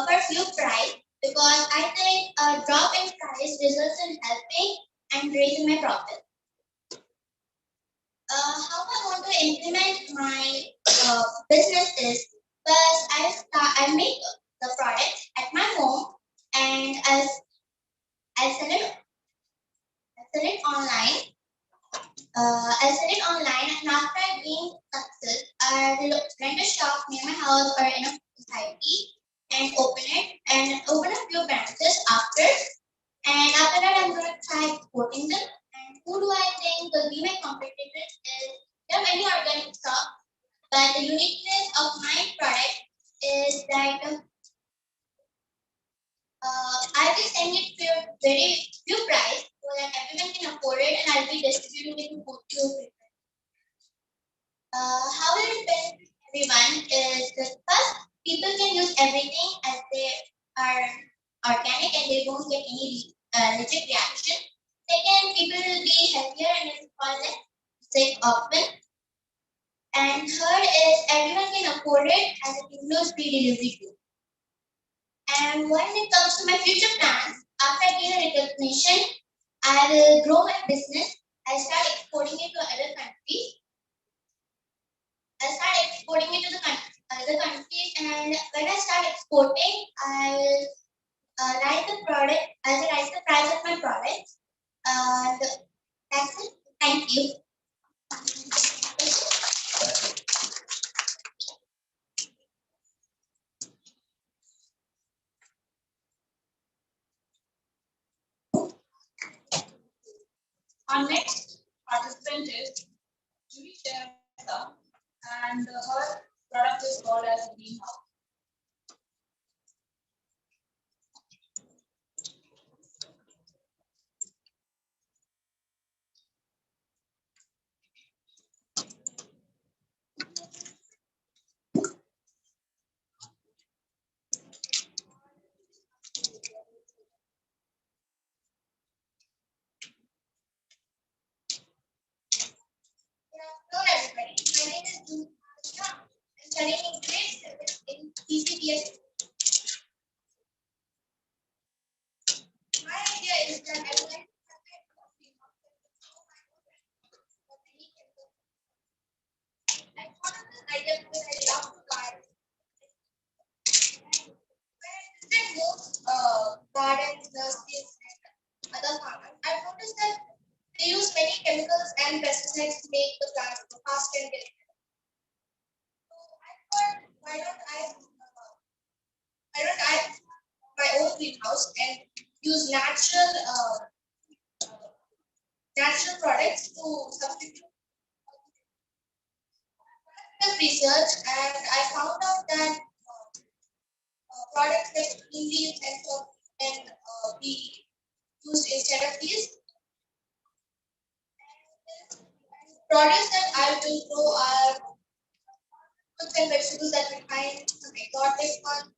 for a few price because I think a drop in price results in helping and raising my profit. How I want to implement my business is first I make the product at my home and I'll sell it online. I'll sell it online, and after I gain success, I will rent a shop near my house or in a society and open it and open a few branches after. And after that, I'm going to try exporting them. And who do I think will be my competitors is there are many organic shop, but the uniqueness of my product is that I will send it to a very few price so that everyone can afford it, and I'll be distributing it to both people. How will it benefit everyone is that first people can use everything as they are organic and they won't get any allergic reaction. Second, people will be healthier and it will cause them sick often. And third is everyone can afford it as it includes free delivery too. And when it comes to my future plans, after I gain a recognition, I will grow my business. I start exporting it to other countries. I start exporting it to the other countries, and when I start exporting, I will write the product. I will write the price of my product, and that's it. Thank you. Our next participant is Julie Shasta, and her product is called as Greenhouse. Hello everybody. My name is Julie. I'm studying in grade 7 in PCBS. My idea is that I would like to I thought of this idea because I love to garden. chemicals and pesticides to make the plants grow fast and get better. So I thought, why don't I my own greenhouse and use natural products to substitute the research, and I found out that products like neem leaves and soap can be used instead of these. Produce that I will grow are fruits and vegetables that we find some exotic ones,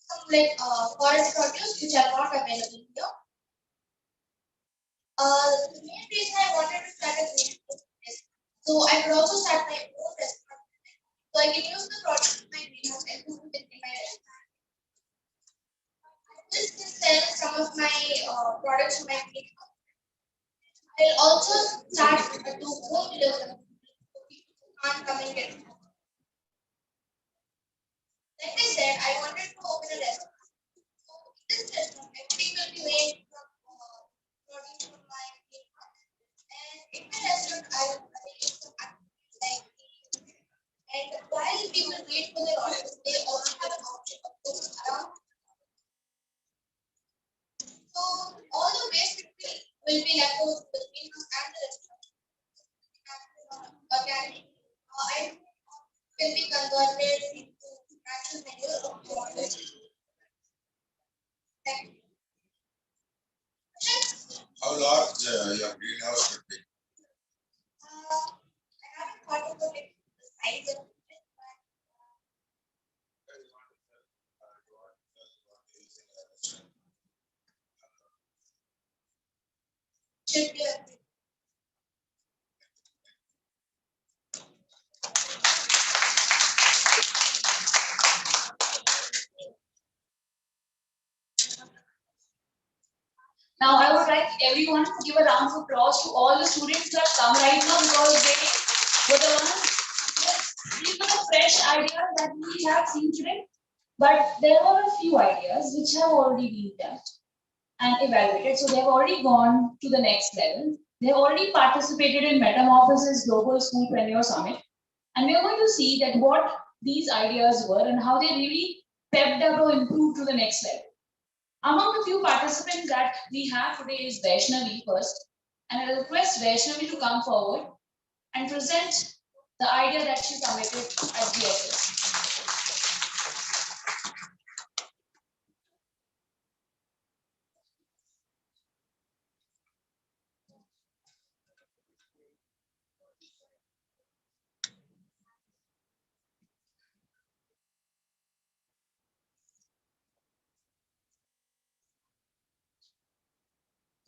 some like forest produce which are not available here. The main reason I wanted to start a greenhouse is so I could also start my own restaurant. So I can use the products in my greenhouse and cook it in my restaurant. This can sell some of my products to my greenhouse. I'll also start to home delivery. So people can't come and get it. Like I said, I wanted to open a restaurant. So in this restaurant, everything will be made from produce from my greenhouse. And in my restaurant, I will arrange some activities like and while people wait for their orders, they also have an option of going around. So all the waste will be left over to the greenhouse and the restaurant. Organic, I can be converted into natural manure or water. Thank you. How large your greenhouse should be? I haven't thought about it, the size of it, but should be a Now, I would like everyone to give a round of applause to all the students who have come right now because they were the ones. These were the fresh ideas that we have seen today. But there were a few ideas which have already been tested and evaluated. So they have already gone to the next level. They have already participated in Metamorphosis Global Schoolpreneur Summit. And we are going to see that what these ideas were and how they really pepped up or improved to the next level. Among the few participants that we have today is Vaishnavi first. And I request Vaishnavi to come forward and present the idea that she submitted at GSS.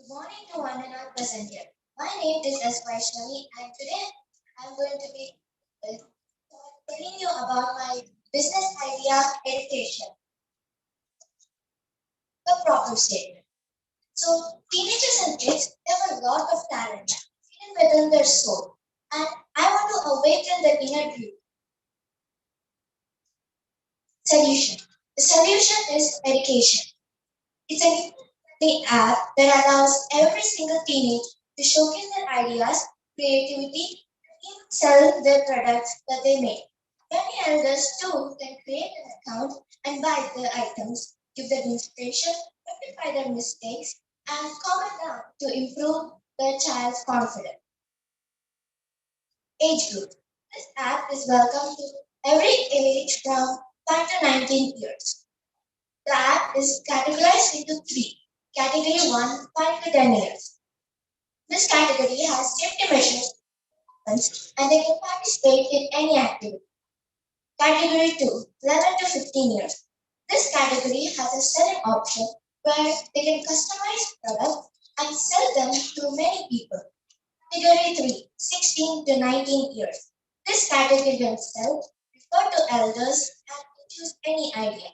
Good morning to one and all present here. My name is S. Vaishnavi and today I'm going to be telling you about my business idea education. The problem statement. So teenagers and kids have a lot of talent hidden within their soul and I want to awaken their inner beauty. Solution. The solution is education. It's the app that allows every single teenager to showcase their ideas, creativity, and even sell their products that they make. Many elders too can create an account and buy their items, give their inspiration, rectify their mistakes, and comment down to improve their child's confidence. Age group. This app is welcome to every age from 5 to 19 years. The app is categorized into three. Category 1, 5 to 10 years. This category has safety measures and they can participate in any activity. Category 2, 11 to 15 years. This category has a selling option where they can customize products and sell them to many people. Category 3, 16 to 19 years. This category themselves refer to elders and choose any idea.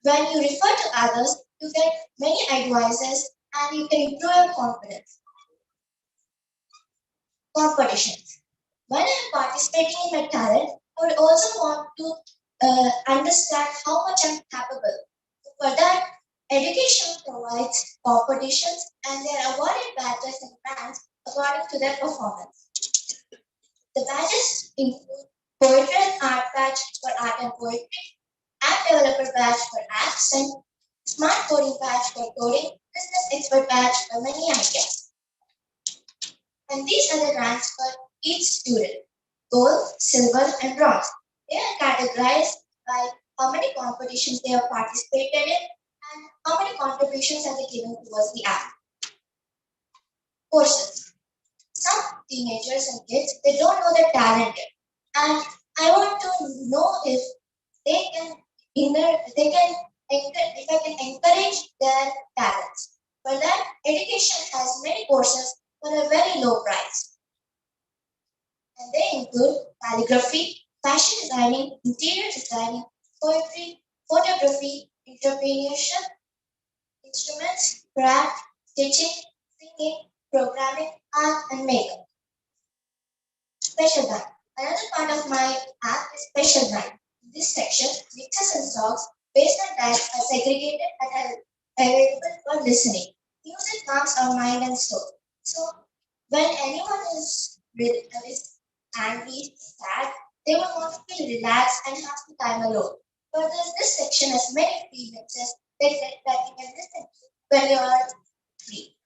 When you refer to others, you get many advices and you can improve your confidence. Competitions. When I am participating in my talent, I would also want to understand how much I am capable. For that, education provides competitions and there are awarded badges and grants according to their performance. The badges include Poetry and Art Badge for Art and Poetry, App Developer Badge for Apps, and Smart Coding Badge for Coding, Business Expert Badge for many ideas. And these are the ranks for each student: gold, silver, and bronze. They are categorized by how many competitions they have participated in and how many contributions have they given towards the app. Courses. Some teenagers and kids, they don't know their talent yet. And I want to know if they can if I can encourage their talents. For that, education has many courses for a very low price. And they include calligraphy, fashion designing, interior designing, poetry, photography, entrepreneurship, instruments, craft, stitching, singing, programming, art, and makeup. Special Band. Another part of my app is Special Band. In this section, mixes and songs based on types are segregated and are available for listening. Music calms our mind and soul. So, when anyone is angry, sad, they will want to feel relaxed and have the time alone. But this section has many free mixes that you can listen to when you are free.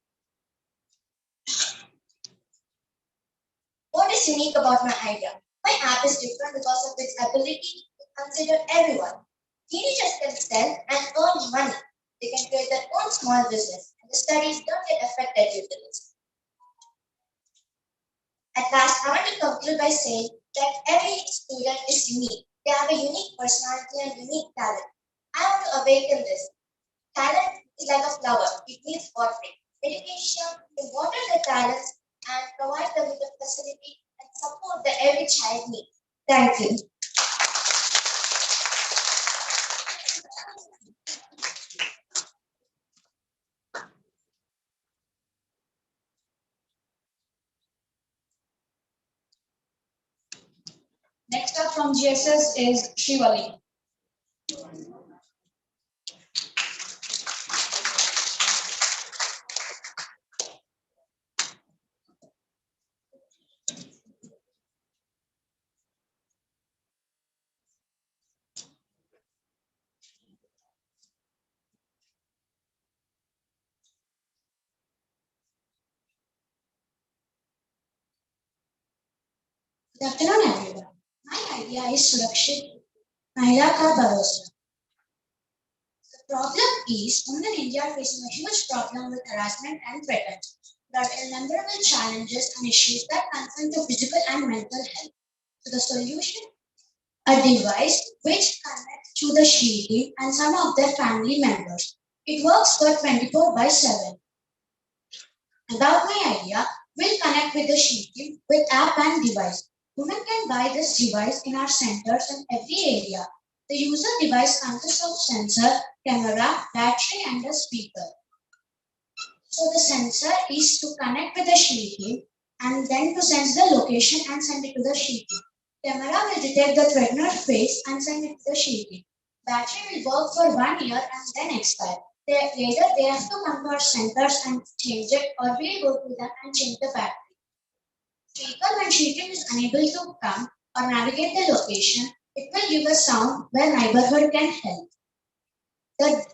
What is unique about my idea? My app is different because of its ability to consider everyone. Teenagers can sell and earn money. They can create their own small business, and the studies don't get affected due to this. At last, I want to conclude by saying that every student is unique. They have a unique personality and unique talent. I want to awaken this. Talent is like a flower. It needs watering. Education to water the talents and provide them with the facility and support that every child needs. Thank you. Next up from GSS is Shivali. Good afternoon, everyone. My idea is Surakshit Mahila Ka Bharosa. The problem is, women in India are facing a huge problem with harassment and threats. There are innumerable challenges and issues that concern to physical and mental health. So the solution? A device which connects to the SHE team and some of their family members. It works for 24/7. About my idea, we'll connect with the SHE team with app and device. Women can buy this device in our centers in every area. The user device consists of sensor, camera, battery, and a speaker. So the sensor is to connect with the SHE team and then to sense the location and send it to the SHE team. Camera will detect the threatener's face and send it to the SHE team. Battery will work for 1 year and then expire. Later, they have to come to our centers and change it, or we'll go to them and change the battery. Speaker, when SHE team is unable to come or navigate the location, it will give a sound where neighborhood can help. The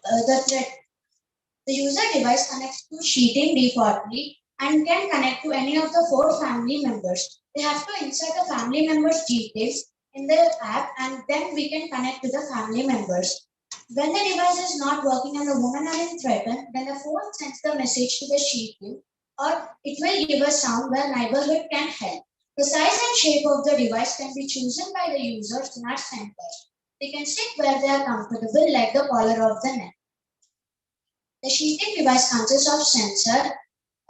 user device connects to SHE team defaultly and can connect to any of the 4 family members. They have to insert the family members' details in the app and then we can connect to the family members. When the device is not working and the women are in threatened, then the phone sends the message to the SHE team or it will give a sound where neighborhood can help. The size and shape of the device can be chosen by the users in our centers. They can sit where they are comfortable like the collar of the neck. The SHE team device consists of sensor,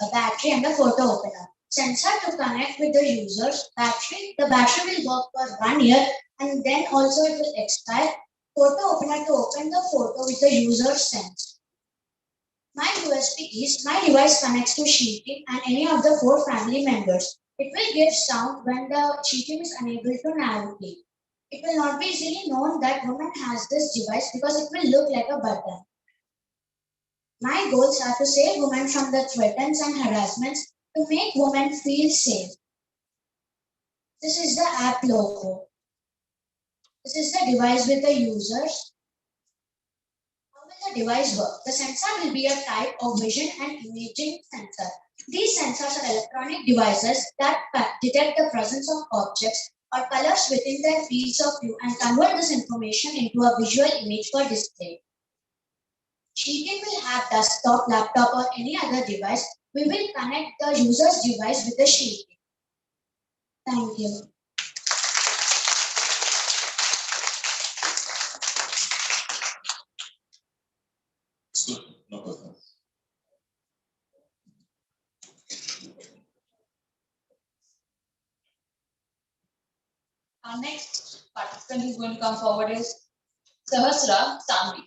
a battery and a photo opener. Sensor to connect with the users, battery, the battery will work for 1 year and then also it will expire. Photo opener to open the photo with the user sense. My USP is my device connects to SHE team and any of the 4 family members. It will give sound when the SHE team is unable to navigate. It will not be easily known that woman has this device because it will look like a button. My goals are to save women from the threats and harassments, to make women feel safe. This is the app logo. This is the device with the users. How will the device work? The sensor will be a type of vision and imaging sensor. These sensors are electronic devices that detect the presence of objects or colors within their fields of view and convert this information into a visual image for display. Sheeting will have desktop, laptop or any other device. We will connect the user's device with the sheeting. Thank you. No question. Our next participant who is going to come forward is Sahasra Sangvi.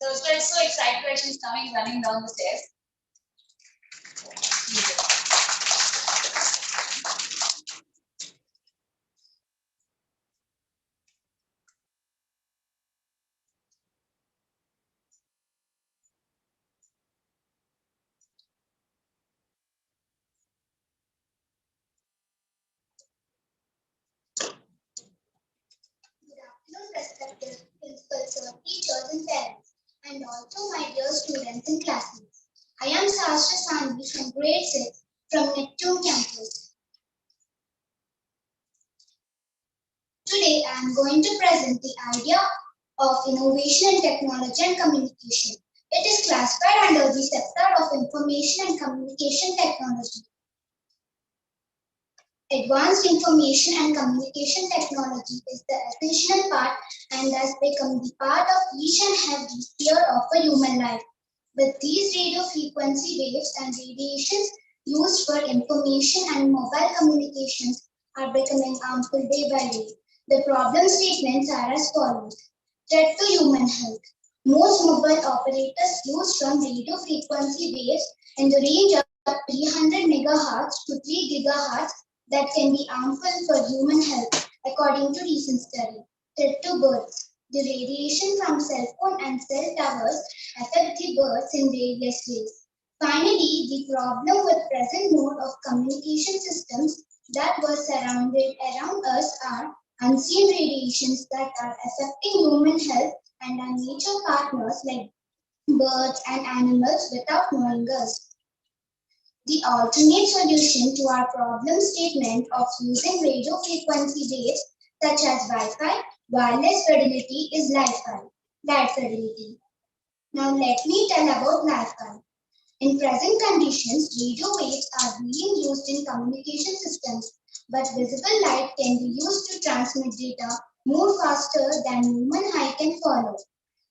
Sahasra is so excited that she's coming running down the stairs. Respected principal sir, teachers and parents, and also my dear students and classmates. I am Sahasra Sangvi from grade 6 from Neptune campus. Today I am going to present the idea of innovation in technology and communication. It is classified under the sector of information and communication technology. Advanced information and communication technology is the essential part and has become the part of each and every sphere of a human life. With these radio frequency waves and radiations used for information and mobile communications are becoming harmful day by day. The problem statements are as follows. Threat to human health. Most mobile operators use from radio frequency waves in the range of 300 MHz to 3 GHz that can be harmful for human health, according to recent study. Threat to birds. The radiation from cell phone and cell towers affect the birds in various ways. Finally, the problem with present mode of communication systems that were surrounded around us are unseen radiations that are affecting human health and our nature partners like birds and animals without knowing us. The alternate solution to our problem statement of using radio frequency waves such as Wi-Fi, wireless fidelity is light fidelity. Now let me tell about Wi-Fi. In present conditions, radio waves are being used in communication systems, but visible light can be used to transmit data more faster than human eye can follow.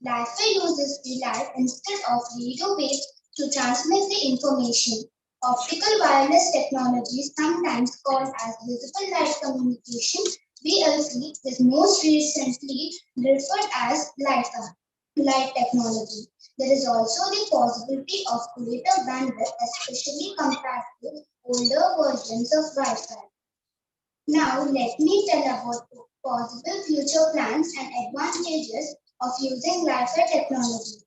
Wi-Fi uses the light instead of radio waves to transmit the information. Optical wireless technology, sometimes called as visible light communication, VLC, is most recently referred as light technology. There is also the possibility of greater bandwidth, especially compared to older versions of Wi-Fi. Now, let me tell about possible future plans and advantages of using Wi-Fi technology.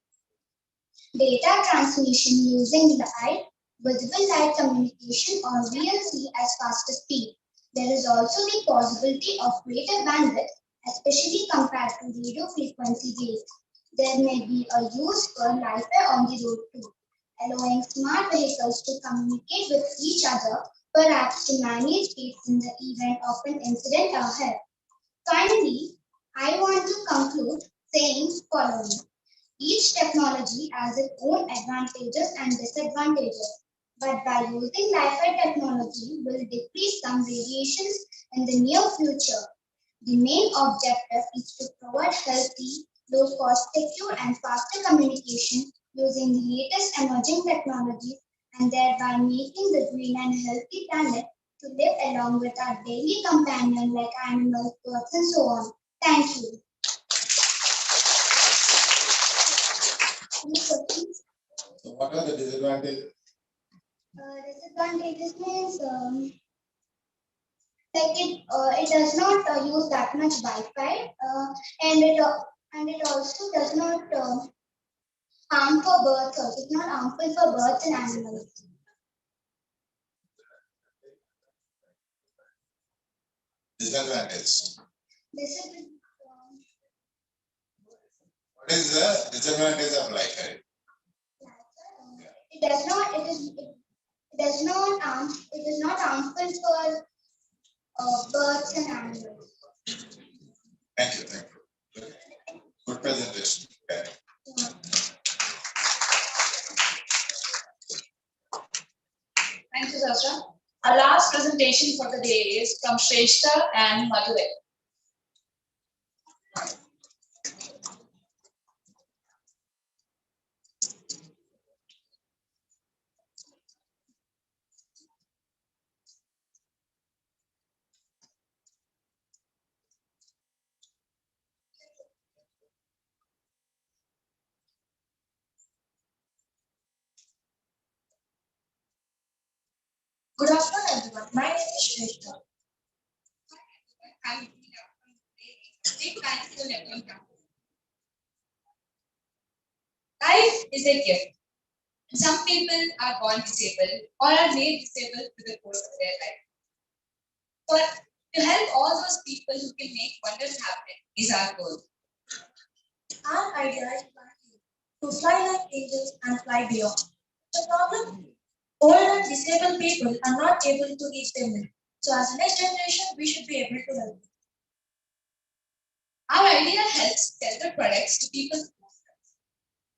Data transmission using light, visible light communication or VLC as faster speed. There is also the possibility of greater bandwidth, especially compared to radio frequency waves. There may be a use for Wi-Fi on the road too, allowing smart vehicles to communicate with each other, perhaps to manage speeds in the event of an incident ahead. Finally, I want to conclude saying following. Each technology has its own advantages and disadvantages, but by using Wi-Fi technology will decrease some radiations in the near future. The main objective is to provide healthy, low-cost, secure and faster communication using the latest emerging technologies and thereby making the green and healthy planet to live along with our daily companion like animals, birds and so on. Thank you. So what are the disadvantages? Disadvantages means like it does not use that much Wi-Fi and it also does not harm for birds also. It's not harmful for birds and animals. Disadvantage. What is the disadvantage of life? It does not. It does not harm. It is not harmful for birds and animals. Thank you. Thank you. Good presentation. Okay. Thank you, Sasha. Our last presentation for the day is from Shrestha and Madurai. Good afternoon, everyone. My name is Shrestha. Life is a gift. Some people are born disabled or are made disabled through the course of their life. But to help all those people who can make wonders happen is our goal. Our idea is to fly like angels and fly beyond. The problem? Old and disabled people are not able to reach their limit. So as the next generation, we should be able to help them. Our idea helps sell the products to people.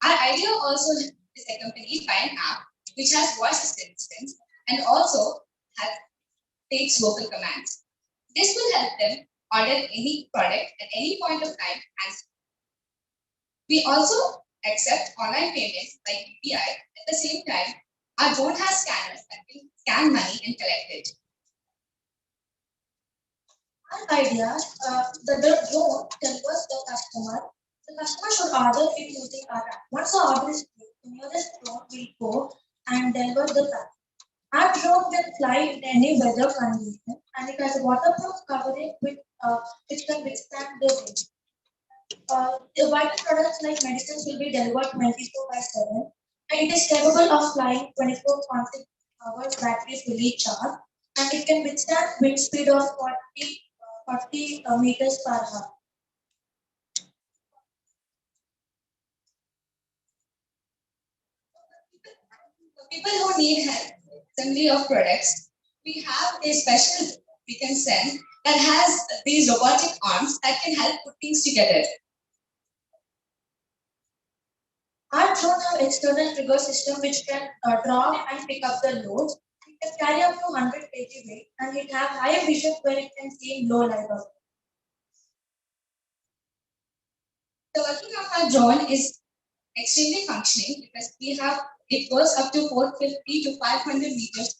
Our idea also is accompanied by an app which has voice assistance and also takes vocal commands. This will help them order any product at any point of time. And we also accept online payments like UPI. At the same time, our drone has scanners that can scan money and collect it. Our idea, the drone delivers the customer. The customer should order it using our app. Once the order is placed, the nearest drone will go and deliver the pack. Our drone can fly in any weather condition, and it has a waterproof covering which can withstand the rain. The vital products like medicines will be delivered 24/7, and it is capable of flying 24 constant hours battery fully charged, and it can withstand wind speed of 40 meters per hour. For people who need help, assembly of products, we have a special we can send that has these robotic arms that can help put things together. Our drone have external trigger system which can drop and pick up the loads. It can carry up to 100 kg weight, and it have high vision where it can see in low light. The working of our drone is extremely functioning because it goes up to 450 to 500 meters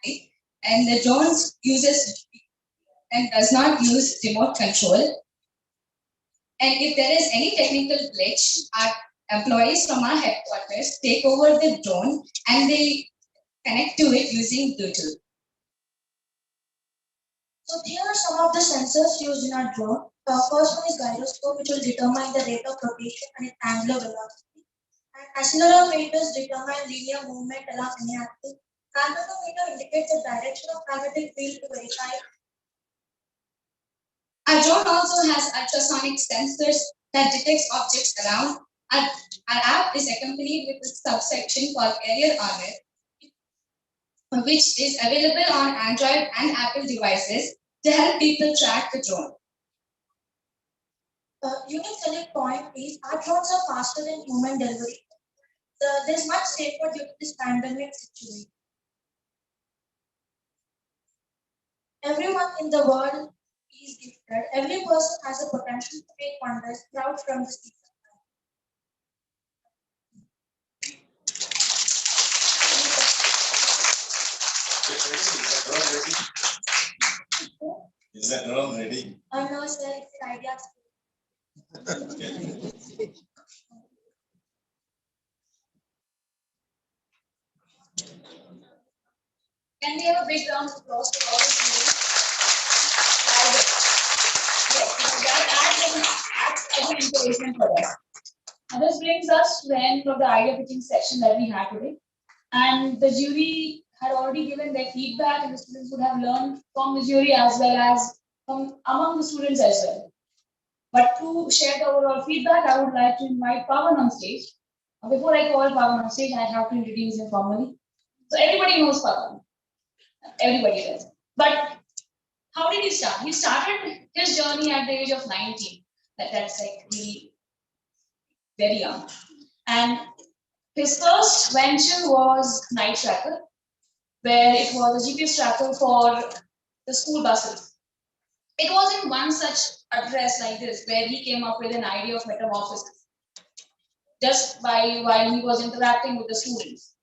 high, and the drone uses and does not use remote control. And if there is any technical glitch, our employees from our headquarters take over the drone and they connect to it using Bluetooth. So here are some of the sensors used in our drone. First one is gyroscope, which will determine the rate of rotation and its angular velocity. And accelerometers determine linear movement along any axis. Magnetometer indicates the direction of magnetic field to verify. Our drone also has ultrasonic sensors that detects objects around. Our app is accompanied with a subsection called Aerial Armor, which is available on Android and Apple devices to help people track the drone. Unique selling point is our drones are faster than human delivery. This is much safer due to this pandemic situation. Everyone in the world is gifted. Every person has the potential to make wonders proud from the season. Is that drone ready? No, sir, it's an idea. Can we have a big round of applause for all of you? Yes, that adds an encouragement for us. This brings us to the end of the idea pitching session that we had today. And the jury had already given their feedback, and the students would have learned from the jury as well as from among the students as well. But to share the overall feedback, I would like to invite Pawan on stage. Before I call Pawan on stage, I have to introduce him formally. So everybody knows Pawan. Everybody does. But how did he start? He started his journey at the age of 19. That's like really very young. And his first venture was Night Tracker, where it was a GPS tracker for the school buses. It wasn't one such address like this where he came up with an idea of metamorphosis just by while he was interacting with the students.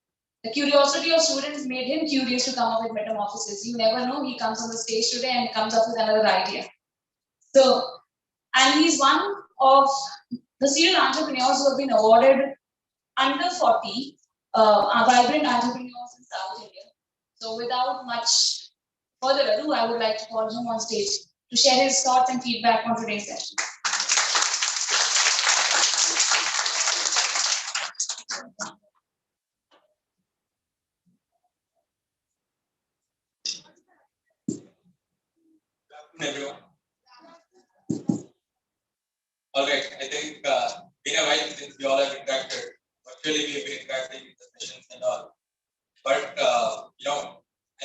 The curiosity of students made him curious to come up with metamorphosis. You never know, he comes on the stage today and comes up with another idea. So, and he's one of the serial entrepreneurs who have been awarded under 40 vibrant entrepreneurs in South India. So without much further ado, I would like to call him on stage to share his thoughts and feedback on today's session. Everyone. All right, I think been a while since we all have interacted. Virtually, we've been interacting with the sessions and all. But I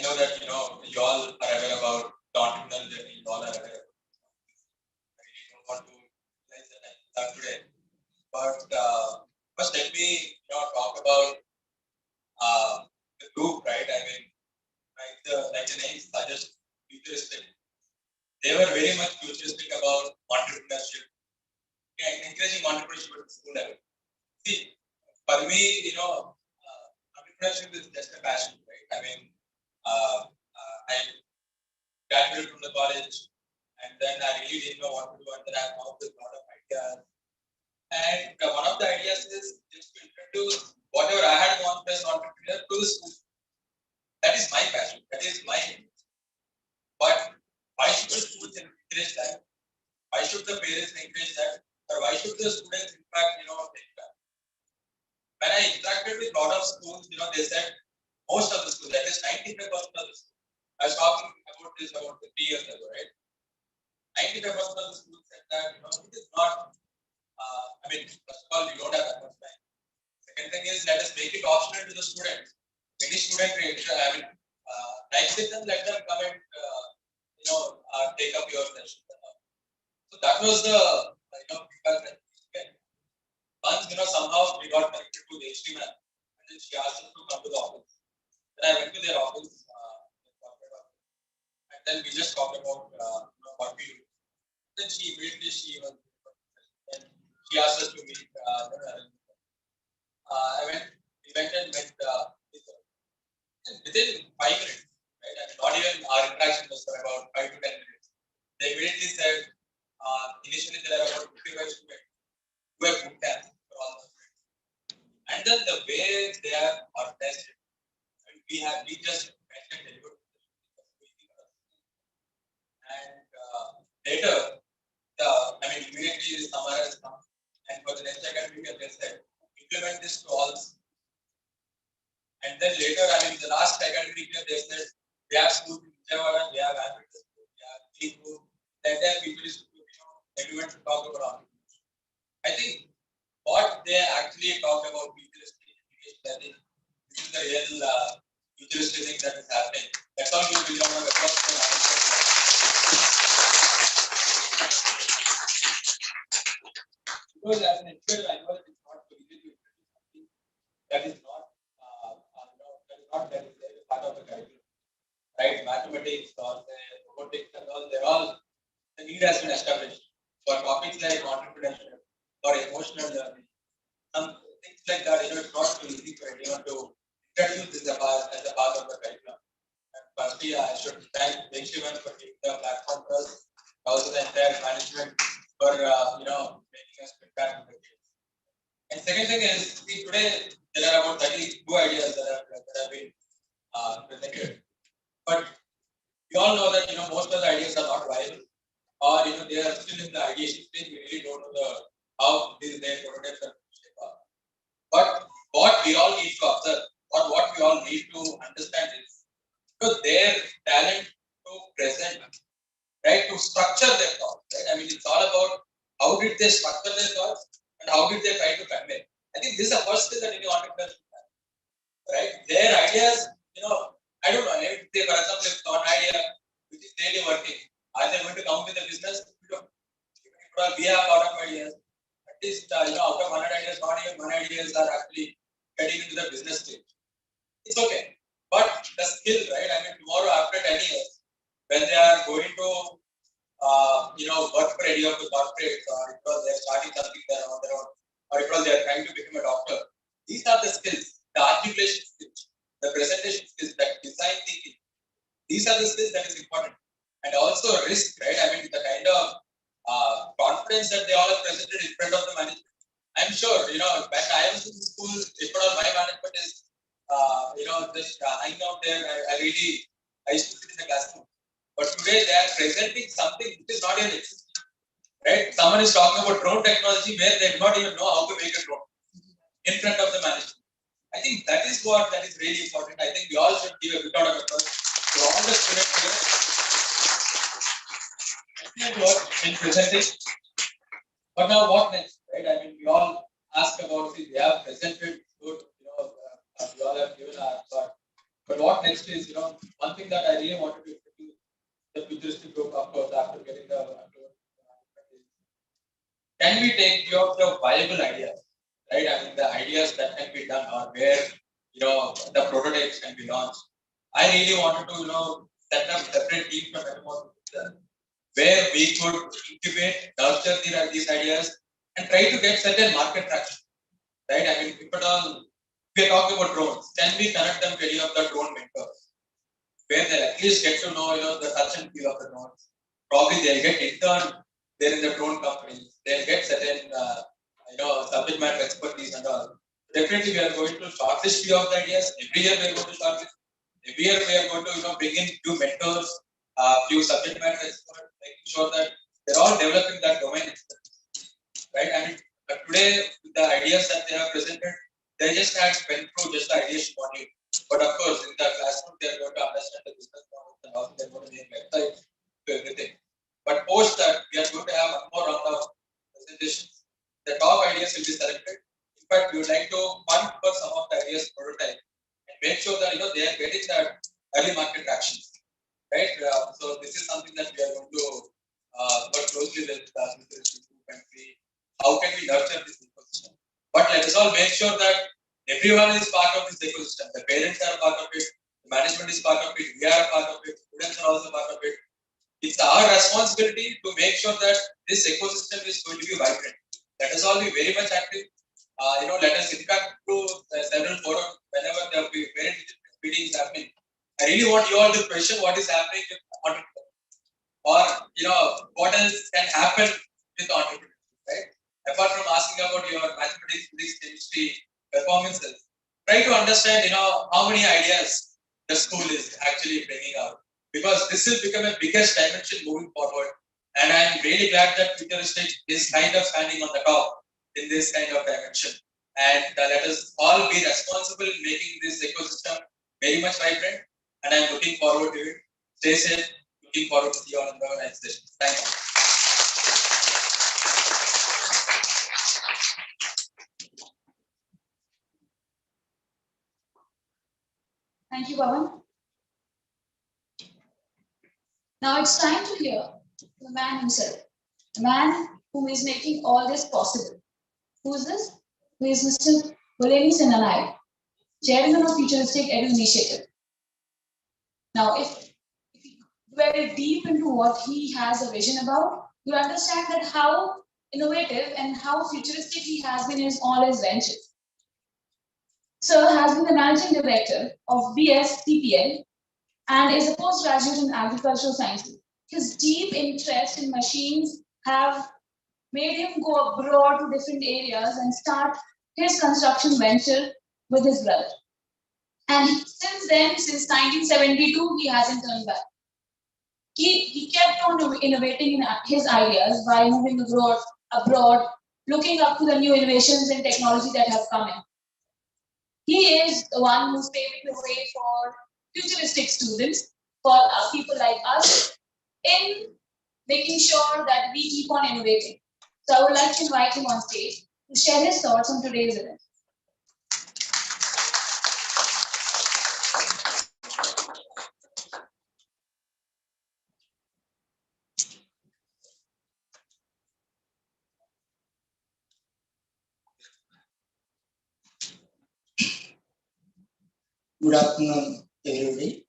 know that you all are aware about the entrepreneurial journey. You all are aware. I really don't want to realize that I start today. But first, let me talk about the group, right? I mean, like the name suggests, futuristic. They were very much futuristic about entrepreneurship and encouraging entrepreneurship at the school level. See, for me, entrepreneurship is just a passion, right? I mean, I graduated from the college, and then I really didn't know what to do, and then I come up with a lot of ideas. And one of the ideas is just to introduce whatever I had gone as an entrepreneur to the school. That is my passion. That is my interest. But why should the schools encourage that? Why should the parents encourage that? Or why should the students, in fact, take that? When I interacted with a lot of schools, they said most of the schools, that is 95% of the schools. I was talking about this about 3 years ago, right? 95% of the schools said that it is not. I mean, first of all, we don't have that much time. Second thing is, let us make it optional to the students. Any student, like with them, let them come and take up your session. So that was the feedback that we get. Once somehow we got connected to the HT man, and then she asked us to come to the office. Then I went to their office, and then we just talked about what we do. Then she immediately she asked us to meet. We went and met and within 5 minutes, right? I mean, not even our interaction was for about 5 to 10 minutes. They immediately said, initially there are about 55 students who have boot camps for all the students. And then the way they are organized, we just went and delivered. And later, immediately the summer has come, and for the next academic year, they said, implement this to all. And then later, the last academic year, they said, we have schools in Vijayawada, we have Adventist school, we have Greek group, that time people used to, everyone to talk about entrepreneurship. I think what they actually talked about futuristic education, I think this is the real futuristic thing that is happening. That's all you really want to across the because as an educator, I know that it's not so easy to introduce something that is not part of the curriculum, right? Mathematics or robotics and all, the need has been established for topics like entrepreneurship or emotional learning. Some things like that, it's not so easy for anyone to introduce this as a part of the curriculum. And firstly, I should thank Shivan for giving the platform for us, also the entire management for making us prepare for the kids. And second thing is, see, today there are about 32 ideas that have been presented. But we all know that most of the ideas are not viable, or they are still in the ideation stage. We really don't know how these prototypes are But what we all need to observe, or what we all need to understand is, their talent to present, right, to structure their thoughts, right? I mean, it's all about how did they structure their thoughts and how did they try to convey. I think this is the first thing that any entrepreneur should have, right? Their ideas, I don't know, if they, for example, if one idea which is really working, are they going to come with a business? We don't. We have a lot of ideas. At least, out of 100 ideas, not even 1 ideas are actually getting into the business stage. It's okay. But the skill, right? I mean, tomorrow after 10 years, when they are going to, work for any of the corporates, or because they are starting something there on their own, or because they are trying to become a doctor, these are the skills, the articulation skills, the presentation skills, the design thinking. These are the skills that is important. And also risk, right? I mean, the kind of confidence that they all have presented in front of the management. I'm sure, when I was in school, if not my management is, just hanging out there, I used to sit in the classroom. But today they are presenting something which is not even existing, right? Someone is talking about drone technology where they do not even know how to make a drone in front of the management. I think that is really important. I think we all should give a big round of applause to all the students here. Excellent work in presenting. But now what next, right? I mean, we all ask about it. We have presented good, we all have given our thought. But what next is, one thing that I really wanted to introduce the futuristic group, of course, after getting the can we take care of the viable ideas, right? I mean, the ideas that can be done, or where, the prototypes can be launched. I really wanted to, set up separate teams for metamorphosis where we could incubate, nurture these ideas, and try to get certain market traction, right? I mean, if at all, we are talking about drones, can we connect them to any of the drone mentors, where they at least get to know, the touch and feel of the drones. Probably they'll get interned there in the drone companies. They'll get certain, subject matter expertise and all. Definitely, we are going to shortlist few of the ideas. Every year we are going to shortlist. Every year we are going to, bring in few mentors, few subject matter experts, making sure that they're all developing that domain expertise, right? I mean, today the ideas that they have presented, they just had went through just the ideation module. But of course, in the classroom, they are going to understand the business model and also they're going to make websites to everything. But post that, we are going to have one more round of presentations. The top ideas will be selected. In fact, we would like to fund for some of the ideas prototype and make sure that they are getting that early market traction, right? So this is something that we are going to work closely with the group and see how can we nurture this ecosystem. But let us all make sure that everyone is part of this ecosystem. The parents are part of it, the management is part of it, we are part of it, students are also part of it. It's our responsibility to make sure that this ecosystem is going to be vibrant. Let us all be very much active. Let us interact through several forums whenever there will be parent meetings happening. I really want you all to question what is happening with entrepreneurs, or what else can happen with entrepreneurs, right? Apart from asking about your mathematics, physics, chemistry performances, try to understand, how many ideas the school is actually bringing out, because this will become a biggest dimension moving forward. And I'm really glad that futuristic is kind of standing on the top in this kind of dimension. And let us all be responsible in making this ecosystem very much vibrant. And I'm looking forward to it. Stay safe. Looking forward to see you all in the next session. Thank you. Thank you, Pawan. Now it's time to hear from the man himself, the man who is making all this possible. Who is this? Who is Mr. Boleni Senanai, Chairman of Futuristic Edu Initiative. Now, if you very deep into what he has a vision about, you understand that how innovative and how futuristic he has been in all his ventures. Sir has been the managing director of BSTPL and is a postgraduate in agricultural sciences. His deep interest in machines have made him go abroad to different areas and start his construction venture with his brother. And since then, since 1972, he hasn't turned back. He kept on innovating in his ideas by moving abroad, looking up to the new innovations and technology that have come in. He is the one who's paving the way for futuristic students, for people like us, in making sure that we keep on innovating. So I would like to invite him on stage to share his thoughts on today's event. Good afternoon, everybody.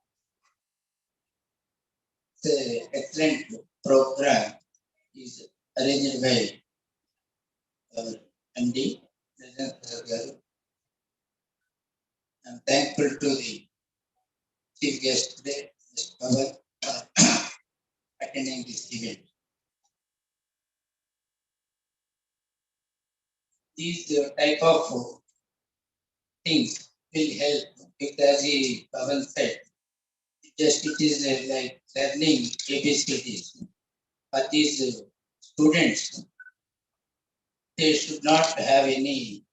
It's an excellent program is arranged by our MD. I'm thankful to the chief guest today, Mr. Pawan, for attending this event. These type of things will help because he Pawan said, just it is like learning ABCDs. But these students, they should not have any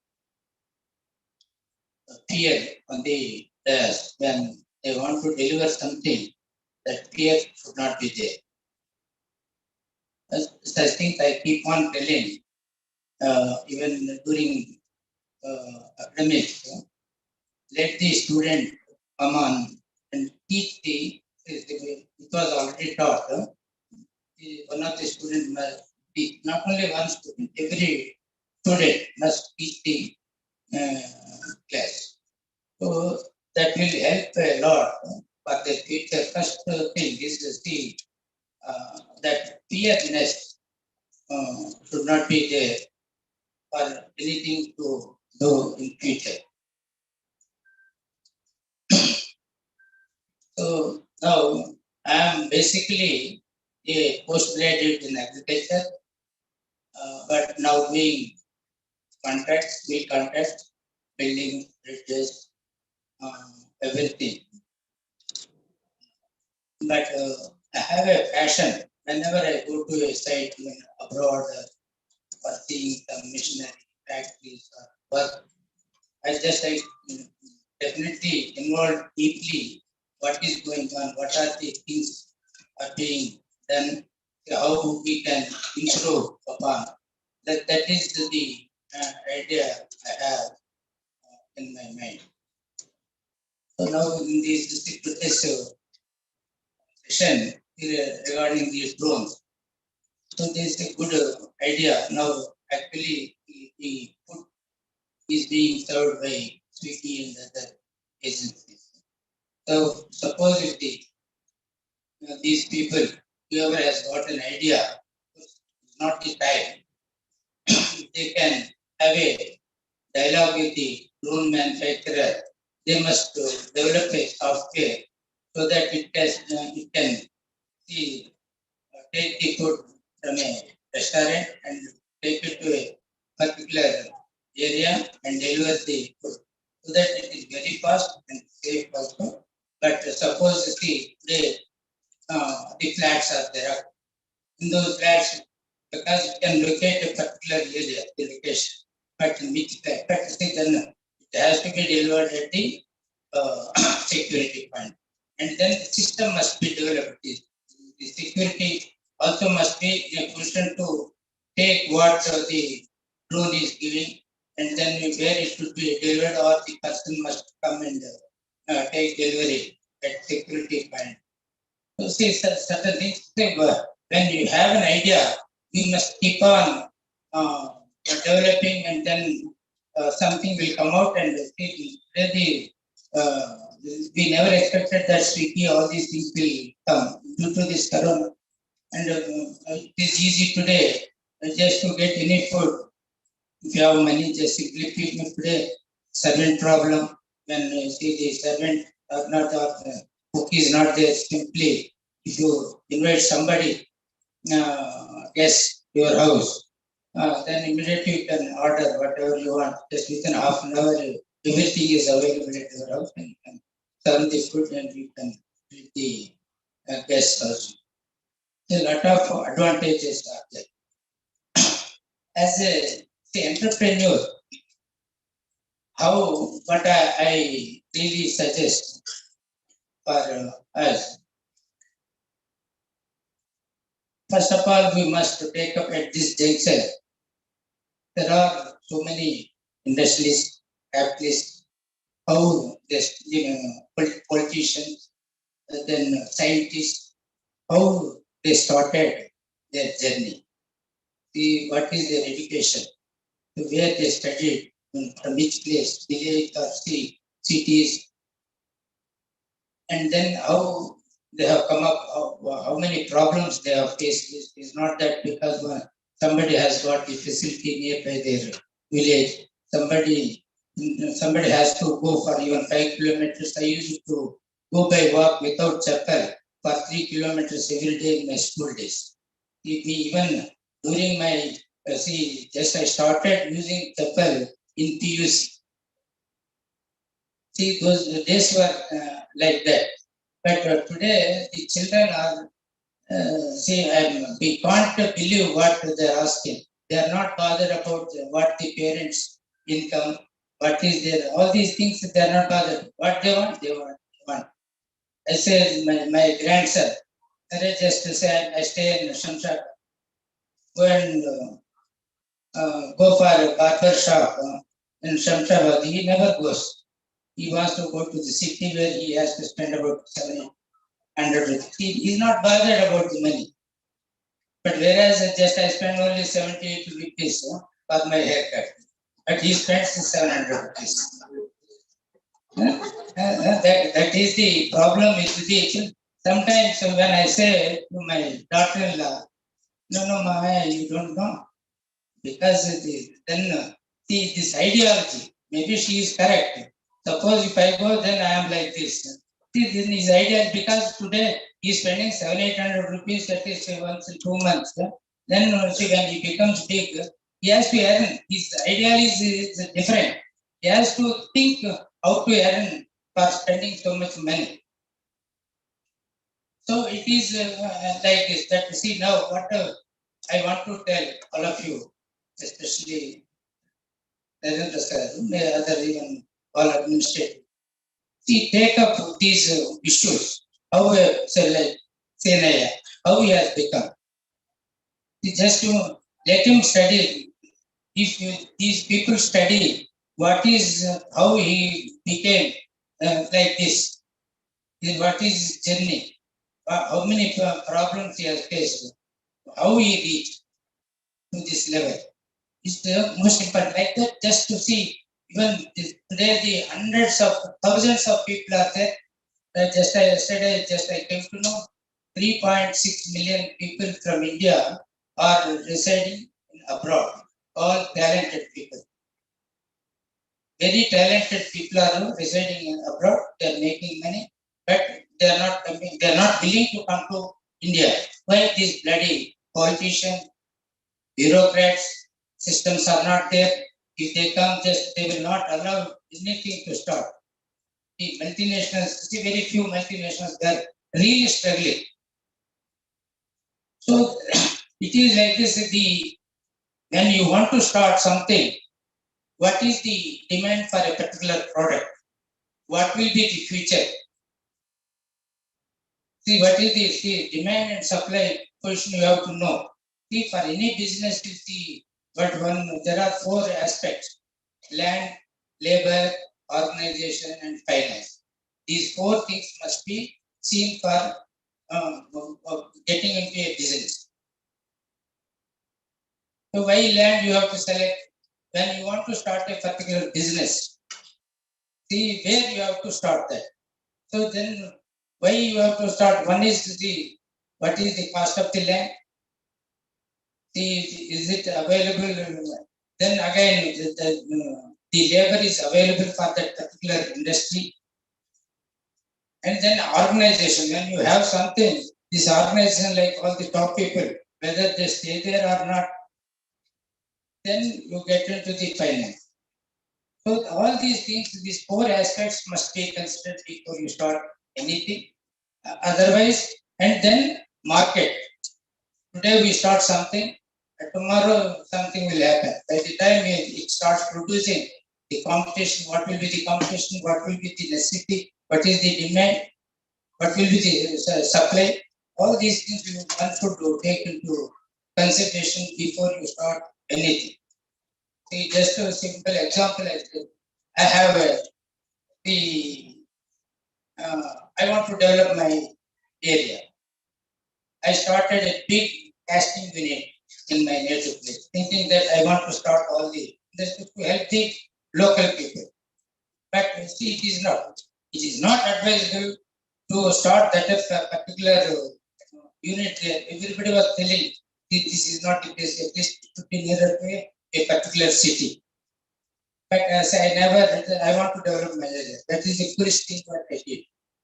fear on the test when they want to deliver something. That fear should not be there. Such things I keep on telling, even during academics, let the student come on and teach it was already taught. One of the students must teach, not only one student, every student must teach the class. So that will help a lot for the future. First thing is to see that fearness should not be there for anything to do in future. So now I am basically a postgraduate in agriculture, but now doing contracts, building bridges, everything. But I have a passion whenever I go to a site abroad for seeing some missionary factories or work. I just definitely involved deeply what is going on, what are the things are being done, how we can improve upon. That is the idea I have in my mind. So now in this session regarding these drones. So this is a good idea. Now actually the food is being served by Swiggy and other agencies. So suppose if these people, whoever has got an idea, it's not the time, they can have a dialogue with the drone manufacturer. They must develop a software so that it can see, take the food from a restaurant and take it to a particular area and deliver the food so that it is very fast and safe also. But suppose today the flats are there. In those flats, because you can locate a particular area, the location, but in which flat, but then it has to be delivered at the security point. And then the system must be developed. The security also must be in a position to take what the drone is giving and then where it should be delivered or the person must come and take delivery at security point. So see, certain things, when you have an idea, we must keep on developing and then something will come out and really, we never expected that Swiggy, all these things will come due to this corona. And it is easy today just to get any food. If you have money, just simply feed me today. Servant problem, when you see the servant or not, cook is not there, simply if you invite somebody, guest your house, then immediately you can order whatever you want. Just within half an hour, everything is available at your house and you can serve the food and you can treat the guests also. A lot of advantages are there. As a entrepreneur, what I really suggest for us. First of all, we must take up at this juncture. There are so many industries, capitalists, how this, politicians, then scientists, how they started their journey. See what is their education, where they studied, from which place, village or cities, and then how they have come up, how many problems they have faced. It's not that because somebody has got the facility nearby their village, somebody has to go for even 5 kilometers. I used to go by walk without chapel for 3 kilometers every day in my school days. Even during my, just I started using chapel in PUC. See, those days were like that. But today, the children are, we can't believe what they're asking. They are not bothered about what the parents' income, what is their, all these things, they are not bothered. What they want. I say, my grandson, I just say, I stay in Shamshad, go and go for a barber shop in Shamshabad. He never goes. He wants to go to the city where he has to spend about 700 rupees. He is not bothered about the money. But whereas I spend only 78 rupees for my haircut, but he spends 700 rupees. That is the problem with the children. Sometimes when I say to my daughter-in-law, no, Mama, you don't know. Because then, see, this ideology, maybe she is correct. Suppose if I go, then I am like this. See, this is ideal because today he is spending 700-800 rupees, that is once in 2 months. Then see, when he becomes big, he has to earn. His ideal is different. He has to think how to earn for spending so much money. So it is like this. That see now what I want to tell all of you, especially Narendra sir, other even all administrators. See, take up these issues. How say like Senaya, how he has become. See, just to let him study. If these people study what is how he became like this, then what is his journey, how many problems he has faced, how he reached to this level. Is the most important. Like that, just to see, even today the hundreds of thousands of people are there. Just yesterday, I came to know 3.6 million people from India are residing abroad. All talented people. Very talented people are residing abroad. They are making money, but they are not coming. They are not willing to come to India. Why these bloody politicians, bureaucrats, systems are not there. If they come, just they will not allow anything to start. The multinationals, see very few multinationals, they are really struggling. So it is like this, when you want to start something, what is the demand for a particular product? What will be the future? See, what is the demand and supply question you have to know. See, for any business, you see, there are 4 aspects: land, labor, organization, and finance. These 4 things must be seen for getting into a business. So why land you have to select? When you want to start a particular business, see where you have to start that. So then why you have to start? One is what is the cost of the land? See, is it available? Then again, the labor is available for that particular industry. And then organization, when you have something, this organization, like all the top people, whether they stay there or not, then you get into the finance. So all these things, these 4 aspects must be considered before you start anything. Otherwise, and then market. Today we start something, tomorrow something will happen. By the time it starts producing, the competition, what will be the competition, what will be the necessity, what is the demand, what will be the supply. All these things one should take into consideration before you start anything. See, just a simple example as this. I have I want to develop my area. I started a big casting unit in my native place, thinking that I want to start all this to help the local people. But see, it is not advisable to start that particular unit there. Everybody was telling this is not the place, at least to be nearer to a particular city. But as I want to develop my area. That is the first thing what I did.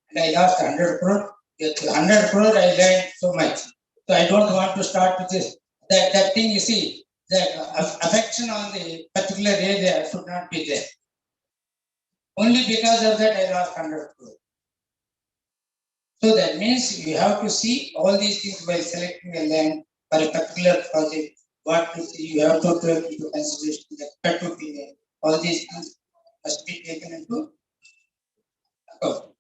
And I lost 100 crore. With 100 crore, I learned so much. So I don't want to start with this. That thing, you see, that affection on the particular area should not be there. Only because of that, I lost 100 crore. So that means you have to see all these things while selecting a land for a particular project. What to see, you have to take into consideration the expert opinion. All these things must be taken into account.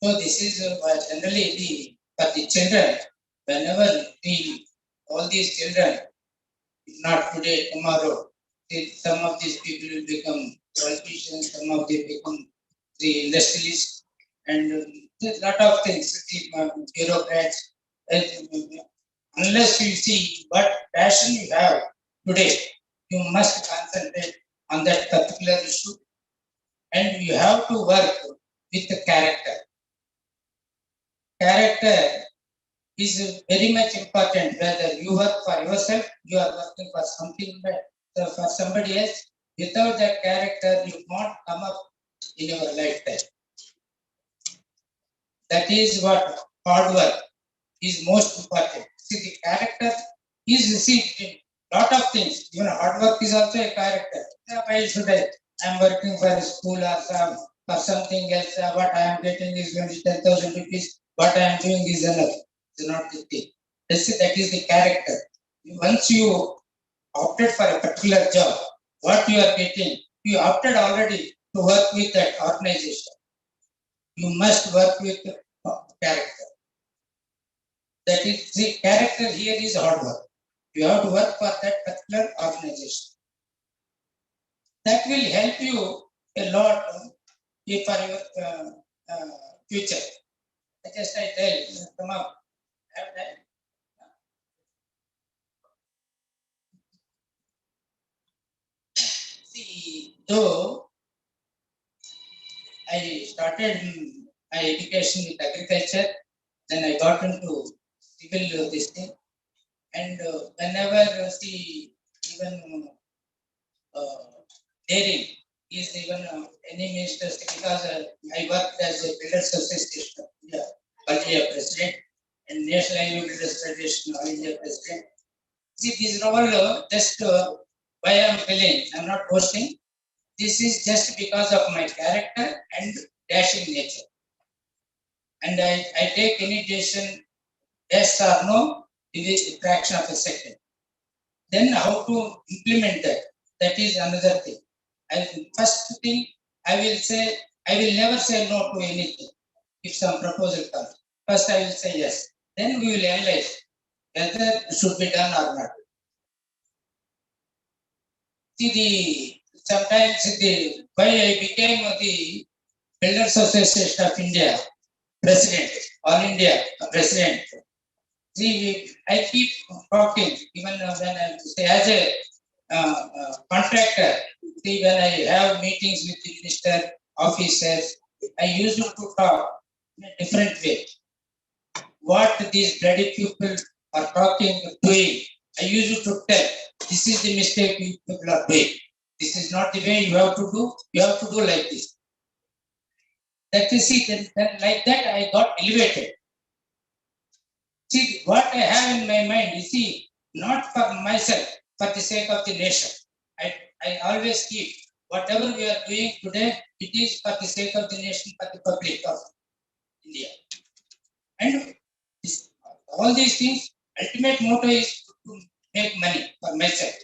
So this is generally for the children. Whenever all these children, if not today, tomorrow, some of these people will become politicians, some of them become the industrialists, and there's a lot of things, bureaucrats. Unless you see what passion you have today, you must concentrate on that particular issue, and you have to work with the character. Character is very much important. Whether you work for yourself, you are working for something, for somebody else. Without that character, you won't come up in your lifetime. That is what hard work is most important. See, the character is a lot of things. Even hard work is also a character. Why should I'm working for a school or for something else. What I am getting is only 10,000 rupees. What I am doing is enough. It's not the thing. That is the character. Once you opted for a particular job, what you are getting, you opted already to work with that organization. You must work with character. That is the character here is hard work. You have to work for that particular organization. That will help you a lot for your future. I tell, come up. See, though I started my education with agriculture, then I got into civil this thing, and whenever see even dairy is even any ministers because I worked as a Builders Association of India, All India President, and National Agri Builders Federation All India President. See, this is all just why I am telling, I am not boasting. This is just because of my character and dashing nature. And I take any decision, yes or no, in a fraction of a second. Then how to implement that? That is another thing. First thing, I will never say no to anything. If some proposal comes, first I will say yes. Then we will analyze whether it should be done or not. See, sometimes why I became the Builders Association of India President, All India President. See, I keep talking even when I say as a contractor. See, when I have meetings with the minister officers, I used to talk in a different way. What these bloody people are talking, doing, I used to tell, this is the mistake you people are doing. This is not the way you have to do. You have to do like this. That is it. Then like that, I got elevated. See, what I have in my mind, you see, not for myself, for the sake of the nation. I always keep whatever we are doing today, it is for the sake of the nation, for the public of India. And all these things, ultimate motto is to make money for myself,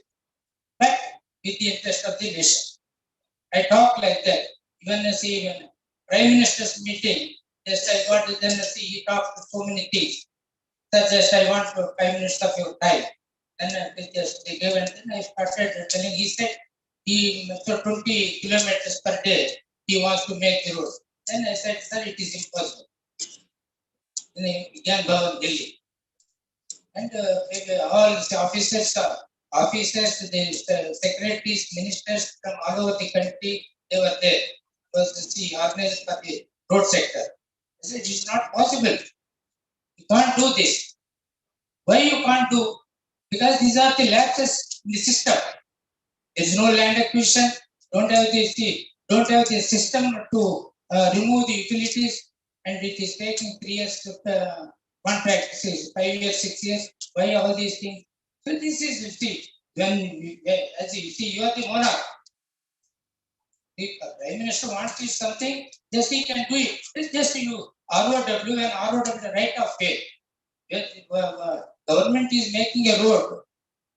but with the interest of the nation. I talk like that. Even see, when Prime Minister's meeting, just I got to then see he talked so many things. That just I want to 5 minutes of your time. Then they gave and then I started telling. He said he so 20 kilometers per day he wants to make the road. Then I said, sir, it is impossible. In Gyan Bhavan, Delhi. And all the officers, the secretaries, ministers from all over the country, they were there. Was to see organized for the road sector. I said, it's not possible. You can't do this. Why you can't do? Because these are the lapses in the system. There is no land acquisition. Don't have the system to remove the utilities, and it is taking 3 years to contract, 5 years, 6 years. Why all these things? So this is, you see, as you see, you are the monarch. If the Prime Minister wants to do something, just he can do it. It's just you ROW and ROW the right of way. Government is making a road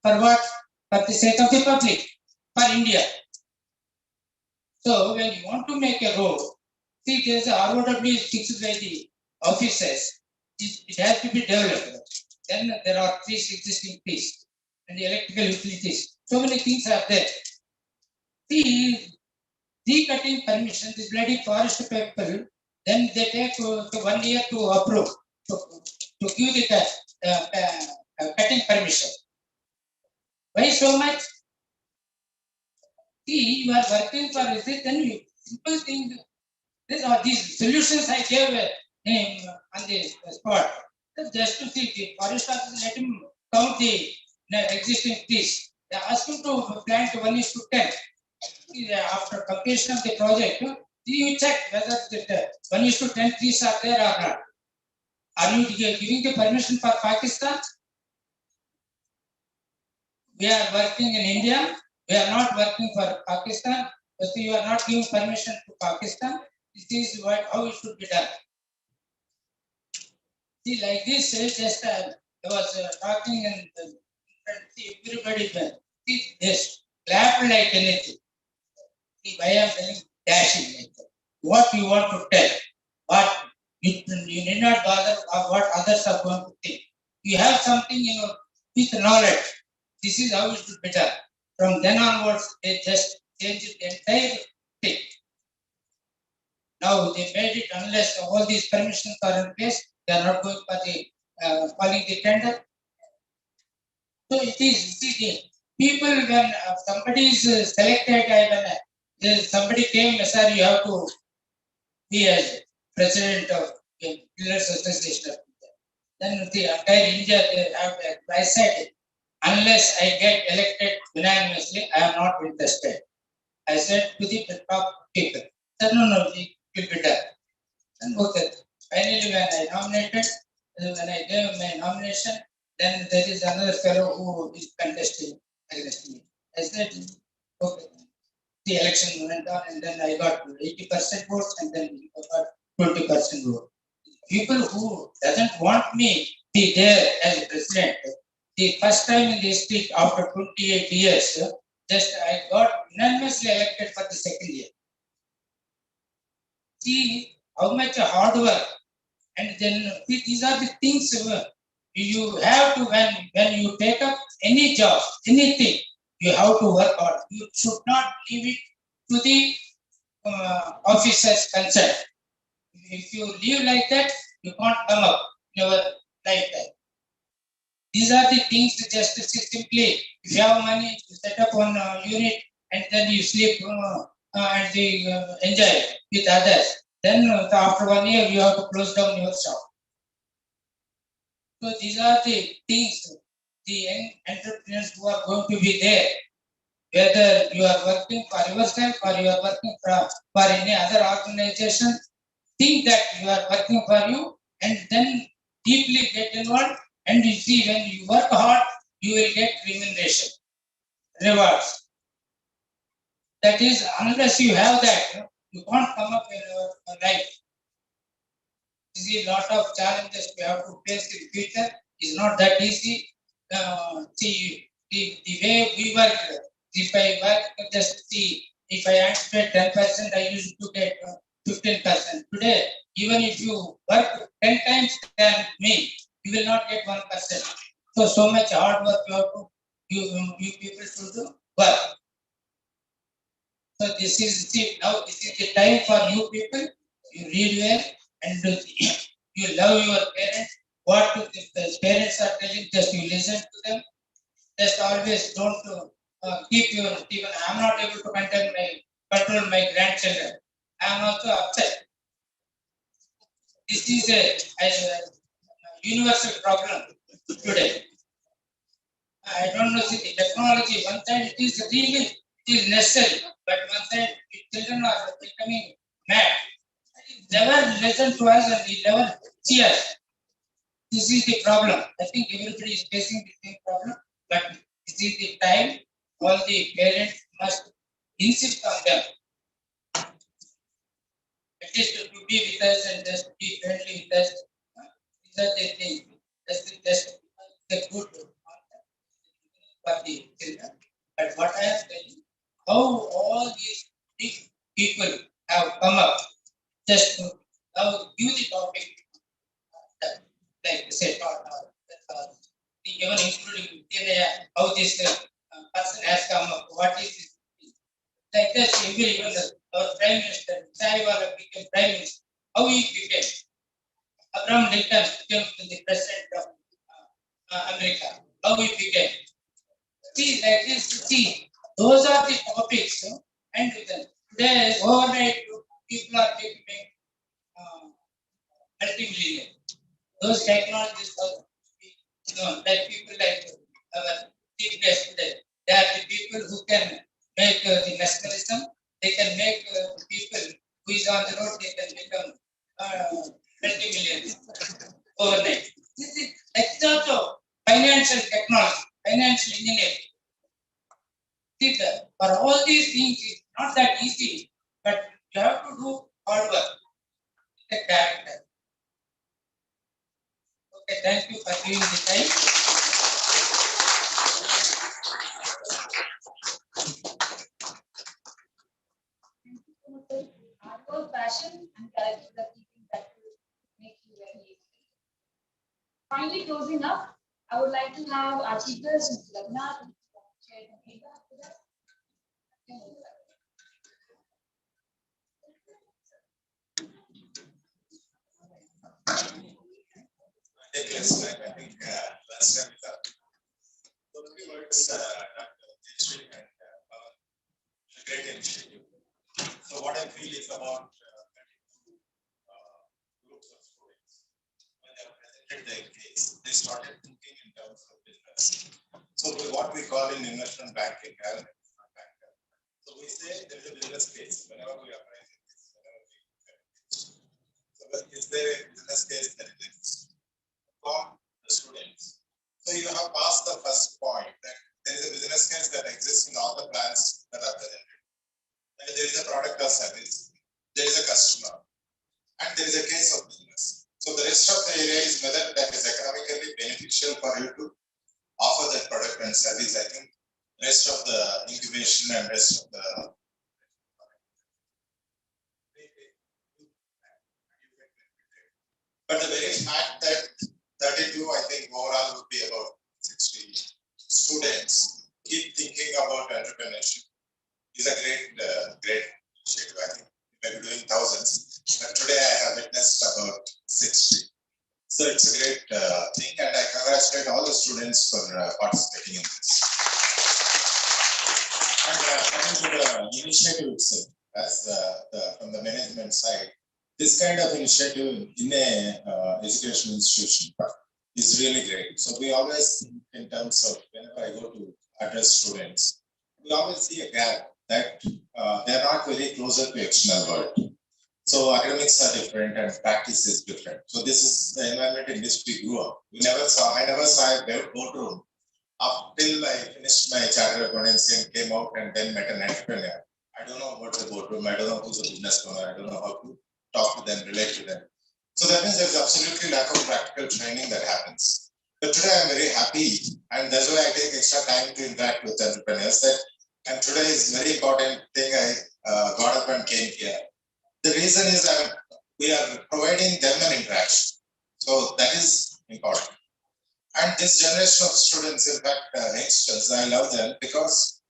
for what? For the sake of the public, for India. So when you want to make a road, see there's a ROW is fixed by the officers. It has to be developed. Then there are trees, existing trees, and the electrical utilities. So many things are there. See, decutting permission, this bloody forest people, then they take 1 year to approve, to give the cutting permission. Why so much? See, you are working for this, then you simple thing. These solutions I gave on the spot. Just to see the forest officer, let him count the existing trees. They ask him to plant 1:10. After completion of the project, you check whether the 1:10 trees are there or not. Are you giving the permission for Pakistan? We are working in India. We are not working for Pakistan. But you are not giving permission to Pakistan. This is how it should be done. See, like this, just I was talking and see everybody see this clap like anything. See, why I am telling dashing like that. What you want to tell, what you need not bother or what others are going to think. You have something in your with knowledge. This is how it should be done. From then onwards, they just change the entire thing. Now they made it unless all these permissions are in place, they are not going for the calling the tender. So it is, see, the people when somebody is selected, when somebody came, sir, you have to be as president of the Pillars Association of India. Then the entire India, I said, unless I get elected unanimously, I am not interested. I said to the top people, sir, no, it will be done. And okay. Finally, when I nominated, when I gave my nomination, then there is another fellow who is contesting against me. I said, okay. The election went on, and then I got 80% votes, and then I got 20% vote. People who doesn't want me be there as president, the first time in the history after 28 years, just I got unanimously elected for the second year. See how much hard work, and then these are the things you have to when you take up any job, anything, you have to work hard. You should not leave it to the officers concerned. If you leave like that, you can't come up in your lifetime. These are the things just simply, if you have money, you set up one unit and then you sleep and enjoy with others. Then after 1 year, you have to close down your shop. So these are the things, the young entrepreneurs who are going to be there, whether you are working for yourself or you are working for any other organization, think that you are working for you and then deeply get involved, and you see when you work hard, you will get remuneration, rewards. That is, unless you have that, you can't come up in your life. This is a lot of challenges we have to face in future. It's not that easy. See, the way we work, if I work, just see, If I had to pay 10%, I used to get 15%. Today, even if you work 10 times than me, you will not get 1%. So much hard work you have to, you people should do work. So this is now this is the time for you people. You read well and you love your parents. What the parents are telling, just you listen to them. Just always don't keep your, even I am not able to control my grandchildren. I am also upset. This is a universal problem today. I don't know, see the technology, one side it is really, it is necessary, but one side children are becoming mad. Never listen to us and they never see us. This is the problem. I think everybody is facing the same problem, but this is the time all the parents must insist on them. At least to be with us and just be friendly with us. These are the things. That's the good for the children. But what I am saying, how all these big people have come up just to now give the topic, like say, even including how this person has come up, what is this? Like this, even our Prime Minister, Sariwala became Prime Minister. How he became? Abraham Lincoln became the President of America. How he became? See, like this, see, those are the topics. And today, overnight, people are becoming multi-millionaire. Those technologies, like people like our chief guest today, they are the people who can make the nationalism. They can make people who is on the road, they can become multi-millionaires overnight. This is also financial technology, financial engineering. See, for all these things, it's not that easy, but you have to do hard work. It's a character. Okay, thank you for giving the time. Hard work, passion, and character are keeping that will make you very easy. Finally, closing up, I would like to have our chief guest, Mr. Raghunath, share some feedback with us. I think last time we talked. So pretty much Dr. Jayashree and a great initiative. So what I feel is about groups of students. When they have presented their case, they started thinking in terms of business. So what we call in investment banking, so we say there is a business case whenever we apply this, so is there a business case that exists from the students? So you have passed the first point that there is a business case that exists in all the plans that are presented. And there is a product or service, there is a customer, and there is a case of business. So the rest of the area is whether that is economically beneficial for you to offer that product and service. I think rest of the incubation and rest of the but the very fact that 32, I think overall would be about 60 students keep thinking about entrepreneurship is a great initiative. I think we may be doing thousands, but today I have witnessed about 60. So it's a great thing, and I congratulate all the students for participating in this. And coming to the initiative itself, as from the management side, this kind of initiative in a educational institution is really great. So we always think in terms of whenever I go to address students, we always see a gap that they are not very closer to external world. So academics are different and practice is different. So this is the environment in which we grew up. I never saw a boardroom up till I finished my chartered accountancy and came out and then met an entrepreneur. I don't know what the boardroom, I don't know who's a business owner, I don't know how to talk to them, relate to them. So that means there's absolutely lack of practical training that happens. But today I'm very happy, and that's why I take extra time to interact with entrepreneurs, that And today is very important thing. I got up and came here. The reason is that we are providing them an interaction. So that is important. And this generation of students, in fact, youngsters, I love them because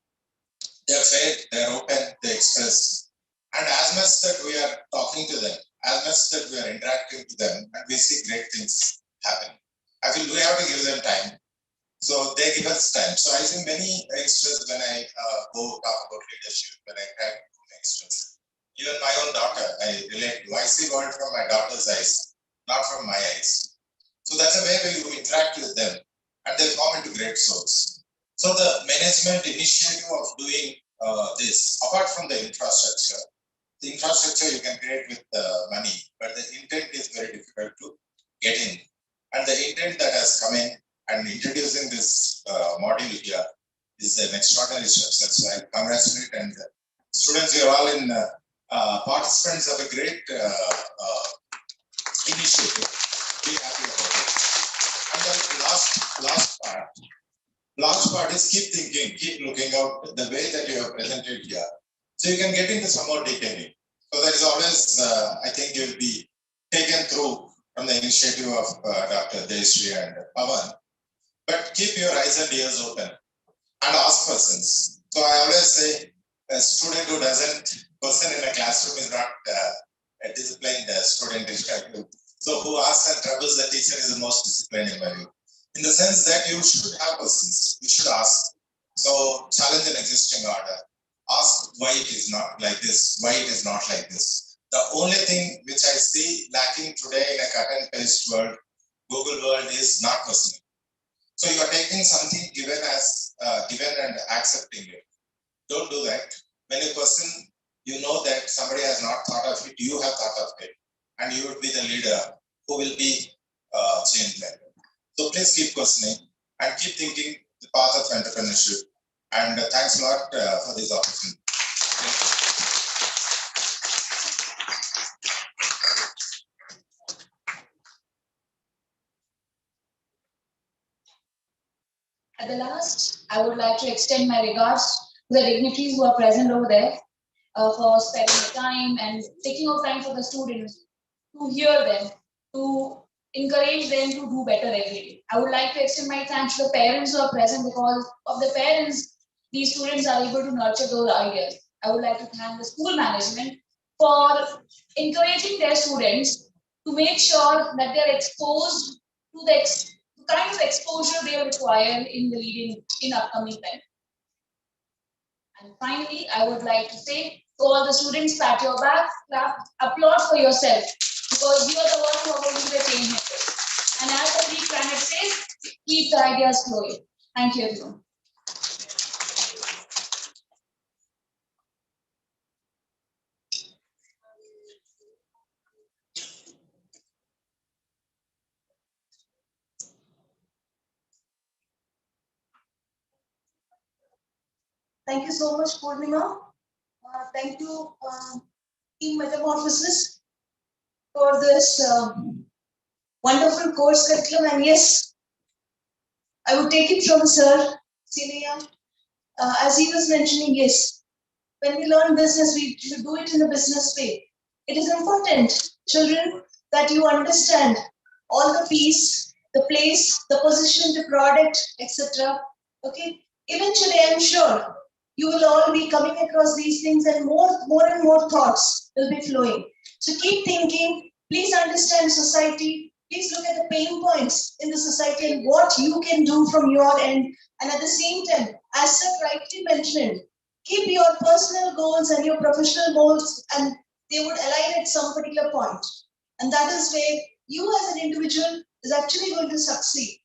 they are fair, they are open, they express. And as much that we are talking to them, as much that we are interacting to them, and we see great things happen. I feel we have to give them time. So they give us time. So I see many youngsters when I go talk about leadership, when I interact with youngsters. Even my own daughter, I relate to. I see world from my daughter's eyes, not from my eyes. So that's a way where you interact with them and they form into great souls. So the management initiative of doing this, apart from the infrastructure you can create with money, but the intent is very difficult to get in. And the intent that has come in and introducing this module here is an extraordinary success. So I congratulate and students, you are all in participants of a great initiative. Be happy about it. And the last part is keep thinking, keep looking out the way that you have presented here. So you can get into some more detailing. So that is always, I think you will be taken through from the initiative of Dr. Jayashree and Pawan. But keep your eyes and ears open and ask questions. So I always say a student who doesn't question in a classroom is not a disciplined student. So who asks and troubles the teacher is the most disciplined in my view. In the sense that you should have questions, you should ask. So challenge an existing order. Ask why it is not like this, why it is not like this. The only thing which I see lacking today in a cut and paste world, Google world, is not questioning. So you are taking something given as given and accepting it. Don't do that. When you question, you know that somebody has not thought of it, you have thought of it. And you would be the leader who will be change maker. So please keep questioning and keep thinking the path of entrepreneurship. And thanks a lot for this opportunity. At the last, I would like to extend my regards to the dignitaries who are present over there for spending the time and taking out time for the students to hear them, to encourage them to do better every day. I would like to extend my thanks to the parents who are present because of the parents, these students are able to nurture those ideas. I would like to thank the school management for encouraging their students to make sure that they are exposed to the kind of exposure they require in the in upcoming time. And finally, I would like to say to all the students, pat your back, clap, applaud for yourself because you are the one who are going to be the change makers. And as the Greek planet says, keep the ideas flowing. Thank you, everyone. Thank you so much, Purnima. Thank you, Team Metamorphosis, for this wonderful course curriculum. And yes, I would take it from Sir Sineya. As he was mentioning, yes, when we learn business, we should do it in a business way. It is important, children, that you understand all the piece, the place, the position, the product, etc. Okay. Eventually, I'm sure you will all be coming across these things, and more and more thoughts will be flowing. So keep thinking. Please understand society. Please look at the pain points in the society and what you can do from your end. And at the same time, as Sir rightly mentioned, keep your personal goals and your professional goals, and they would align at some particular point. And that is where you as an individual is actually going to succeed.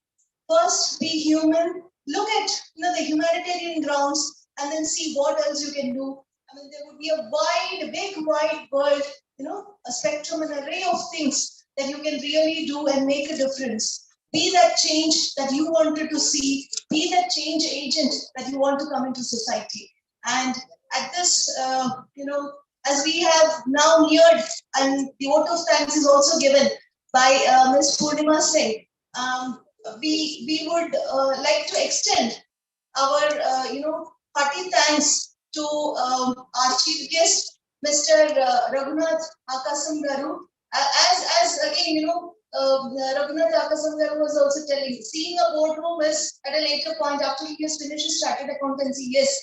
First, be human. Look at the humanitarian grounds, and then see what else you can do. I mean, there would be a big wide world, a spectrum, an array of things that you can really do and make a difference. Be that change that you wanted to see. Be that change agent that you want to come into society. And at this, as we have now neared, and the vote of thanks is also given by Ms. Purnima Singh, we would like to extend our hearty thanks to our chief guest, Mr. Raghunath Akasam Garu. As again, Raghunath Akasam Garu was also telling, seeing a boardroom is at a later point after he has finished his chartered accountancy. Yes,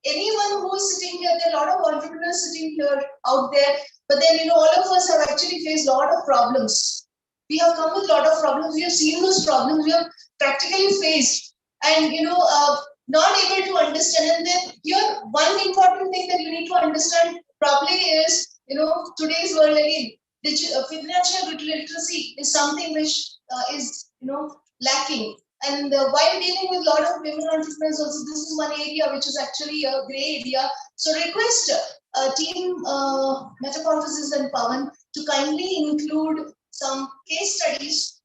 anyone who is sitting here, there are a lot of entrepreneurs sitting here out there, but then all of us have actually faced a lot of problems. We have come with a lot of problems. We have seen those problems. We have practically faced, and not able to understand. And then here, one important thing that you need to understand properly is, today's world again, financial literacy is something which is lacking. And while dealing with a lot of women entrepreneurs, also this is one area which is actually a gray area. So request team Metamorphosis and Pawan to kindly include some case studies.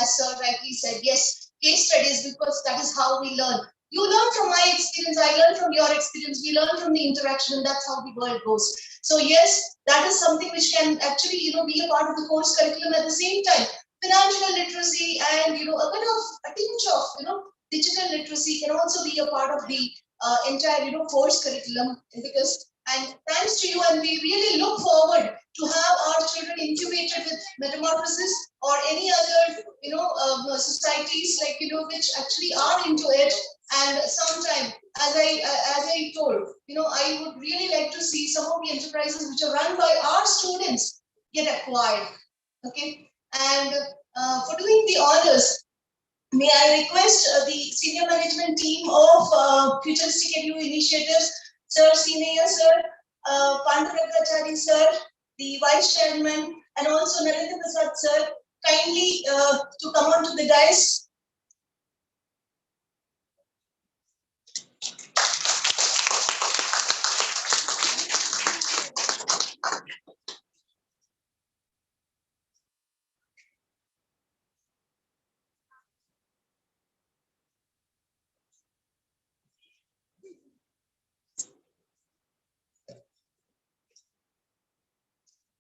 As Sir rightly said, yes, case studies, because that is how we learn. You learn from my experience, I learn from your experience, we learn from the interaction, and that's how the world goes. So yes, that is something which can actually be a part of the course curriculum. At the same time, financial literacy and a tinge of digital literacy can also be a part of the entire course curriculum, because and thanks to you, and we really look forward to have our children incubated with Metamorphosis or any other societies like which actually are into it. And sometime, as I told, I would really like to see some of the enterprises which are run by our students get acquired. Okay, and for doing the honors, may I request the senior management team of Futuristic Edu Initiatives, Sir Senior Sir, Pandurangachari Sir, the Vice Chairman, and also Narendra Prasad Sir, kindly to come on to the dais.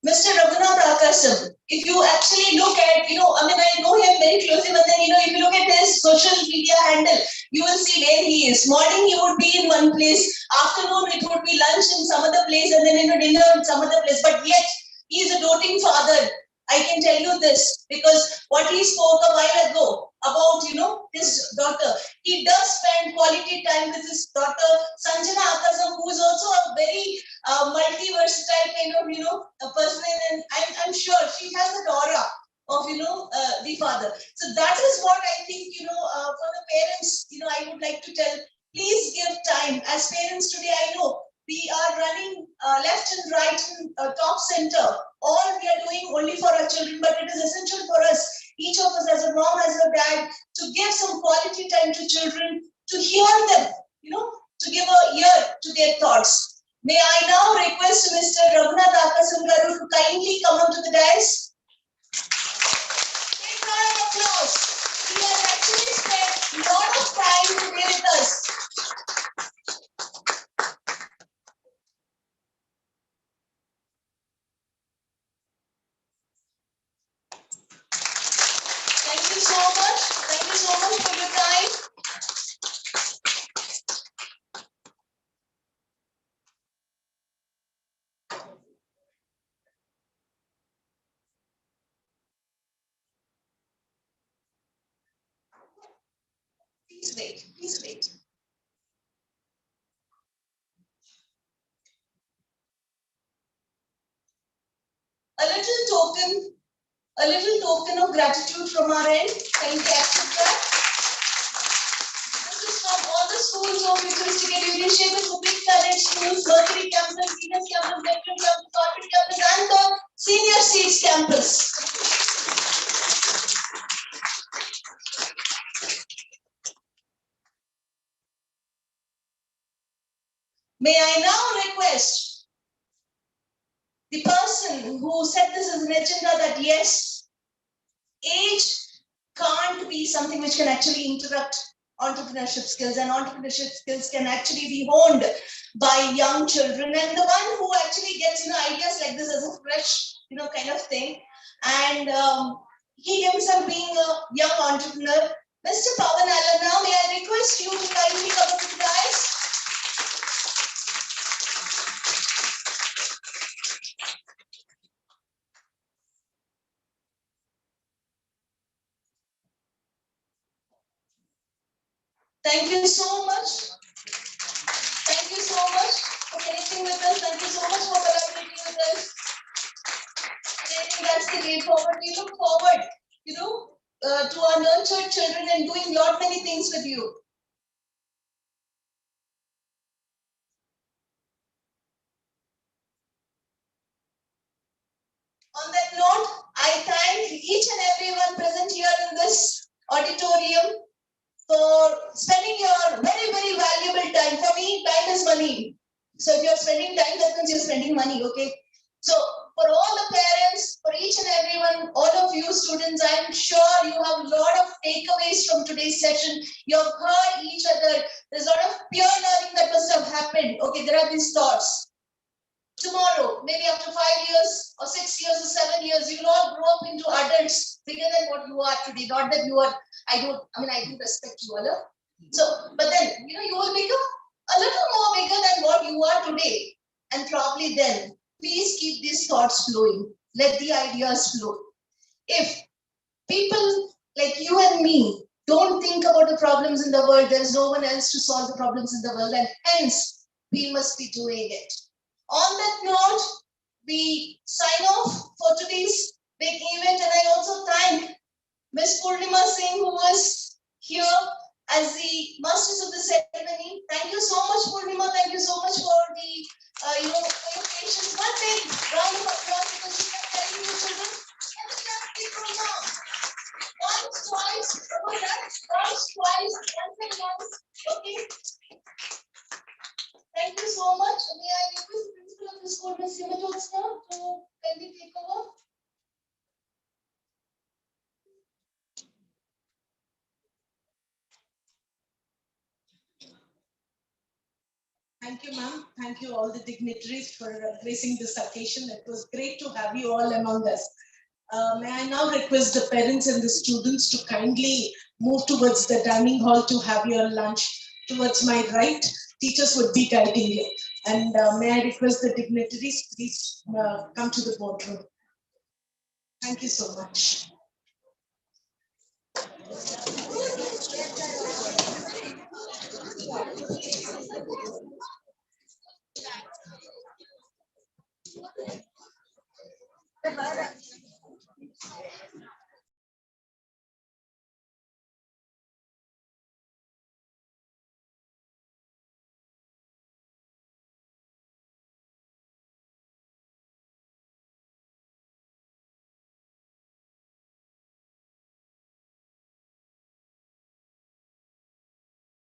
Mr. Raghunath Akasam, if you actually look at, I know him very closely, but then, if you look at his social media handle, you will see where he is. Morning, he would be in one place. Afternoon, it would be lunch in some other place, and then, dinner in some other place. But yet, he is a doting father. I can tell you this, because what he spoke a while ago about, his daughter, he does spend quality time with his daughter, Sanjana Akasam, who is also a very multi-versatile kind of, a person, and I'm sure she has the aura of, the father. So that is what I think, for the parents, I would like to tell, please give time. As parents today, I know we are running left and right and top center. All we are doing only for our children, but it is essential for us, each of us as a mom, as a dad, to give some quality time to children, to hear them, to give an ear to their thoughts. May I now request Mr. Raghunath Akasam Garu to kindly come onto the dais. Big round of applause. He has actually spent a lot of time today with us. Thank you so much. Thank you so much for your time. Please wait. Please wait. A little token of gratitude from our end. Kindly accept that. This is from all the schools of Futuristic Edu Initiatives, the Big Talent Schools, Mercury Campus, Venus Campus, Neptune Campus, Orbit Campus, and the Senior Seeds Campus. May I now request the person who set this as an agenda that yes, age can't be something which can actually interrupt entrepreneurship skills, and entrepreneurship skills can actually be honed by young children, and the one who actually gets ideas like this as a fresh kind of thing, and he himself being a young entrepreneur, Mr. Pawan Alana, may I request you to kindly come up to the dais? Thank you so much. Thank you so much for connecting with us. Thank you so much for collaborating with us. And I think that's the way forward. We look forward, to our nurtured children and doing lot many things with you. On that note, I thank each and everyone present here in this auditorium for spending your very, very valuable time. For me, time is money. So if you're spending time, that means you're spending money, okay? So for all the parents, for each and everyone, all of you students, I'm sure you have a lot of takeaways from today's session. You've heard each other. There's a lot of pure learning that must have happened. Okay, there are these thoughts. Tomorrow, maybe after 5 years or 6 years or 7 years, you will all grow up into adults bigger than what you are today. Not that you are, I do respect you all. So, but then, you will become a little more bigger than what you are today. And probably then, please keep these thoughts flowing. Let the ideas flow. If people like you and me don't think about the problems in the world, there is no one else to solve the problems in the world, and hence, we must be doing it. On that note, we sign off for today's big event, and I also thank Ms. Purnima Singh, who was here as the masters of the ceremony. Thank you so much, Purnima. Thank you so much for the, for your patience. One big round of applause because she kept telling you children, let's just keep from now. Once, twice, once, twice, once again. Okay. Thank you so much. May I request the principal of the school, Ms. Simatotsna, to kindly take over? Thank you, ma'am. Thank you all the dignitaries for gracing this occasion. It was great to have you all among us. May I now request the parents and the students to kindly move towards the dining hall to have your lunch. Towards my right, teachers would be guiding you. And may I request the dignitaries, please come to the boardroom. Thank you so much.